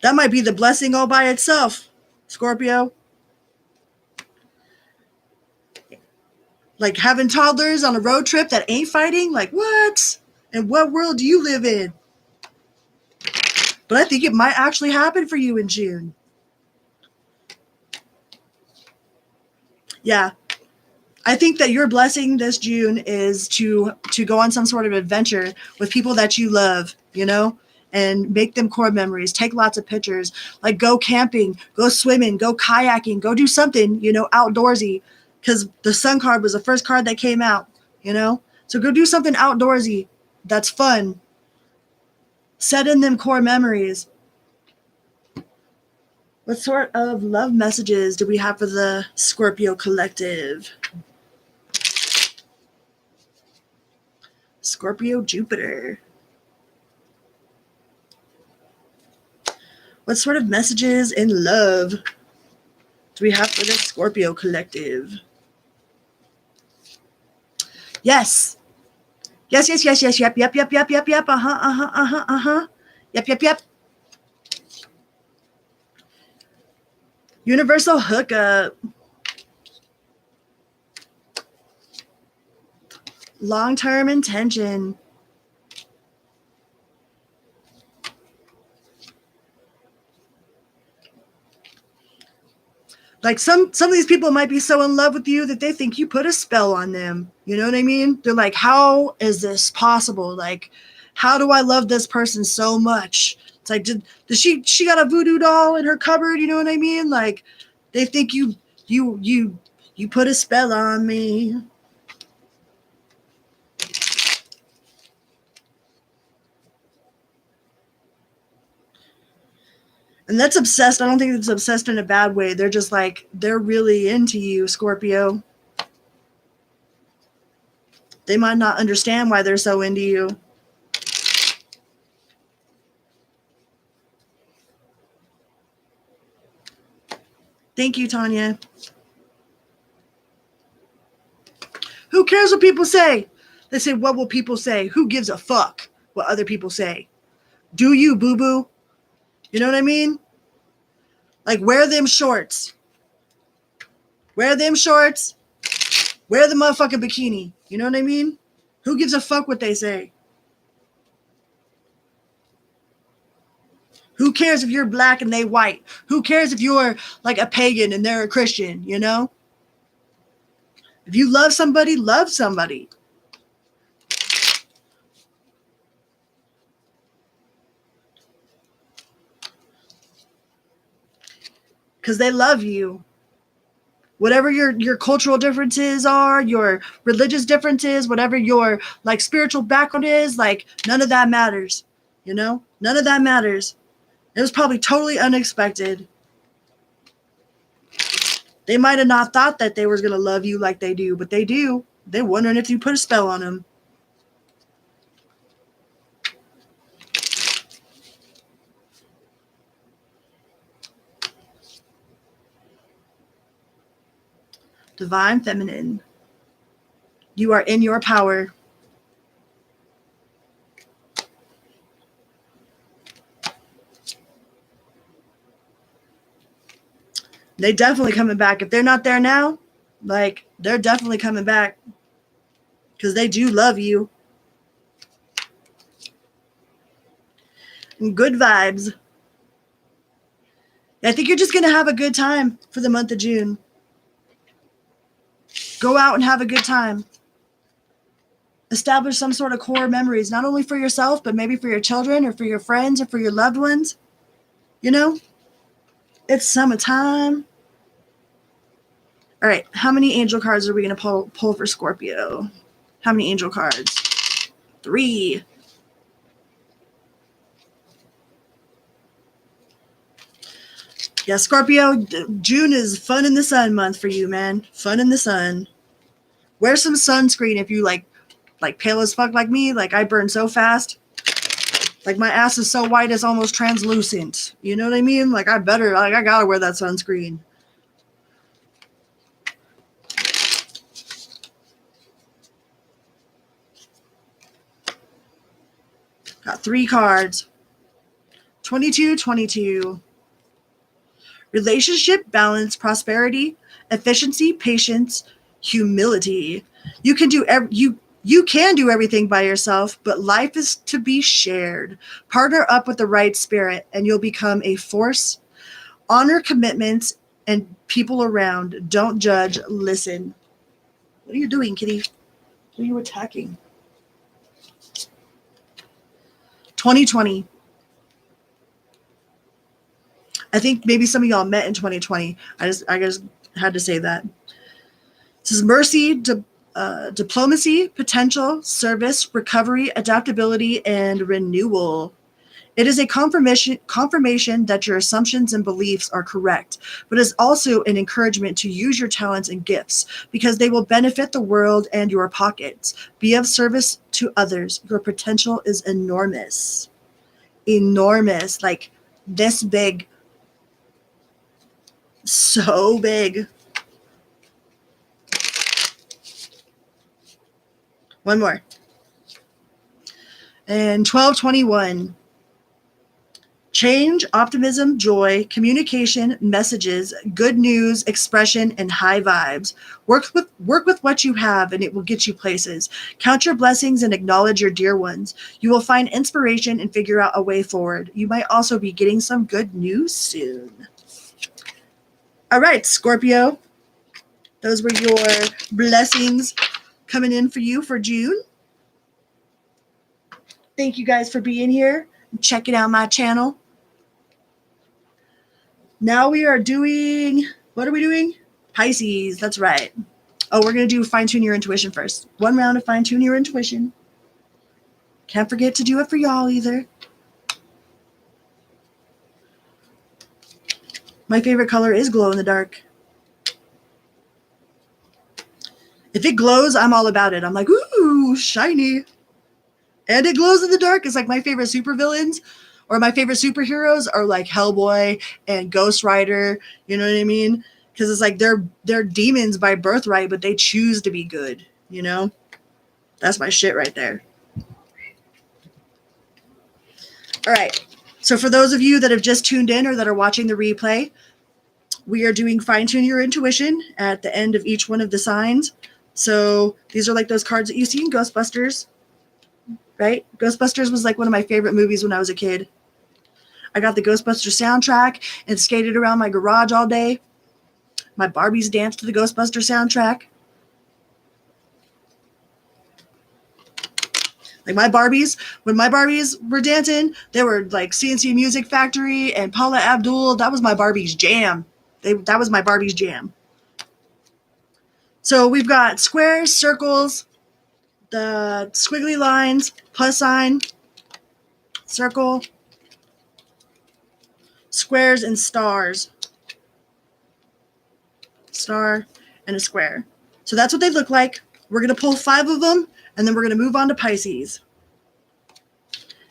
That might be the blessing all by itself, Scorpio. Like having toddlers on a road trip that ain't fighting? Like what? And what world do you live in? But I think it might actually happen for you in June. Yeah. I think that your blessing this June is to go on some sort of adventure with people that you love, you know, and make them core memories. Take lots of pictures. Like go camping, go swimming, go kayaking, go do something, you know, outdoorsy. Because the Sun card was the first card that came out, you know. So go do something outdoorsy that's fun. Set in them core memories. What sort of love messages do we have for the Scorpio collective? Scorpio Jupiter. What sort of messages in love do we have for the Scorpio collective? Yes. Yes. Yep. Yep. Universal hookup. Long-term intention. Like some of these people might be so in love with you that they think you put a spell on them. You know what I mean? They're like, how is this possible? Like, how do I love this person so much? It's like, does she got a voodoo doll in her cupboard? You know what I mean? Like, they think you put a spell on me. And that's obsessed. I don't think it's obsessed in a bad way. They're just like, they're really into you, Scorpio. They might not understand why they're so into you. Thank you, Tanya. Who cares what people say? They say, what will people say? Who gives a fuck what other people say? Do you, boo-boo? You know what I mean? Like, wear them shorts. Wear them shorts. Wear the motherfucking bikini. You know what I mean? Who gives a fuck what they say? Who cares if you're black and they white? Who cares if you're like a pagan and they're a Christian, you know? If you love somebody, love somebody. Because they love you. Whatever your cultural differences are, your religious differences, whatever your like spiritual background is, like none of that matters. You know? None of that matters. It was probably totally unexpected. They might have not thought that they was going to love you like they do, but they do. They're wondering if you put a spell on them. Divine Feminine. You are in your power. They definitely coming back. If they're not there now, like, they're definitely coming back. Because they do love you. And good vibes. I think you're just going to have a good time for the month of June. Go out and have a good time. Establish some sort of core memories, not only for yourself, but maybe for your children or for your friends or for your loved ones. You know, it's summertime. All right, how many angel cards are we going to pull for Scorpio? How many angel cards? 3. Yeah, Scorpio, June is fun in the sun month for you, man. Fun in the sun. Wear some sunscreen if you like pale as fuck like me. Like, I burn so fast. Like, my ass is so white it's almost translucent. You know what I mean? Like, I gotta wear that sunscreen. Got 3 cards. 22. Relationship, balance, prosperity, efficiency, patience, humility. You can do you can do everything by yourself, but life is to be shared. Partner up with the right spirit and you'll become a force. Honor commitments and people around. Don't judge, listen. What are you doing, kitty? Who are you attacking? 2020. I think maybe some of y'all met in 2020. I just had to say that. This is mercy, diplomacy, potential, service, recovery, adaptability, and renewal. It is a confirmation that your assumptions and beliefs are correct, but is also an encouragement to use your talents and gifts because they will benefit the world and your pockets. Be of service to others. Your potential is enormous. Enormous. Like this big. So big. One more. And 1221. Change, optimism, joy, communication, messages, good news, expression, and high vibes. Work with what you have and it will get you places. Count your blessings and acknowledge your dear ones. You will find inspiration and figure out a way forward. You might also be getting some good news soon. All right, Scorpio. Those were your blessings coming in for you for June. Thank you guys for being here and checking out my channel. Now we are doing, what are we doing? Pisces, that's right. Oh, we're going to do fine-tune your intuition first. 1 round of fine-tune your intuition. Can't forget to do it for y'all either. My favorite color is glow in the dark. If it glows, I'm all about it. I'm like, ooh, shiny. And it glows in the dark. It's like my favorite supervillains Or my favorite superheroes are like Hellboy and Ghost Rider. You know what I mean? Because it's like they're demons by birthright, but they choose to be good. You know? That's my shit right there. All right. So for those of you that have just tuned in or that are watching the replay, we are doing Fine Tune Your Intuition at the end of each one of the signs. So these are like those cards that you see in Ghostbusters, right? Ghostbusters was like one of my favorite movies when I was a kid. I got the Ghostbusters soundtrack and skated around my garage all day. My Barbies danced to the Ghostbusters soundtrack. Like my Barbies, when my Barbies were dancing, they were like CNC Music Factory and Paula Abdul. That was my Barbie's jam. That was my Barbie's jam. So we've got squares, circles, the squiggly lines, plus sign, circle, squares, and stars. Star and a square. So that's what they look like. We're going to pull 5 of them, and then we're going to move on to Pisces.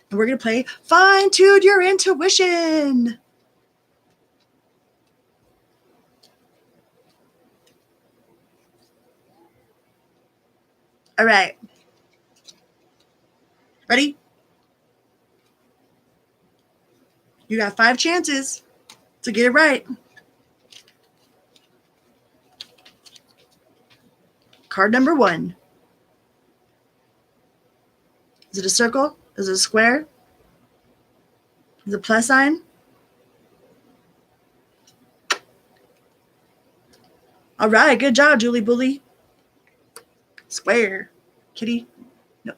And we're going to play Fine Tune Your Intuition. All right. Ready? You got 5 chances to get it right. Card number 1. Is it a circle? Is it a square? Is it a plus sign? All right, good job, Julie Bully. Square. Kitty? No.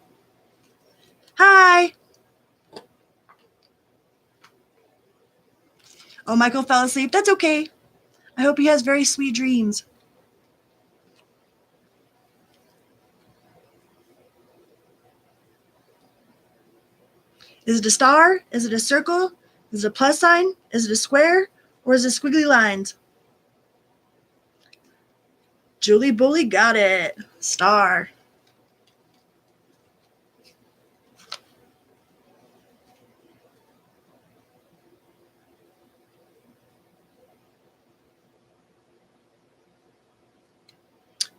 Hi. Oh, Michael fell asleep. That's okay. I hope he has very sweet dreams. Is it a star? Is it a circle? Is it a plus sign? Is it a square? Or is it squiggly lines? Julie Bully got it. Star.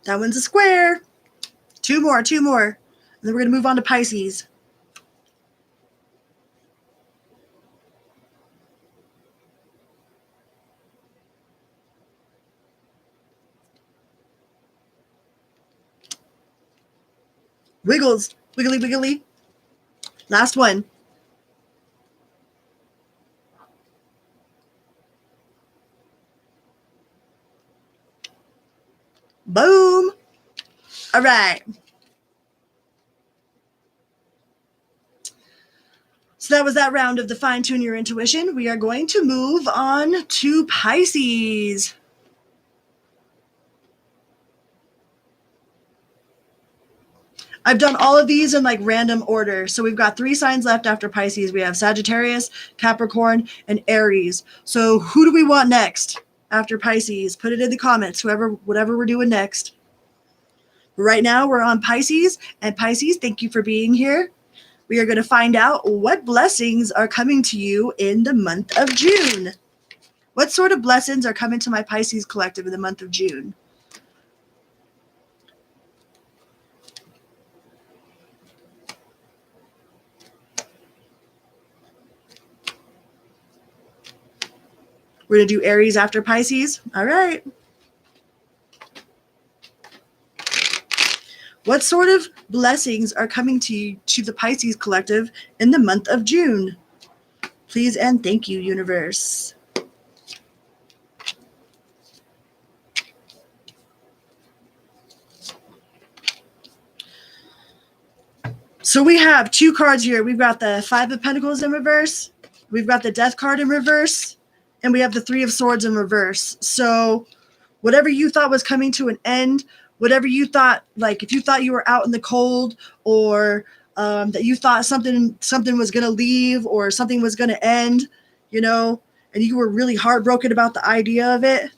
That one's a square. 2 more. And then we're going to move on to Pisces. Wiggles. Wiggly, wiggly. Last one. Boom. All right. So that was that round of the Fine Tune Your Intuition. We are going to move on to Pisces. I've done all of these in like random order. So we've got 3 signs left after Pisces. We have Sagittarius, Capricorn, and Aries. So who do we want next after Pisces? Put it in the comments, whatever we're doing next. Right now we're on Pisces, and Pisces, thank you for being here. We are going to find out what blessings are coming to you in the month of June. What sort of blessings are coming to my Pisces collective in the month of June? We're going to do Aries after Pisces. All right. What sort of blessings are coming to the Pisces collective in the month of June? Please and thank you, universe. So we have 2 cards here. We've got the 5 of Pentacles in reverse. We've got the Death card in reverse. And we have the 3 of Swords in reverse. So whatever you thought was coming to an end, whatever you thought, like if you thought you were out in the cold, or that you thought something was going to leave or something was going to end, you know, and you were really heartbroken about the idea of it,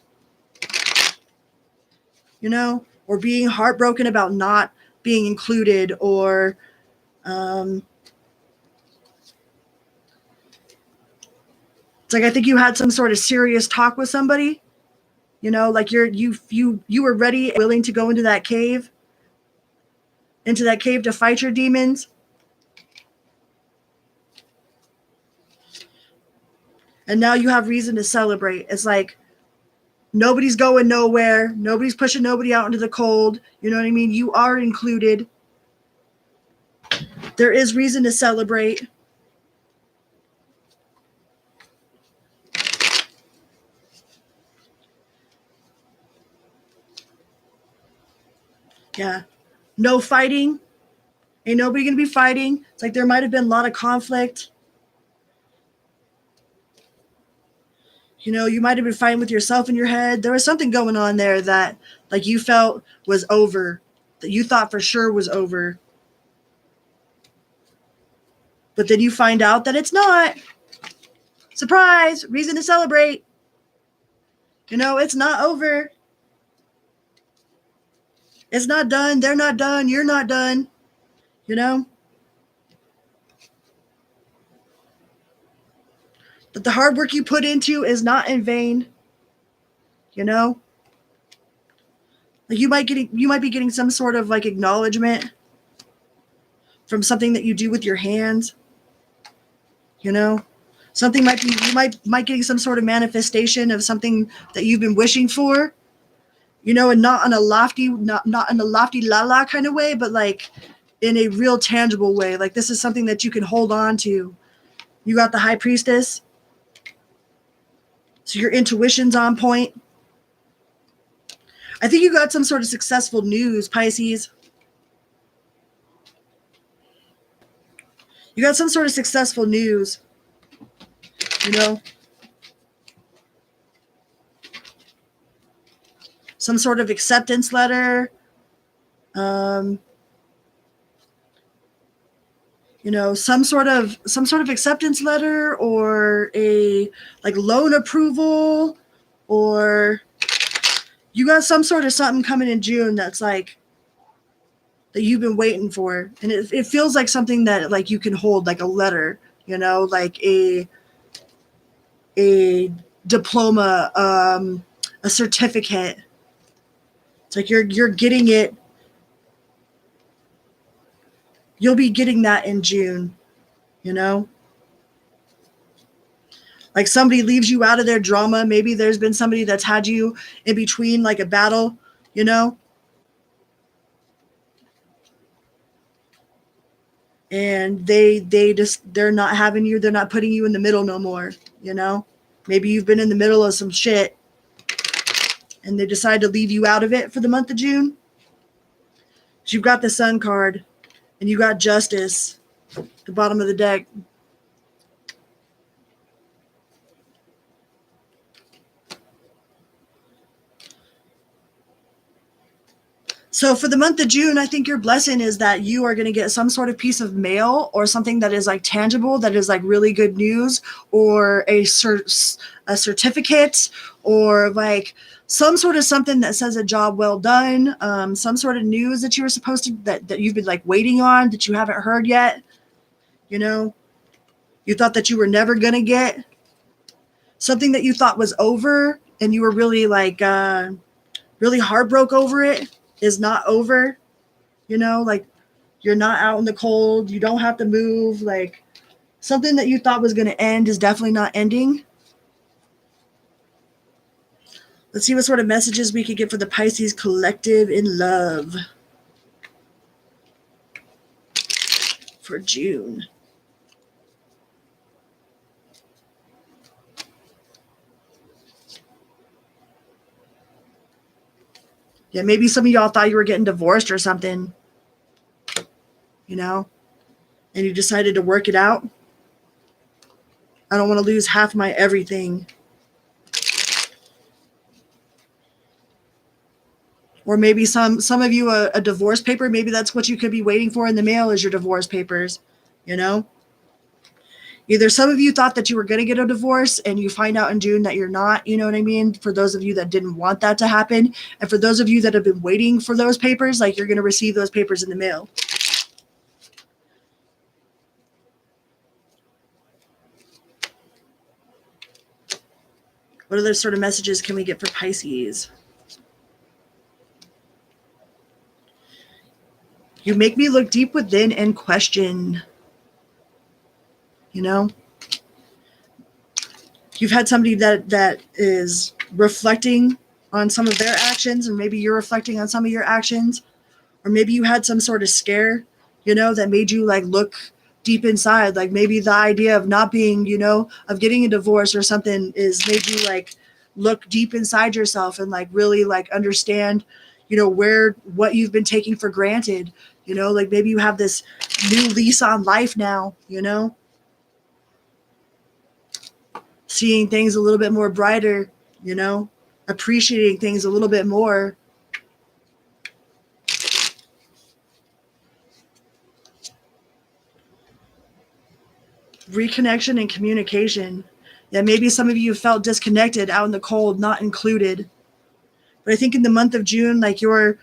you know, or being heartbroken about not being included, or like I think you had some sort of serious talk with somebody, you know, like you were ready, willing to go into that cave to fight your demons. And now you have reason to celebrate. It's like nobody's going nowhere. Nobody's pushing nobody out into the cold. You know what I mean? You are included. There is reason to celebrate. Yeah. No fighting. Ain't nobody going to be fighting. It's like there might have been a lot of conflict. You know, you might have been fighting with yourself in your head. There was something going on there that like you felt was over, that you thought for sure was over. But then you find out that it's not. Surprise, reason to celebrate. You know, it's not over. It's not done. They're not done. You're not done. You know? That the hard work you put into is not in vain. You know? Like you might be getting some sort of like acknowledgement from something that you do with your hands. You know? Something might be you might getting some sort of manifestation of something that you've been wishing for. You know, and not in a lofty la la kind of way, but like in a real tangible way. Like this is something that you can hold on to. You got the High Priestess. So your intuition's on point. I think you got some sort of successful news, Pisces. You got some sort of successful news. You know? Some sort of acceptance letter. You know, some sort of acceptance letter or a like loan approval, or you got some sort of something coming in June that's like that you've been waiting for. And it feels like something that like you can hold, like a letter, you know, like a diploma, a certificate. It's like you're getting it. You'll be getting that in June, you know? Like somebody leaves you out of their drama. Maybe there's been somebody that's had you in between like a battle, you know? And they're not having you, they're not putting you in the middle no more, you know? Maybe you've been in the middle of some shit and they decide to leave you out of it for the month of June. So you've got the Sun card and you got Justice at the bottom of the deck. So for the month of June, I think your blessing is that you are going to get some sort of piece of mail or something that is like tangible, that is like really good news, or a certificate, or like some sort of something that says a job well done, some sort of news that you were supposed to, that you've been like waiting on, that you haven't heard yet. You know, you thought that you were never going to get something that you thought was over and you were really like, really heartbroken over it. Is not over, you know, like you're not out in the cold, you don't have to move, like something that you thought was going to end is definitely not ending. Let's see what sort of messages we could get for the Pisces collective in love for June. Yeah, maybe some of y'all thought you were getting divorced or something, you know, and you decided to work it out. I don't want to lose half my everything. Or maybe some of you a divorce paper, maybe that's what you could be waiting for in the mail is your divorce papers, you know. Either some of you thought that you were going to get a divorce and you find out in June that you're not, you know what I mean? For those of you that didn't want that to happen. And for those of you that have been waiting for those papers, like you're going to receive those papers in the mail. What other sort of messages can we get for Pisces? You make me look deep within and question. You know? You've had somebody that is reflecting on some of their actions, and maybe you're reflecting on some of your actions. Or maybe you had some sort of scare, that made you like look deep inside. Like maybe the idea of not being, of getting a divorce or something is made you like look deep inside yourself and like really like understand, what you've been taking for granted. Like maybe you have this new lease on life now, seeing things a little bit more brighter, appreciating things a little bit more. Reconnection and communication. Yeah, maybe some of you felt disconnected, out in the cold, not included. But I think in the month of June, like you're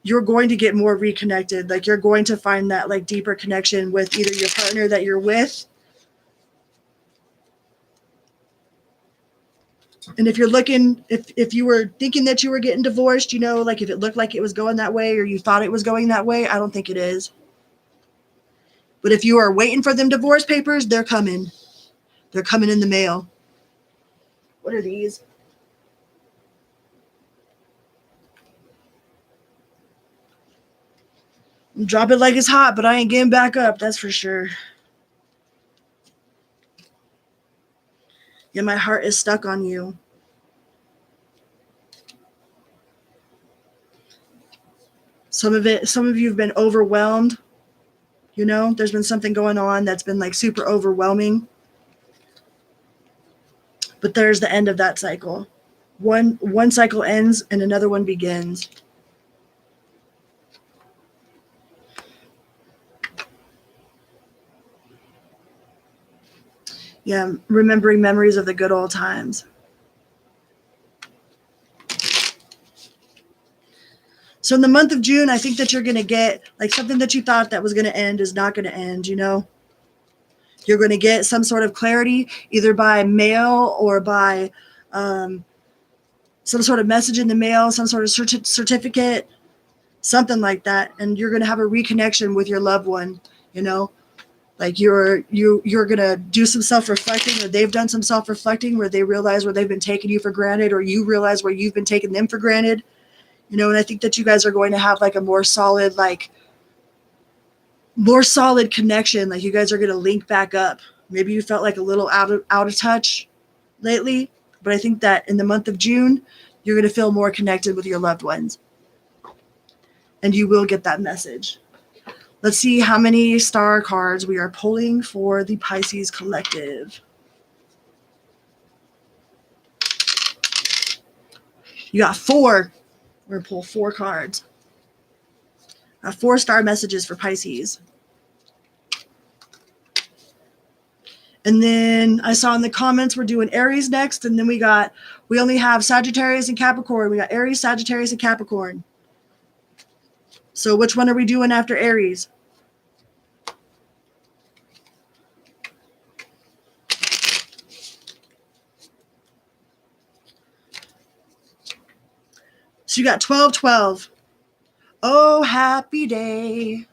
going to get more reconnected. Like you're going to find that like deeper connection with either your partner that you're with. And if you're looking, if you were thinking that you were getting divorced, like if it looked like it was going that way or you thought it was going that way, I don't think it is. But if you are waiting for them divorce papers, they're coming. They're coming in the mail. What are these? Drop it like it's hot, but I ain't getting back up. That's for sure. Yeah, my heart is stuck on you. Some of you have been overwhelmed. There's been something going on that's been like super overwhelming. But there's the end of that cycle. One cycle ends and another one begins. Yeah, remembering memories of the good old times. So in the month of June, I think that you're going to get like something that you thought that was going to end is not going to end, You're going to get some sort of clarity either by mail or by some sort of message in the mail, some sort of certificate, something like that. And you're going to have a reconnection with your loved one, Like you're going to do some self-reflecting, or they've done some self-reflecting where they realize where they've been taking you for granted, or you realize where you've been taking them for granted. And I think that you guys are going to have like a more solid connection. Like you guys are going to link back up. Maybe you felt like a little out of touch lately, but I think that in the month of June, you're going to feel more connected with your loved ones. And you will get that message. Let's see how many star cards we are pulling for the Pisces collective. You got 4. We're going to pull 4 cards. 4 star messages for Pisces. And then I saw in the comments we're doing Aries next, and then we only have Sagittarius and Capricorn. We got Aries, Sagittarius, and Capricorn. So which one are we doing after Aries? So you got 12-12. Oh, happy day. It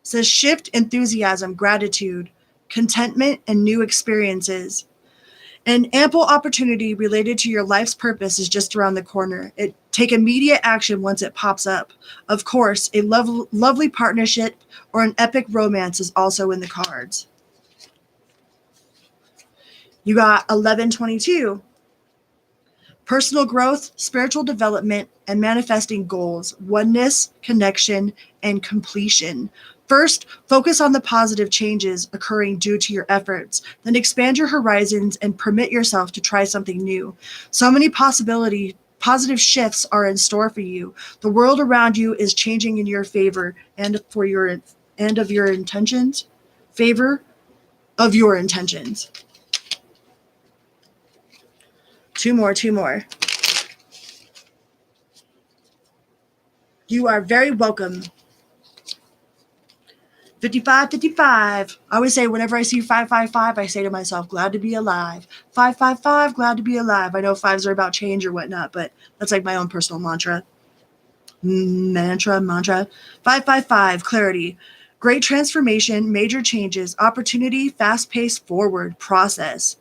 says shift, enthusiasm, gratitude, contentment, and new experiences. An ample opportunity related to your life's purpose is just around the corner. Take immediate action once it pops up. Of course, a lovely partnership or an epic romance is also in the cards. You got 11-22. Personal growth, spiritual development, and manifesting goals, oneness, connection, and completion. First, focus on the positive changes occurring due to your efforts. Then expand your horizons and permit yourself to try something new. So many positive shifts are in store for you. The world around you is changing in your favor and of your intentions. Favor of your intentions. 2 more. You are very welcome. 55, 55. I always say whenever I see 555, I say to myself, glad to be alive. 555, glad to be alive. I know fives are about change or whatnot, but that's like my own personal mantra. Mantra. 555, clarity. Great transformation, major changes, opportunity, fast-paced forward process.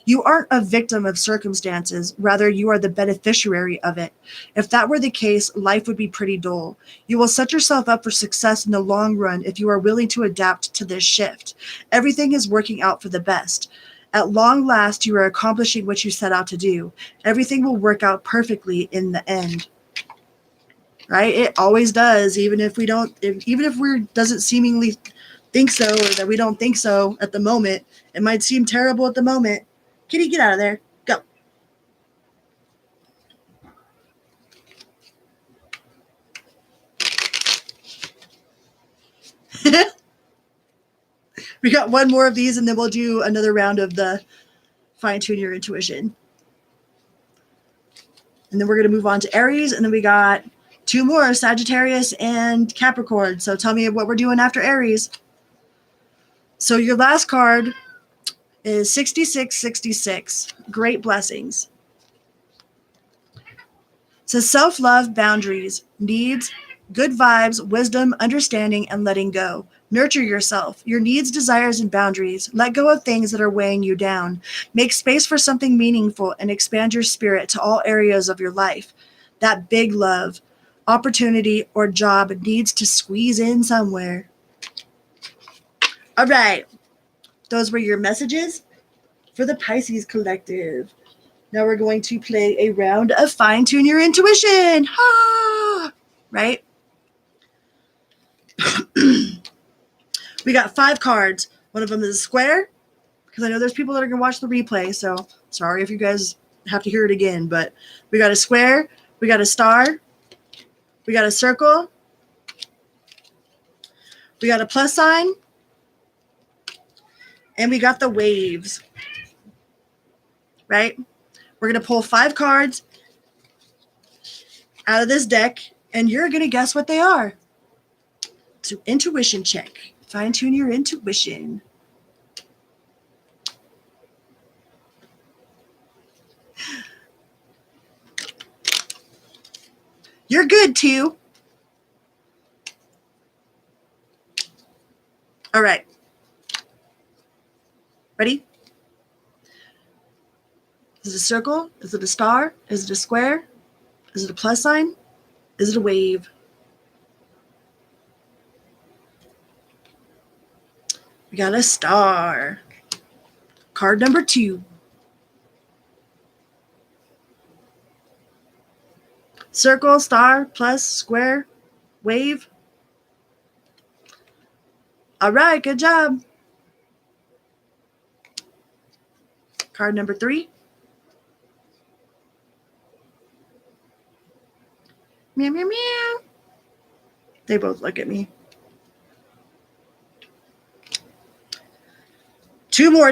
You aren't a victim of circumstances, rather you are the beneficiary of it. If that were the case, life would be pretty dull. You will set yourself up for success in the long run if you are willing to adapt to this shift. Everything is working out for the best. At long last, you are accomplishing what you set out to do. Everything will work out perfectly in the end. Right? It always does, even if we doesn't seemingly think so, or that we don't think so at the moment. It might seem terrible at the moment. Kitty, get out of there. Go. We got one more of these, and then we'll do another round of the fine-tune your intuition. And then we're going to move on to Aries, and then we got two more, Sagittarius and Capricorn. So tell me what we're doing after Aries. So your last card is 6666. Great blessings. It says self-love, boundaries, needs, good vibes, wisdom, understanding, and letting go. Nurture yourself, your needs, desires, and boundaries. Let go of things that are weighing you down. Make space for something meaningful and expand your spirit to all areas of your life. That big love, opportunity, or job needs to squeeze in somewhere. All right. Those were your messages for the Pisces Collective. Now we're going to play a round of Fine Tune Your Intuition. Ha! Right? We got 5 cards. One of them is a square, because I know there's people that are going to watch the replay, so sorry if you guys have to hear it again. But we got a square, we got a star, we got a circle, we got a plus sign, and we got the waves. Right? We're going to pull 5 cards out of this deck, and you're going to guess what they are. So intuition check. Fine tune your intuition. You're good, too. All right. Ready? Is it a circle? Is it a star? Is it a square? Is it a plus sign? Is it a wave? We got a star. Card number 2. Circle, star, plus, square, wave. All right, good job. Card number 3. Meow, meow, meow. They both look at me. 2 more,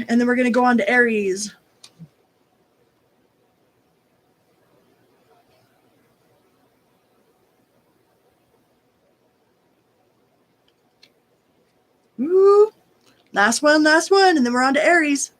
and then we're going to go on to Aries. Ooh. Last one, and then we're on to Aries.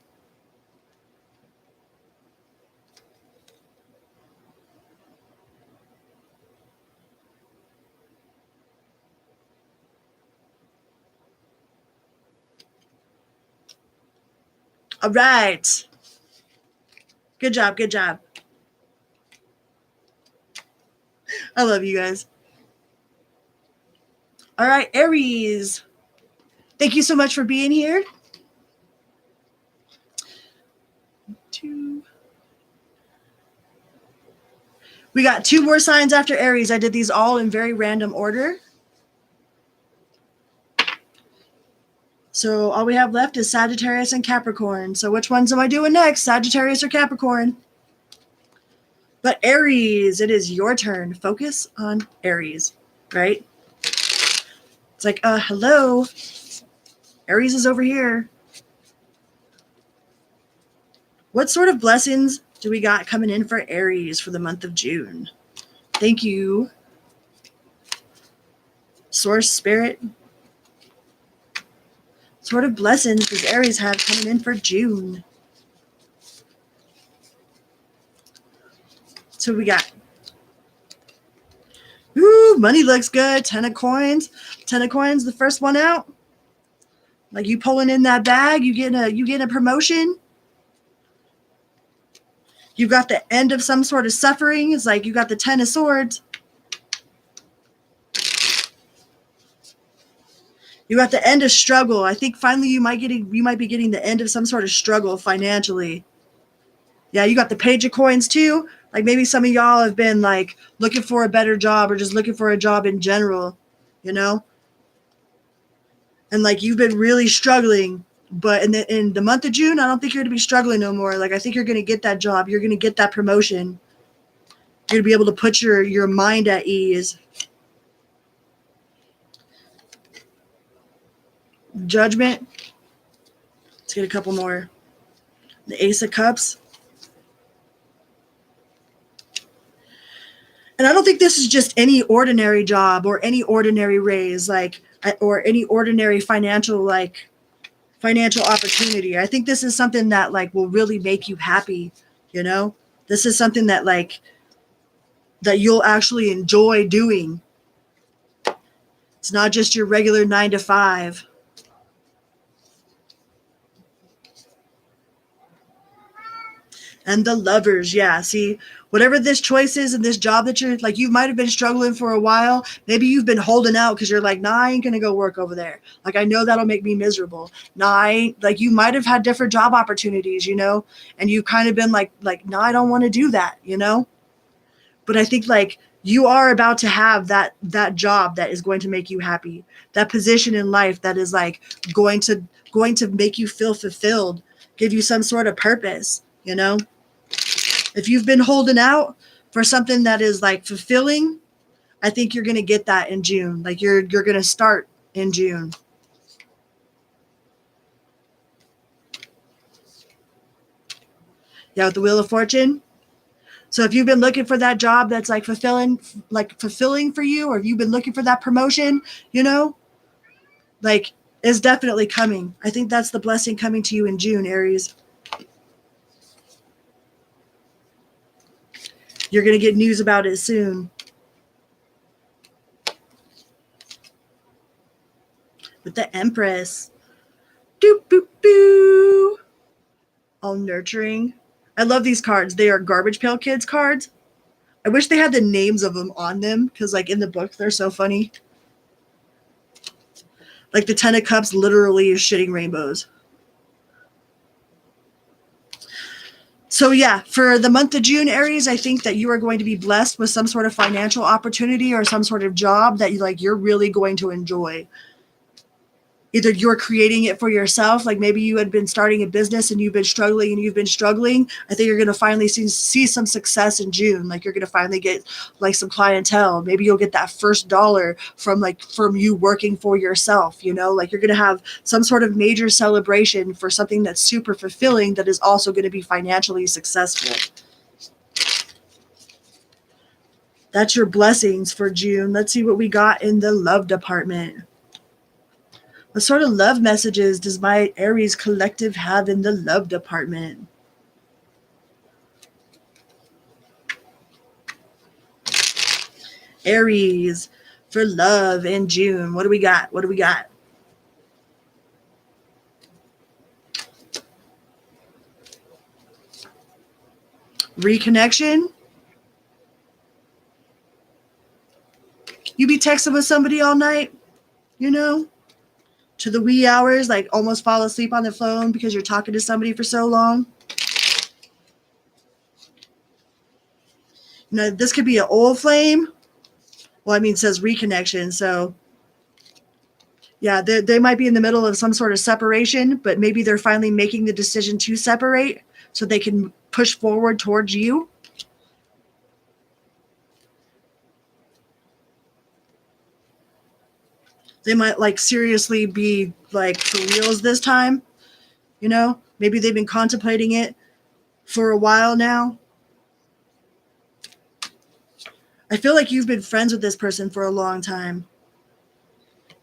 All right. Good job. I love you guys. All right, Aries. Thank you so much for being here. 2. We got 2 more signs after Aries. I did these all in very random order. So all we have left is Sagittarius and Capricorn. So which ones am I doing next? Sagittarius or Capricorn? But Aries, it is your turn. Focus on Aries, right? It's like, hello. Aries is over here. What sort of blessings do we got coming in for Aries for the month of June? Thank you, Source Spirit. sort of blessings does Aries have coming in for June? So we got, ooh, money looks good. 10 of coins. 10 of coins, the first one out. Like you pulling in that bag, you getting a promotion. You got the end of some sort of suffering. It's like you got the 10 of swords. You got the end of struggle. I think finally you might be getting the end of some sort of struggle financially. Yeah, you got the page of coins too. Like maybe some of y'all have been like looking for a better job or just looking for a job in general, you know? And like you've been really struggling, but in the month of June, I don't think you're going to be struggling no more. Like I think you're going to get that job. You're going to get that promotion. You're going to be able to put your mind at ease. Judgment. Let's get a couple more. The Ace of Cups. And I don't think this is just any ordinary job or any ordinary raise, like, or any ordinary financial opportunity. I think this is something that like will really make you happy, you know? This is something that like that you'll actually enjoy doing. It's not just your regular 9 to 5. And the Lovers, yeah. See, whatever this choice is in this job that you're like, you might have been struggling for a while. Maybe you've been holding out because you're like, nah, I ain't gonna go work over there. Like, I know that'll make me miserable. Nah, I ain't, like you might have had different job opportunities, you know, and you've kind of been like, nah, I don't want to do that, you know. But I think like you are about to have that job that is going to make you happy. That position in life that is like going to make you feel fulfilled, give you some sort of purpose, you know. If you've been holding out for something that is like fulfilling, I think you're going to get that in June. Like you're going to start in June. Yeah, with the Wheel of Fortune. So if you've been looking for that job that's like fulfilling for you, or if you've been looking for that promotion, you know, like it's definitely coming. I think that's the blessing coming to you in June, Aries. You're going to get news about it soon. With the Empress. Doop, boop, boo. All nurturing. I love these cards. They are Garbage Pail Kids cards. I wish they had the names of them on them because, like, in the book, they're so funny. Like, the 10 of Cups literally is shitting rainbows. So, yeah, for the month of June, Aries, I think that you are going to be blessed with some sort of financial opportunity or some sort of job that you're really going to enjoy. Either you're creating it for yourself, like maybe you had been starting a business and you've been struggling. I think you're going to finally see some success in June. Like you're going to finally get like some clientele. Maybe you'll get that first dollar from you working for yourself, you know, like you're going to have some sort of major celebration for something that's super fulfilling that is also going to be financially successful. That's your blessings for June. Let's see what we got in the love department. What sort of love messages does my Aries collective have in the love department? Aries for love in June. What do we got? Reconnection. You be texting with somebody all night, you know, to the wee hours, like almost fall asleep on the phone because you're talking to somebody for so long. You know, this could be an old flame. Well, I mean, it says reconnection. So, yeah, they might be in the middle of some sort of separation, but maybe they're finally making the decision to separate so they can push forward towards you. They might like seriously be like for reals this time, you know? Maybe they've been contemplating it for a while now. I feel like you've been friends with this person for a long time,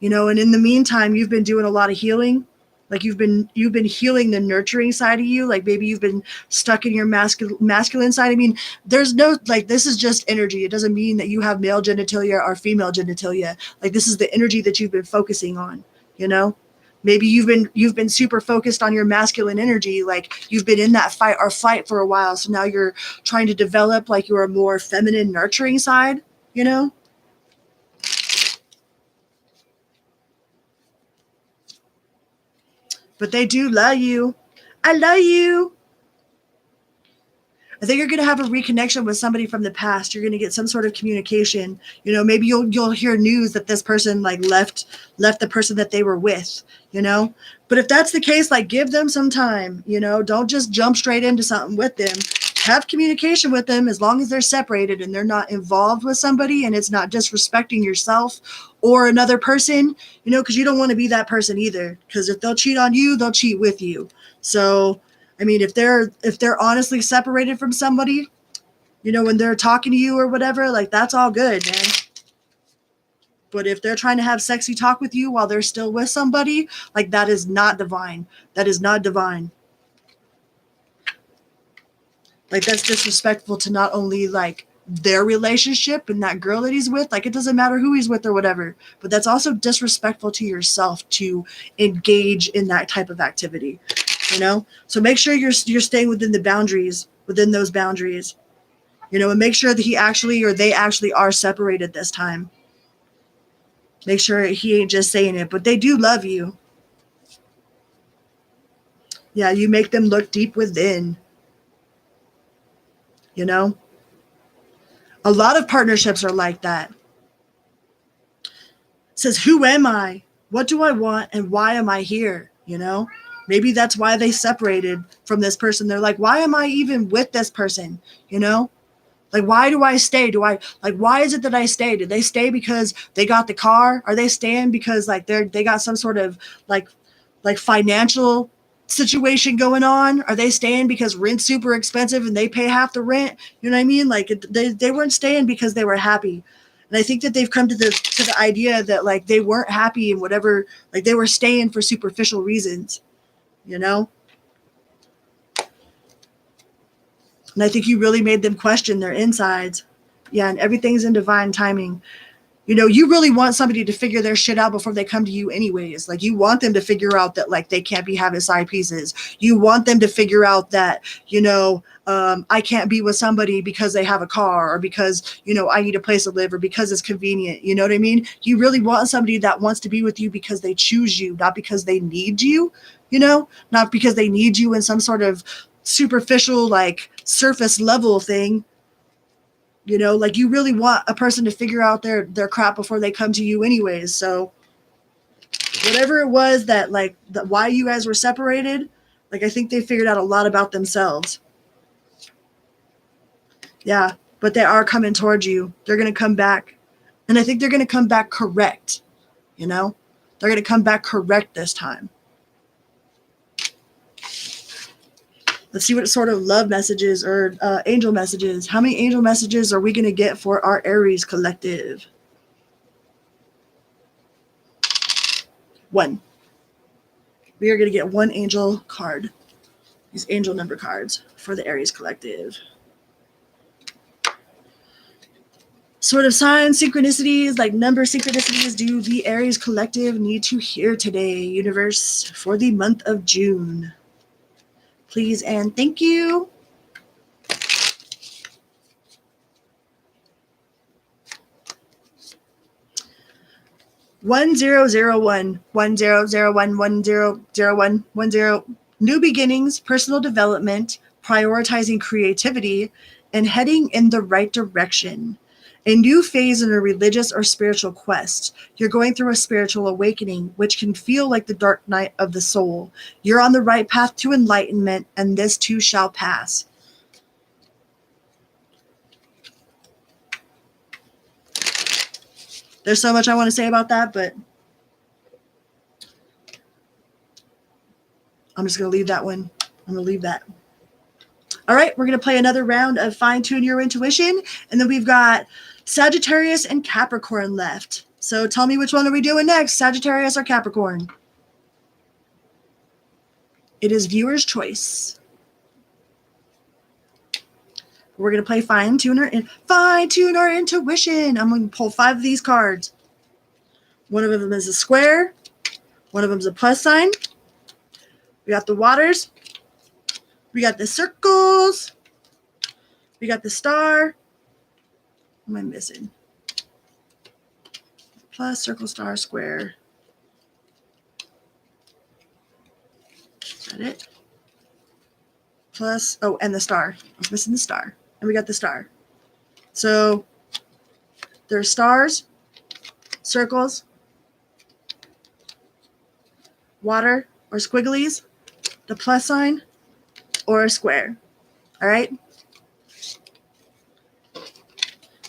you know, and in the meantime, you've been doing a lot of healing. Like you've been healing the nurturing side of you. Like maybe you've been stuck in your masculine side. I mean, there's no, like, this is just energy. It doesn't mean that you have male genitalia or female genitalia. Like this is the energy that you've been focusing on, you know? Maybe you've been super focused on your masculine energy. Like you've been in that fight or flight for a while. So now you're trying to develop like your more feminine nurturing side, you know? But they do love you. I love you. I think you're going to have a reconnection with somebody from the past. You're going to get some sort of communication. You know, maybe you'll hear news that this person like left the person that they were with, you know? But if that's the case, like give them some time, you know? Don't just jump straight into something with them. Have communication with them as long as they're separated and they're not involved with somebody and it's not disrespecting yourself or another person, you know, because you don't want to be that person either. Because if they'll cheat on you, they'll cheat with you. So I mean, if they're honestly separated from somebody, you know, when they're talking to you or whatever, like that's all good, man. But if they're trying to have sexy talk with you while they're still with somebody, like that is not divine. That is not divine. Like that's disrespectful to not only like their relationship and that girl that he's with, like it doesn't matter who he's with or whatever, but that's also disrespectful to yourself to engage in that type of activity, you know? So make sure you're staying within those boundaries, you know, and make sure that he actually or they actually are separated this time. Make sure he ain't just saying it, but they do love you. Yeah, you make them look deep within, you know? A lot of partnerships are like that. It says, who am I? What do I want? And why am I here? You know, maybe that's why they separated from this person. They're like, why am I even with this person? You know, like, why do I stay? Why is it that I stay? Did they stay because they got the car? Are they staying because like they got some sort of like financial situation going on? Are they staying because rent's super expensive and they pay half the rent? You know what I mean? Like they weren't staying because they were happy. And I think that they've come to the idea that like they weren't happy and whatever, like they were staying for superficial reasons, you know? And I think you really made them question their insides. Yeah, and everything's in divine timing. You know, you really want somebody to figure their shit out before they come to you anyways. Like, you want them to figure out that, like, they can't be having side pieces. You want them to figure out that, you know, I can't be with somebody because they have a car or because, you know, I need a place to live or because it's convenient. You know what I mean? You really want somebody that wants to be with you because they choose you, not because they need you, you know, not because they need you in some sort of superficial, like, surface level thing. You know, like you really want a person to figure out their crap before they come to you anyways. So whatever it was that like why you guys were separated, like I think they figured out a lot about themselves. Yeah, but they are coming towards you. They're going to come back. And I think they're going to come back correct, you know? They're going to come back correct this time. Let's see what sort of love messages or angel messages. How many angel messages are we going to get for our Aries collective? 1. We are going to get 1 angel card. These angel number cards for the Aries collective. Sort of signs, synchronicities, like number synchronicities do the Aries collective need to hear today, universe, for the month of June? Please and thank you. One zero zero one 1001 New beginnings, personal development, prioritizing creativity, and heading in the right direction. A new phase in a religious or spiritual quest. You're going through a spiritual awakening, which can feel like the dark night of the soul. You're on the right path to enlightenment, and this too shall pass. There's so much I want to say about that, but I'm just going to leave that one. I'm going to leave that. All right, we're going to play another round of Fine Tune Your Intuition, and then we've got Sagittarius and Capricorn left. So tell me which one are we doing next, Sagittarius or Capricorn? It is viewer's choice. We're going to play fine tune our intuition. I'm going to pull 5 of these cards. One of them is a square. One of them is a plus sign. We got the waters. We got the circles. We got the star. What am I missing? Plus, circle, star, square. Is that it? Plus, oh, and the star. I was missing the star. And we got the star. So there's stars, circles, water or squigglies, the plus sign, or a square. All right?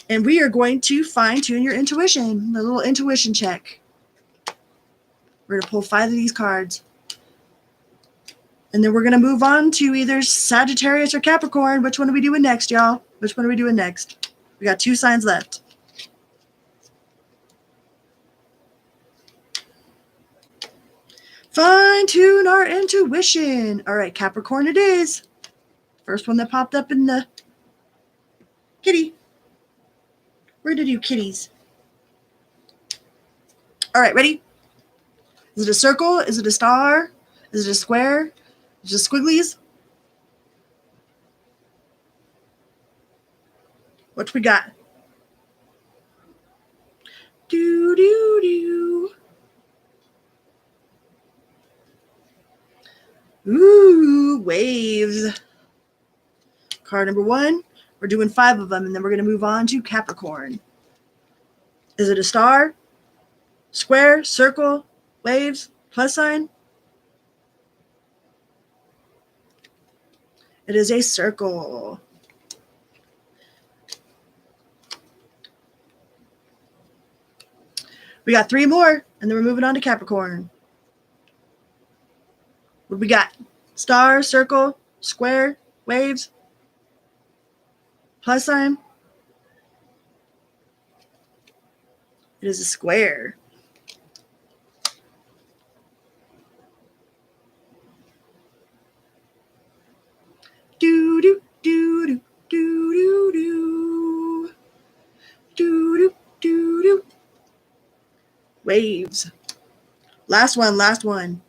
And we are going to fine-tune your intuition, a little intuition check. We're going to pull 5 of these cards. And then we're going to move on to either Sagittarius or Capricorn. Which one are we doing next, y'all? Which one are we doing next? We got 2 signs left. Fine-tune our intuition. All right, Capricorn it is. First one that popped up in the kitty. Where did you kitties? All right, ready? Is it a circle? Is it a star? Is it a square? Is it squigglies? What we got? Do, do, do. Ooh, waves. Card number 1. We're doing 5 of them, and then we're going to move on to Capricorn. Is it a star? Square? Circle? Waves? Plus sign? It is a circle. We got 3 more, and then we're moving on to Capricorn. What we got? Star, circle, square, waves, plus sign. It is a square. Do do do do do do do do do do. Waves. Last one.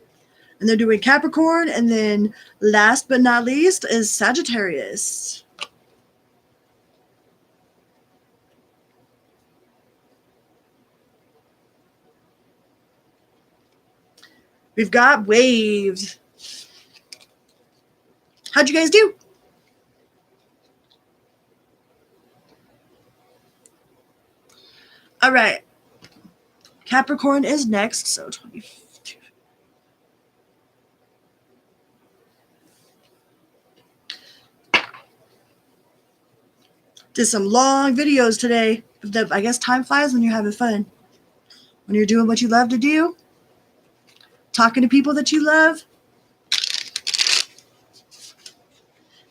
And they're doing Capricorn, and then last but not least is Sagittarius. We've got waves. How'd you guys do? All right. Capricorn is next, so 22. Did some long videos today. I guess time flies when you're having fun. When you're doing what you love to do. Talking to people that you love.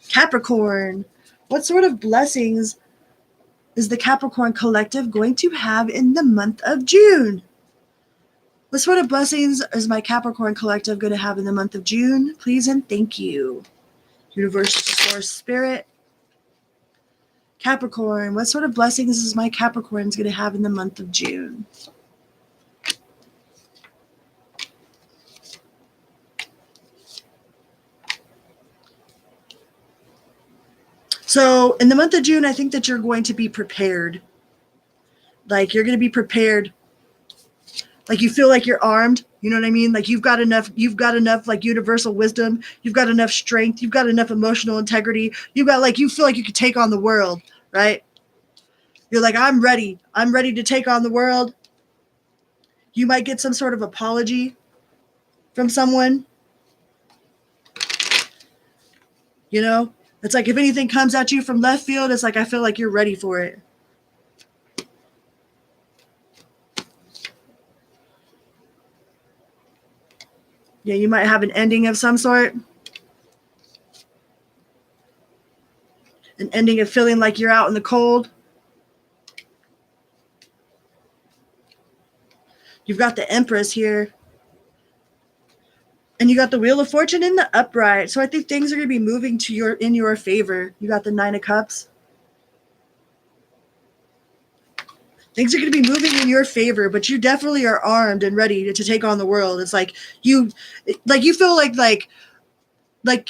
Capricorn. What sort of blessings is the Capricorn collective going to have in the month of June? What sort of blessings is my Capricorn collective going to have in the month of June? Please and thank you. Universal Source Spirit. Capricorn. What sort of blessings is my Capricorn going to have in the month of June? So in the month of June, I think that you're going to be prepared. Like you're going to be prepared. Like you feel like you're armed. You know what I mean? Like you've got enough like universal wisdom. You've got enough strength. You've got enough emotional integrity. You feel like you could take on the world, right? You're like, I'm ready. I'm ready to take on the world. You might get some sort of apology from someone. You know? It's like if anything comes at you from left field, it's like I feel like you're ready for it. Yeah, you might have an ending of some sort. An ending of feeling like you're out in the cold. You've got the Empress here. And And you got the Wheel of Fortune in the upright. So I think things are going to be moving to in your favor. You got the Nine of Cups. Things are going to be moving in your favor, but you definitely are armed and ready to take on the world. It's like you feel like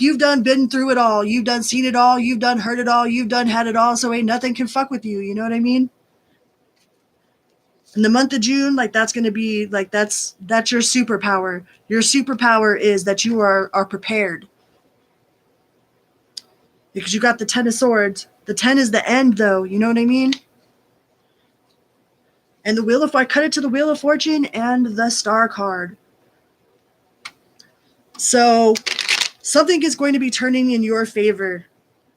you've been through it all. You've done seen it all. You've done heard it all. You've done had it all. So ain't nothing can fuck with you. You know what I mean? In the month of June, like that's going to be like, that's your superpower. Your superpower is that you are prepared. Because you got the 10 of Swords. The 10 is the end though. You know what I mean? And the Wheel of, I cut it to the Wheel of Fortune and the Star card. So something is going to be turning in your favor.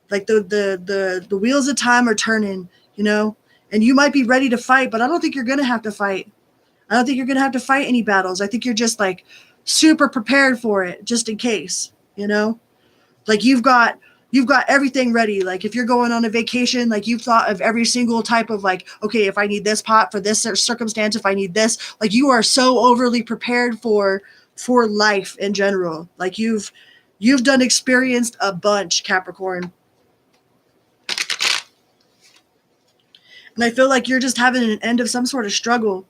Like the wheels of time are turning, you know, and you might be ready to fight, but I don't think you're going to have to fight. I don't think you're going to have to fight any battles. I think you're just like super prepared for it just in case, you know, like you've got everything ready. Like if you're going on a vacation, like you've thought of every single type of like, okay, if I need this pot for this circumstance, if I need this, like you are so overly prepared for life in general. Like you've done experienced a bunch, Capricorn. And I feel like you're just having an end of some sort of struggle.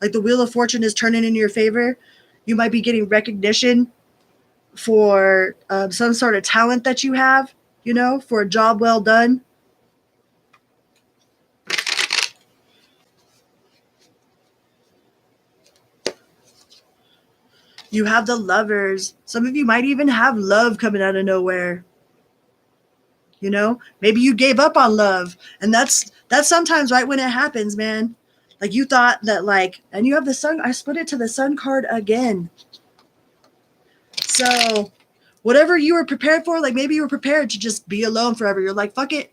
Like the Wheel of Fortune is turning in your favor. You might be getting recognition for some sort of talent that you have, you know, for a job well done. You have the Lovers. Some of you might even have love coming out of nowhere. You know, maybe you gave up on love, and that's sometimes right when it happens, man. Like you thought that like, and you have the Sun. I split it to the Sun card again. So whatever you were prepared for, like maybe you were prepared to just be alone forever. You're like, fuck it.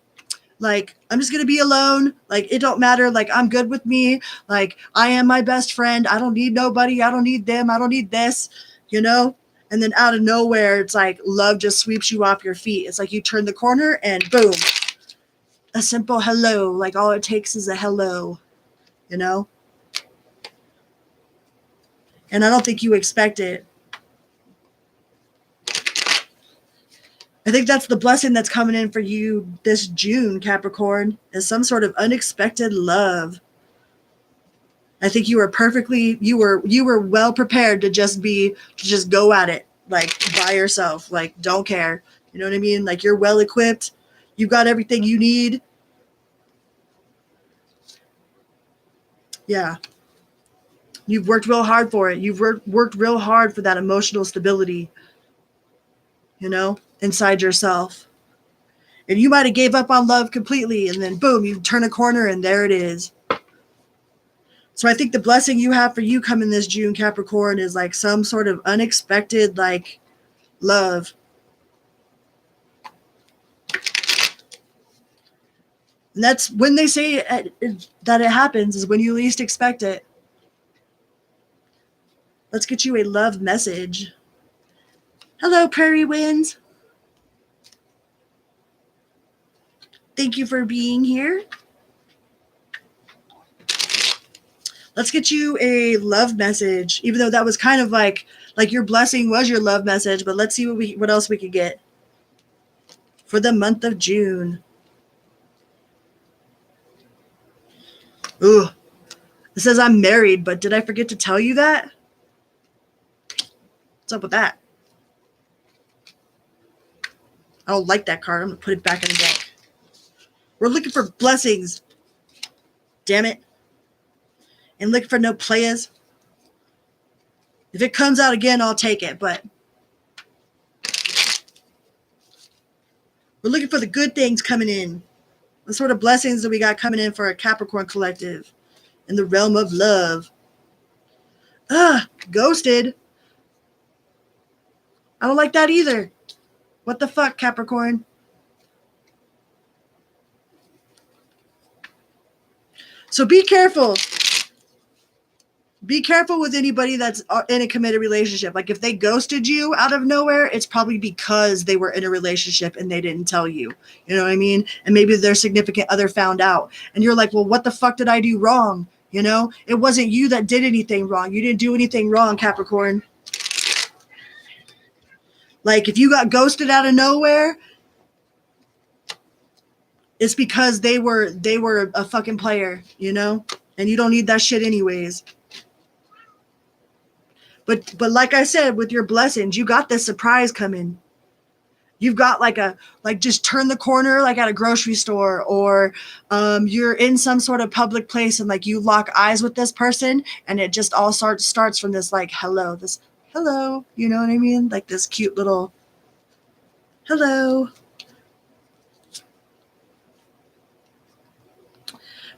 Like, I'm just going to be alone. Like, it don't matter. Like, I'm good with me. Like, I am my best friend. I don't need nobody. I don't need them. I don't need this, you know? And then out of nowhere, it's like love just sweeps you off your feet. It's like you turn the corner and boom, a simple hello. Like all it takes is a hello, you know? And I don't think you expect it. I think that's the blessing that's coming in for you this June, Capricorn, is some sort of unexpected love. I think you were well prepared to just go at it, like by yourself, like don't care. You know what I mean? Like you're well equipped. You've got everything you need. Yeah. You've worked real hard for it. You've worked real hard for that emotional stability, you know, inside yourself. And you might have gave up on love completely, and then boom, you turn a corner and there it is. So I think the blessing you have for you coming this June, Capricorn, is like some sort of unexpected like love. And that's when they say that it happens, is when you least expect it. Let's get you a love message. Hello, Prairie Winds. Thank you for being here. Let's get you a love message, even though that was kind of like your blessing was your love message, but let's see what else we could get for the month of June. Ooh, it says I'm married, but did I forget to tell you that? What's up with that? I don't like that card. I'm going to put it back in the deck. We're looking for blessings. Damn it. And looking for no players. If it comes out again, I'll take it, but we're looking for the good things coming in. What sort of blessings that we got coming in for a Capricorn collective in the realm of love? Ghosted. I don't like that either. What the fuck, Capricorn? So be careful. Be careful with anybody that's in a committed relationship. Like if they ghosted you out of nowhere, it's probably because they were in a relationship and they didn't tell you. You know what I mean? And maybe their significant other found out. And you're like, well, what the fuck did I do wrong? You know, it wasn't you that did anything wrong. You didn't do anything wrong, Capricorn. Like if you got ghosted out of nowhere, it's because they were a fucking player, you know? And you don't need that shit anyways. But like I said, with your blessings, you got this surprise coming. You've got like just turn the corner like at a grocery store, or you're in some sort of public place and like you lock eyes with this person and it just all starts from this like hello, you know what I mean? Like this cute little hello.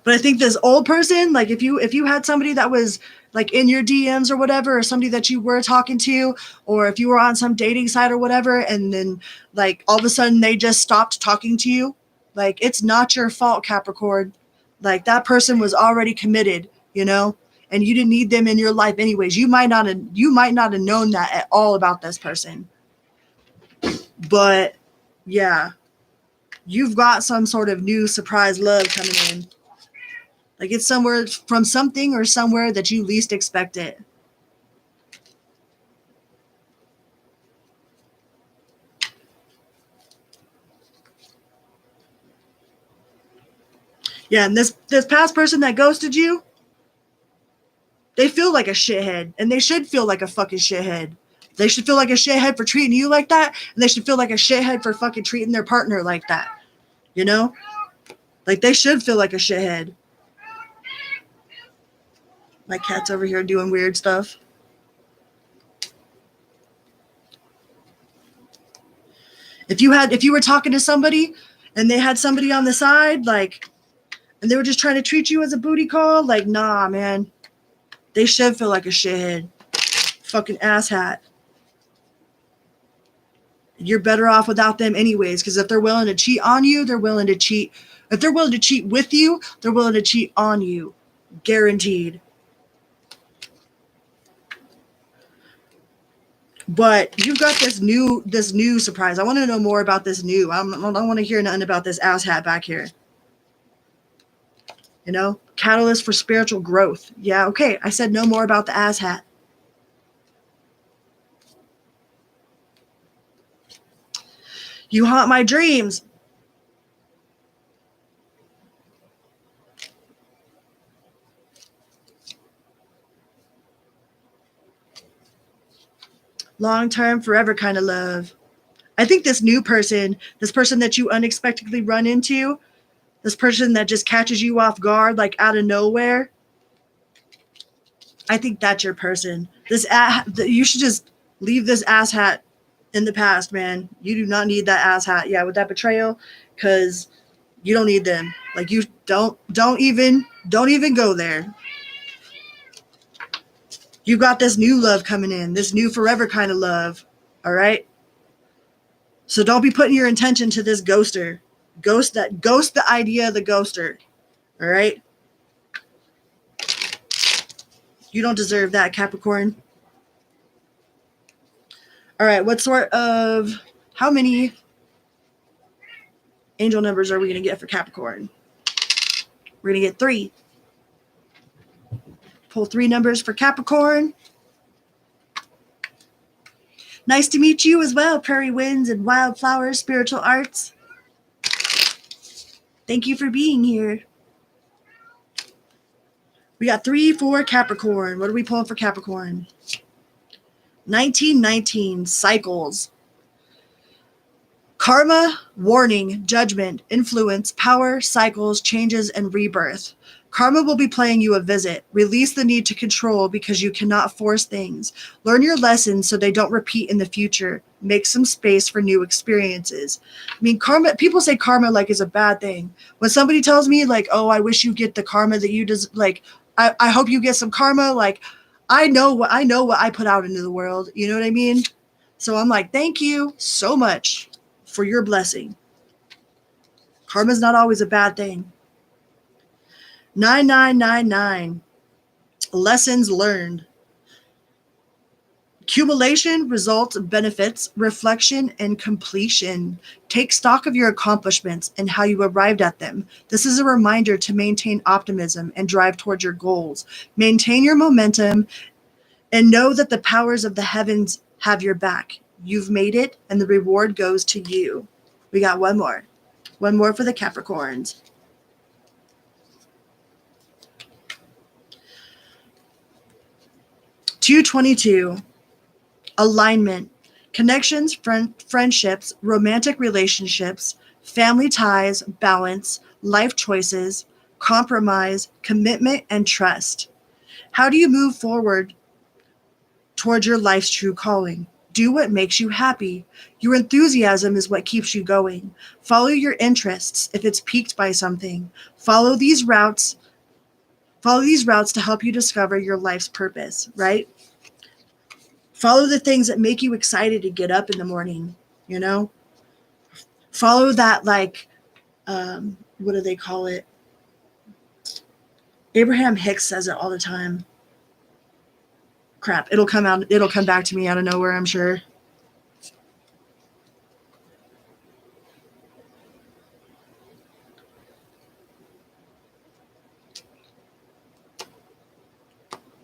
But I think this old person, like if you had somebody that was like in your DMs or whatever, or somebody that you were talking to, or if you were on some dating site or whatever, and then like all of a sudden they just stopped talking to you, like it's not your fault, Capricorn. Like that person was already committed, you know, and you didn't need them in your life anyways. You might not have known that at all about this person. But yeah, you've got some sort of new surprise love coming in. Like it's somewhere from something or somewhere that you least expect it. Yeah, and this past person that ghosted you, they feel like a shithead, and they should feel like a fucking shithead. They should feel like a shithead for treating you like that, and they should feel like a shithead for fucking treating their partner like that. You know? Like they should feel like a shithead. My cat's over here doing weird stuff. If you were talking to somebody and they had somebody on the side, like, and they were just trying to treat you as a booty call, like, nah, man. They should feel like a shithead. Fucking asshat. You're better off without them anyways, because if they're willing to cheat on you, they're willing to cheat. If they're willing to cheat with you, they're willing to cheat on you. Guaranteed. But you've got this new surprise. I want to know more about this new. I don't want to hear nothing about this asshat back here. You know, catalyst for spiritual growth. Yeah, okay. I said no more about the asshat. You haunt my dreams. Long-term, forever kind of love. I think this new person, this person that you unexpectedly run into, this person that just catches you off guard, like out of nowhere, I think that's your person. You should just leave this asshat in the past, man. You do not need that asshat. Yeah, with that betrayal, because you don't need them. Like you don't even go there. You got this new love coming in, this new forever kind of love. All right. So don't be putting your intention to this ghoster. Ghost the idea of the ghoster. All right. You don't deserve that, Capricorn. All right. How many angel numbers are we going to get for Capricorn? We're going to get 3. Pull 3 numbers for Capricorn. Nice to meet you as well, Prairie Winds and Wildflowers Spiritual Arts. Thank you for being here. We got 3 for Capricorn. What are we pulling for Capricorn? 1919, cycles. Karma, warning, judgment, influence, power, cycles, changes, and rebirth. Karma will be playing you a visit. Release the need to control because you cannot force things. Learn your lessons so they don't repeat in the future. Make some space for new experiences. I mean, karma, people say karma like is a bad thing. When somebody tells me like, oh, I wish you get the karma that you just like, I hope you get some karma. Like, I know what I put out into the world. You know what I mean? So I'm like, thank you so much for your blessing. Karma's not always a bad thing. 9999. Lessons learned. Accumulation, results, benefits, reflection, and completion. Take stock of your accomplishments and how you arrived at them. This is a reminder to maintain optimism and drive towards your goals. Maintain your momentum and know that the powers of the heavens have your back. You've made it, and the reward goes to you. We got one more. One more for the Capricorns. $222. Alignment. Connections, friendships, romantic relationships, family ties, balance, life choices, compromise, commitment, and trust. How do you move forward towards your life's true calling? Do what makes you happy. Your enthusiasm is what keeps you going. Follow your interests if it's piqued by something. Follow these routes to help you discover your life's purpose, right? Follow the things that make you excited to get up in the morning, you know? Follow that, like, what do they call it? Abraham Hicks says it all the time. Crap, it'll come back to me out of nowhere, I'm sure.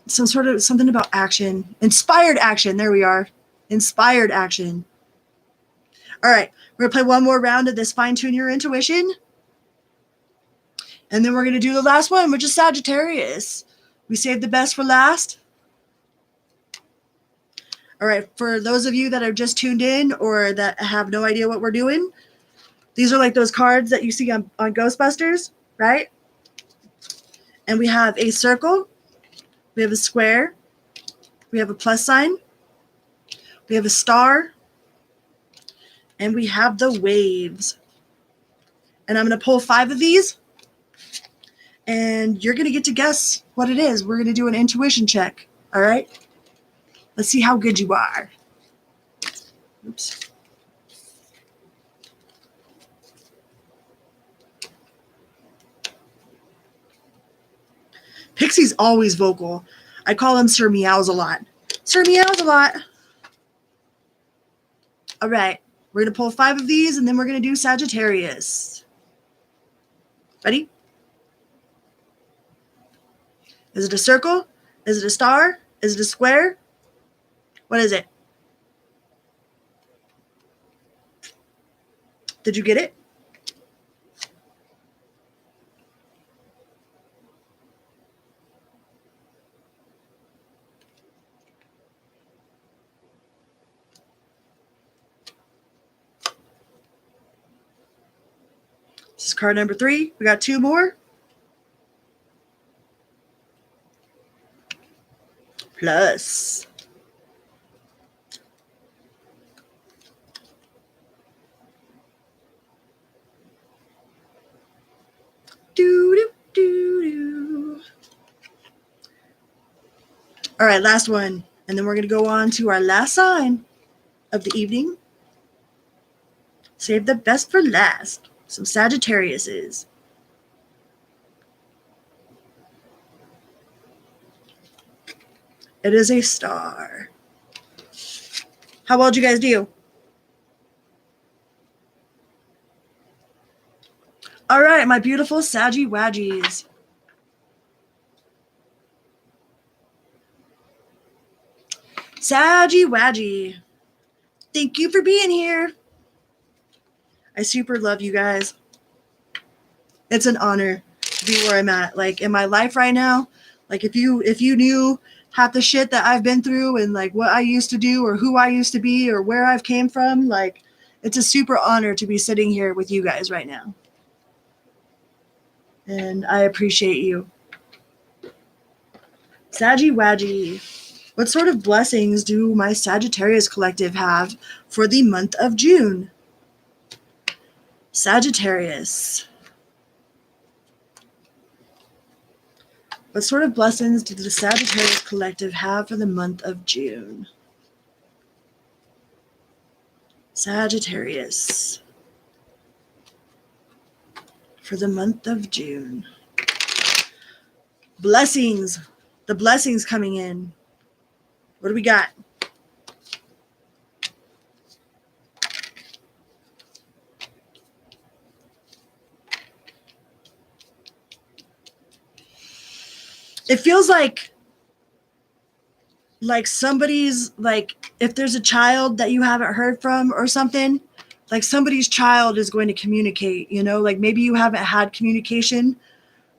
Something about action. Inspired action. There we are. Inspired action. All right, we're going to play one more round of this fine-tune your intuition. And then we're going to do the last one, which is Sagittarius. We saved the best for last. All right, for those of you that are just tuned in or that have no idea what we're doing, these are like those cards that you see on Ghostbusters, right? And we have a circle, we have a square, we have a plus sign, we have a star, and we have the waves. And I'm going to pull 5 of these, and you're going to get to guess what it is. We're going to do an intuition check, all right? Let's see how good you are. Oops. Pixie's always vocal. I call him Sir Meows a lot. Sir Meows a lot. All right. We're going to pull 5 of these, and then we're going to do Sagittarius. Ready? Is it a circle? Is it a star? Is it a square? What is it? Did you get it? This is card number 3. We got 2 more. Plus. Do. All right, last one. And then we're going to go on to our last sign of the evening. Save the best for last. Some Sagittariuses. It is a star. How well did you guys do? All right, my beautiful Saggy Waggies. Saggy Waggy. Thank you for being here. I super love you guys. It's an honor to be where I'm at. Like in my life right now, like if you knew half the shit that I've been through and like what I used to do or who I used to be or where I've came from, like it's a super honor to be sitting here with you guys right now. And I appreciate you. Saggy Waggy. What sort of blessings do my Sagittarius collective have for the month of June? Sagittarius. What sort of blessings do the Sagittarius collective have for the month of June? Sagittarius. For the month of June. Blessings. The blessings coming in. What do we got? It feels like like somebody's, like if there's a child that you haven't heard from or something, like somebody's child is going to communicate, you know, like maybe you haven't had communication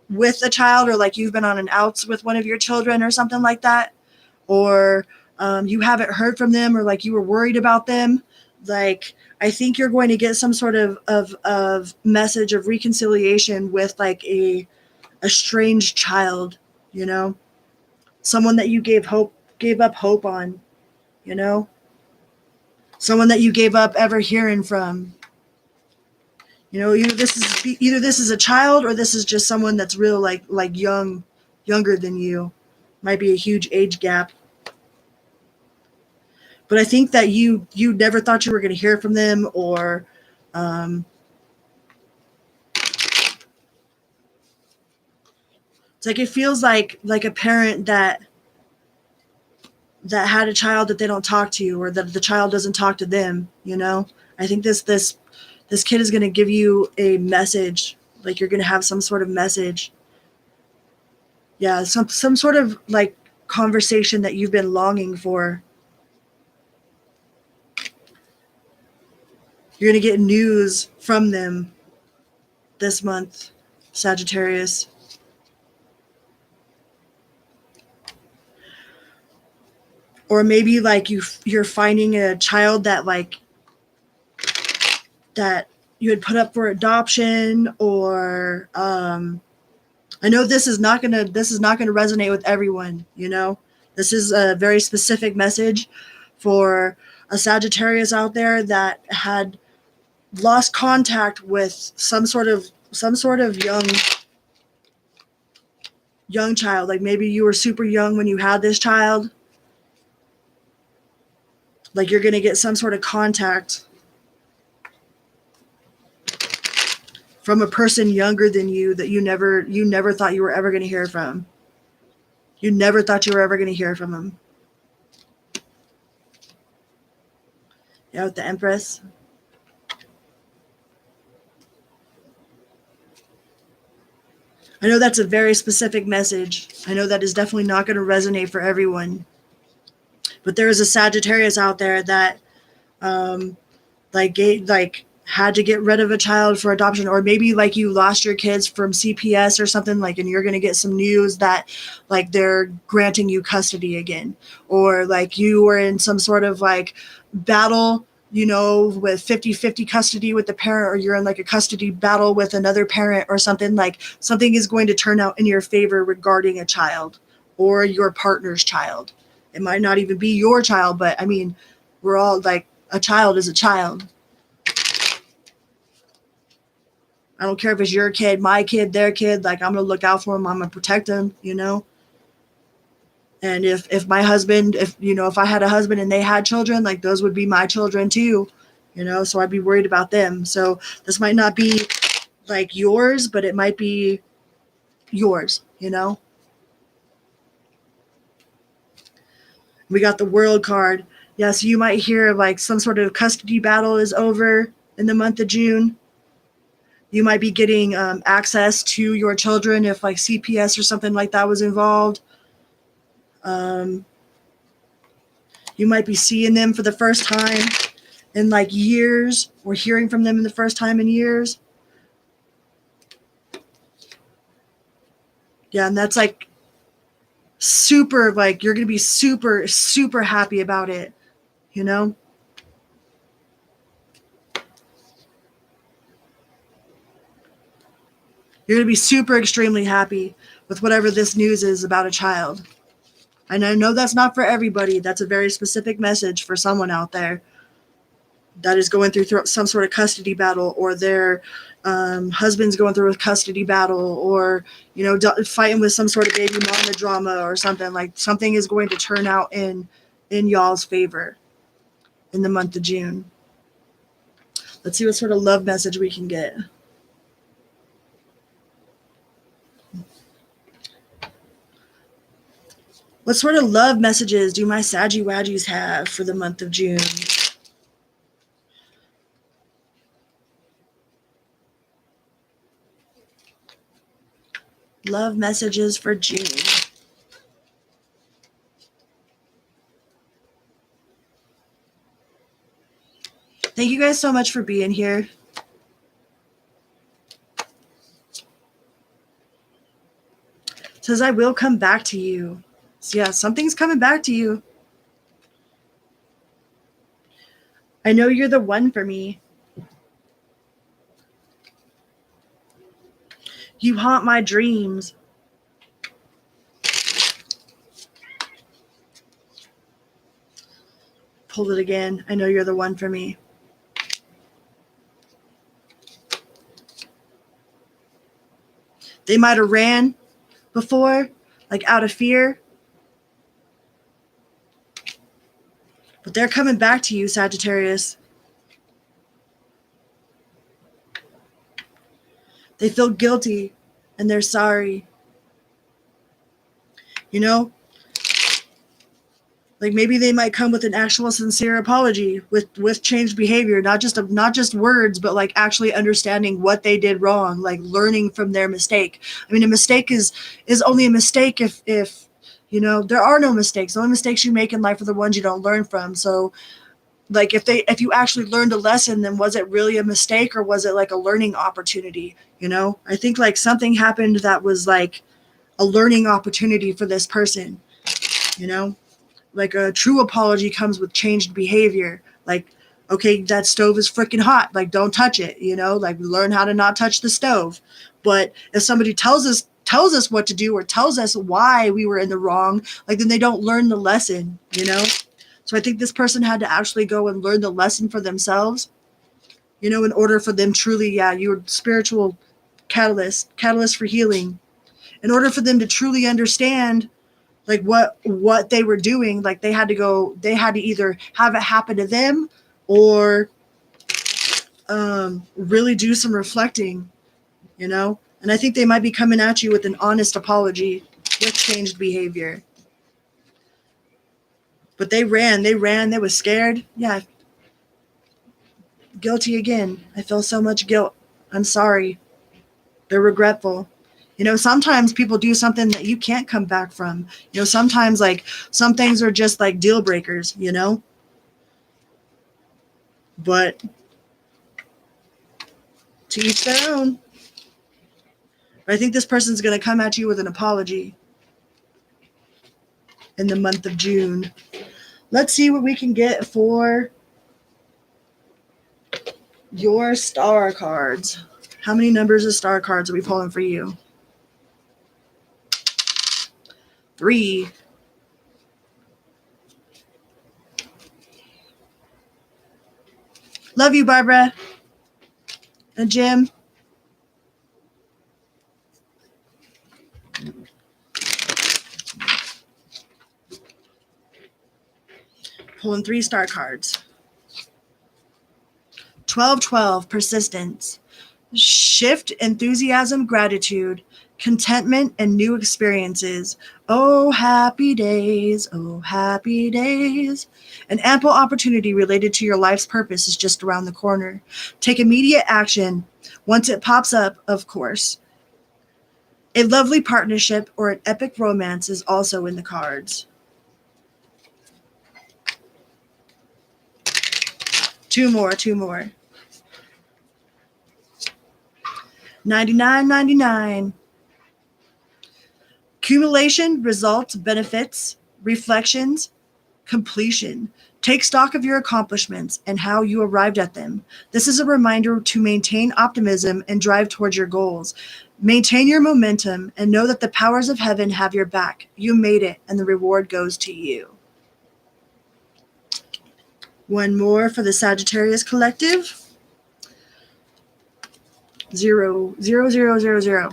with a child, or like you've been on an outs with one of your children or something like that, or you haven't heard from them, or like you were worried about them. Like I think you're going to get some sort of message of reconciliation with like a estranged child, you know, someone that you gave up hope on, you know, someone that you gave up ever hearing from. You know, either this is a child, or this is just someone that's real like younger than you. Might be a huge age gap. But I think that you never thought you were going to hear from them, or um, it's like it feels like a parent that had a child that they don't talk to, or that the child doesn't talk to them. You know, I think this kid is going to give you a message. Like you're going to have some sort of message. Yeah, some sort of like conversation that you've been longing for. You're going to get news from them this month, Sagittarius. Or maybe like you're finding a child that that you had put up for adoption, or I know this is not gonna resonate with everyone, you know. This is a very specific message for a Sagittarius out there that had lost contact with some sort of young child. Like maybe you were super young when you had this child. Like you're gonna get some sort of contact from a person younger than you that you never thought you were ever going to hear from. You never thought you were ever going to hear from them. Yeah, with the Empress. I know that's a very specific message. I know that is definitely not going to resonate for everyone. But there is a Sagittarius out there that um, like had to get rid of a child for adoption, or maybe like you lost your kids from CPS or something, like, and you're going to get some news that like they're granting you custody again, or like you were in some sort of like battle, you know, with 50-50 custody with the parent, or you're in like a custody battle with another parent or something. Like something is going to turn out in your favor regarding a child or your partner's child. It might not even be your child, but I mean, we're all like, a child is a child. I don't care if it's your kid, my kid, their kid. Like I'm gonna look out for them. I'm gonna protect them. You know. And if my husband, if you know, if I had a husband and they had children, like those would be my children too. You know, so I'd be worried about them. So this might not be like yours, but it might be yours. You know. We got the World card. Yeah, so you might hear like some sort of custody battle is over in the month of June. You might be getting access to your children if like CPS or something like that was involved. Um, you might be seeing them for the first time in like years, or hearing from them in the first time in years. Yeah, and that's like super, like you're going to be super, super happy about it, you know? You're going to be super extremely happy with whatever this news is about a child. And I know that's not for everybody. That's a very specific message for someone out there that is going through some sort of custody battle, or their husband's going through a custody battle, or, you know, fighting with some sort of baby mama drama or something. Like something is going to turn out in y'all's favor in the month of June. Let's see what sort of love message we can get. What sort of love messages do my Saggy Wadgies have for the month of June? Love messages for June. Thank you guys so much for being here. It says, I will come back to you. So yeah, something's coming back to you. I know you're the one for me. You haunt my dreams. Pulled it again. I know you're the one for me. They might have ran before, like out of fear. But they're coming back to you, Sagittarius. They feel guilty and they're sorry. You know? Like maybe they might come with an actual sincere apology with changed behavior, not just words, but like actually understanding what they did wrong, like learning from their mistake. I mean, a mistake is only a mistake if you know, there are no mistakes. The only mistakes you make in life are the ones you don't learn from. So like if you actually learned a lesson, then was it really a mistake or was it like a learning opportunity? You know, I think like something happened that was like a learning opportunity for this person, you know? Like a true apology comes with changed behavior. Like, okay, that stove is freaking hot. Like, don't touch it, you know? Like, learn how to not touch the stove. But if somebody tells us what to do or tells us why we were in the wrong, like then they don't learn the lesson, you know? So I think this person had to actually go and learn the lesson for themselves, you know, in order for them truly, yeah, your spiritual catalyst for healing. In order for them to truly understand like what they were doing, like they had to either have it happen to them or really do some reflecting, you know? And I think they might be coming at you with an honest apology with changed behavior. But they ran, they were scared. Yeah. Guilty again. I feel so much guilt. I'm sorry. They're regretful. You know, sometimes people do something that you can't come back from. You know, sometimes like some things are just like deal breakers, you know? But to each their own. But I think this person's going to come at you with an apology in the month of June. Let's see what we can get for your star cards. How many numbers of star cards are we pulling for you? 3. Love you, Barbara. And Jim. Pulling 3 star cards. 12-12, persistence. Shift, enthusiasm, gratitude, contentment, and new experiences. Oh, happy days. Oh, happy days. An ample opportunity related to your life's purpose is just around the corner. Take immediate action once it pops up, of course. A lovely partnership or an epic romance is also in the cards. 2 more. 99.99. Accumulation, results, benefits, reflections, completion. Take stock of your accomplishments and how you arrived at them. This is a reminder to maintain optimism and drive towards your goals. Maintain your momentum and know that the powers of heaven have your back. You made it, and the reward goes to you. 1 more for the Sagittarius Collective. 0, 0, 0, 0, 0.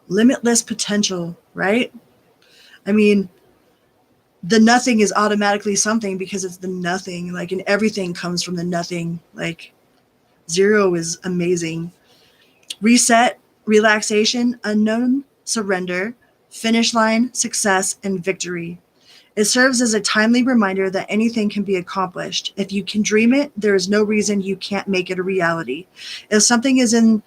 Limitless potential, right? I mean, the nothing is automatically something because it's the nothing. Like, and everything comes from the nothing. Like, 0 is amazing. Reset, relaxation, unknown, surrender, finish line, success, and victory. It serves as a timely reminder that anything can be accomplished. If you can dream it, there is no reason you can't make it a reality. If something is in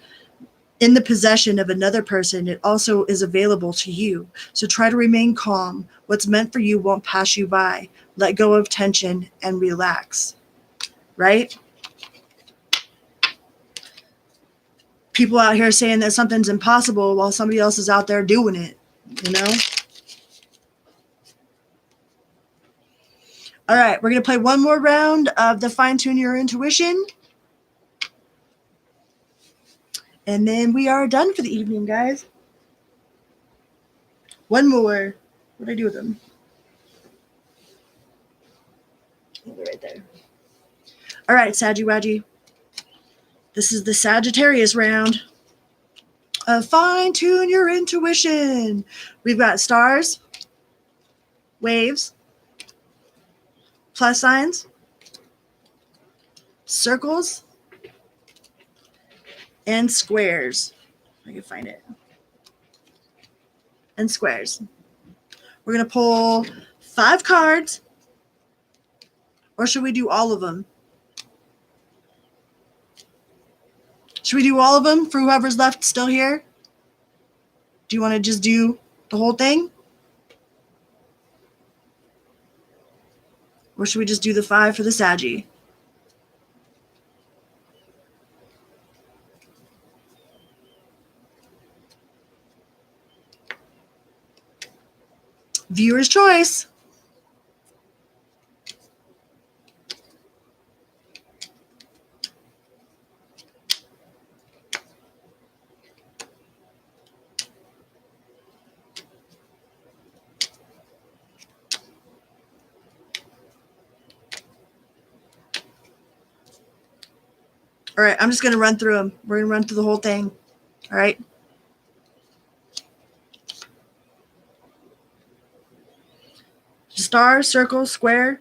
the possession of another person, it also is available to you. So try to remain calm. What's meant for you won't pass you by. Let go of tension and relax. right? People out here saying that something's impossible while somebody else is out there doing it, you know? All right, we're going to play one more round of the Fine Tune Your Intuition. And then we are done for the evening, guys. One more. What did I do with them? Oh, they're right there. All right, Saggy Waggy. This is the Sagittarius round of Fine Tune Your Intuition. We've got stars, waves, plus signs, circles, and squares. I can find it. And squares. We're going to pull 5 cards. Or should we do all of them? Should we do all of them for whoever's left still here? Do you want to just do the whole thing? Or should we just do the 5 for the Saggy? Viewer's choice. All right, I'm just going to run through them. We're going to run through the whole thing. All right. Star, circle, square.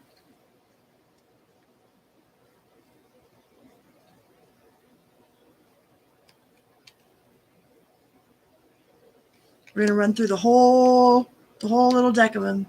We're going to run through the whole little deck of them.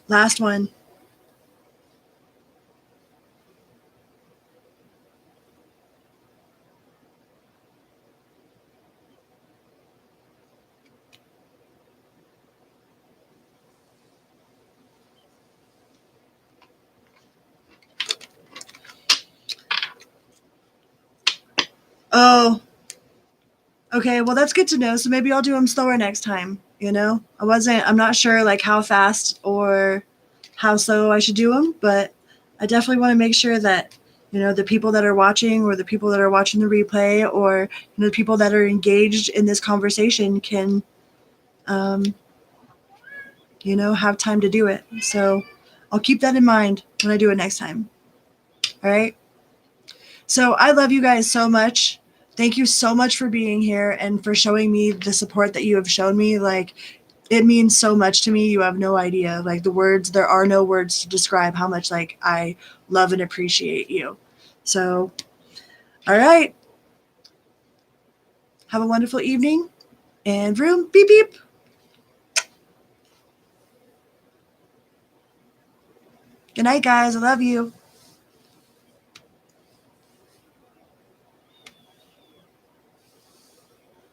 Last one. Oh, okay. Well, that's good to know. So maybe I'll do them slower next time. I'm not sure like how fast or how slow I should do them, but I definitely want to make sure that, the people that are watching or the people that are watching the replay or, the people that are engaged in this conversation can, um, have time to do it. So I'll keep that in mind when I do it next time. All right. So I love you guys so much. Thank you so much for being here and for showing me the support that you have shown me. Like, it means so much to me. You have no idea. Like, there are no words to describe how much, like, I love and appreciate you. So, all right. Have a wonderful evening. And room, beep, beep. Good night, guys. I love you.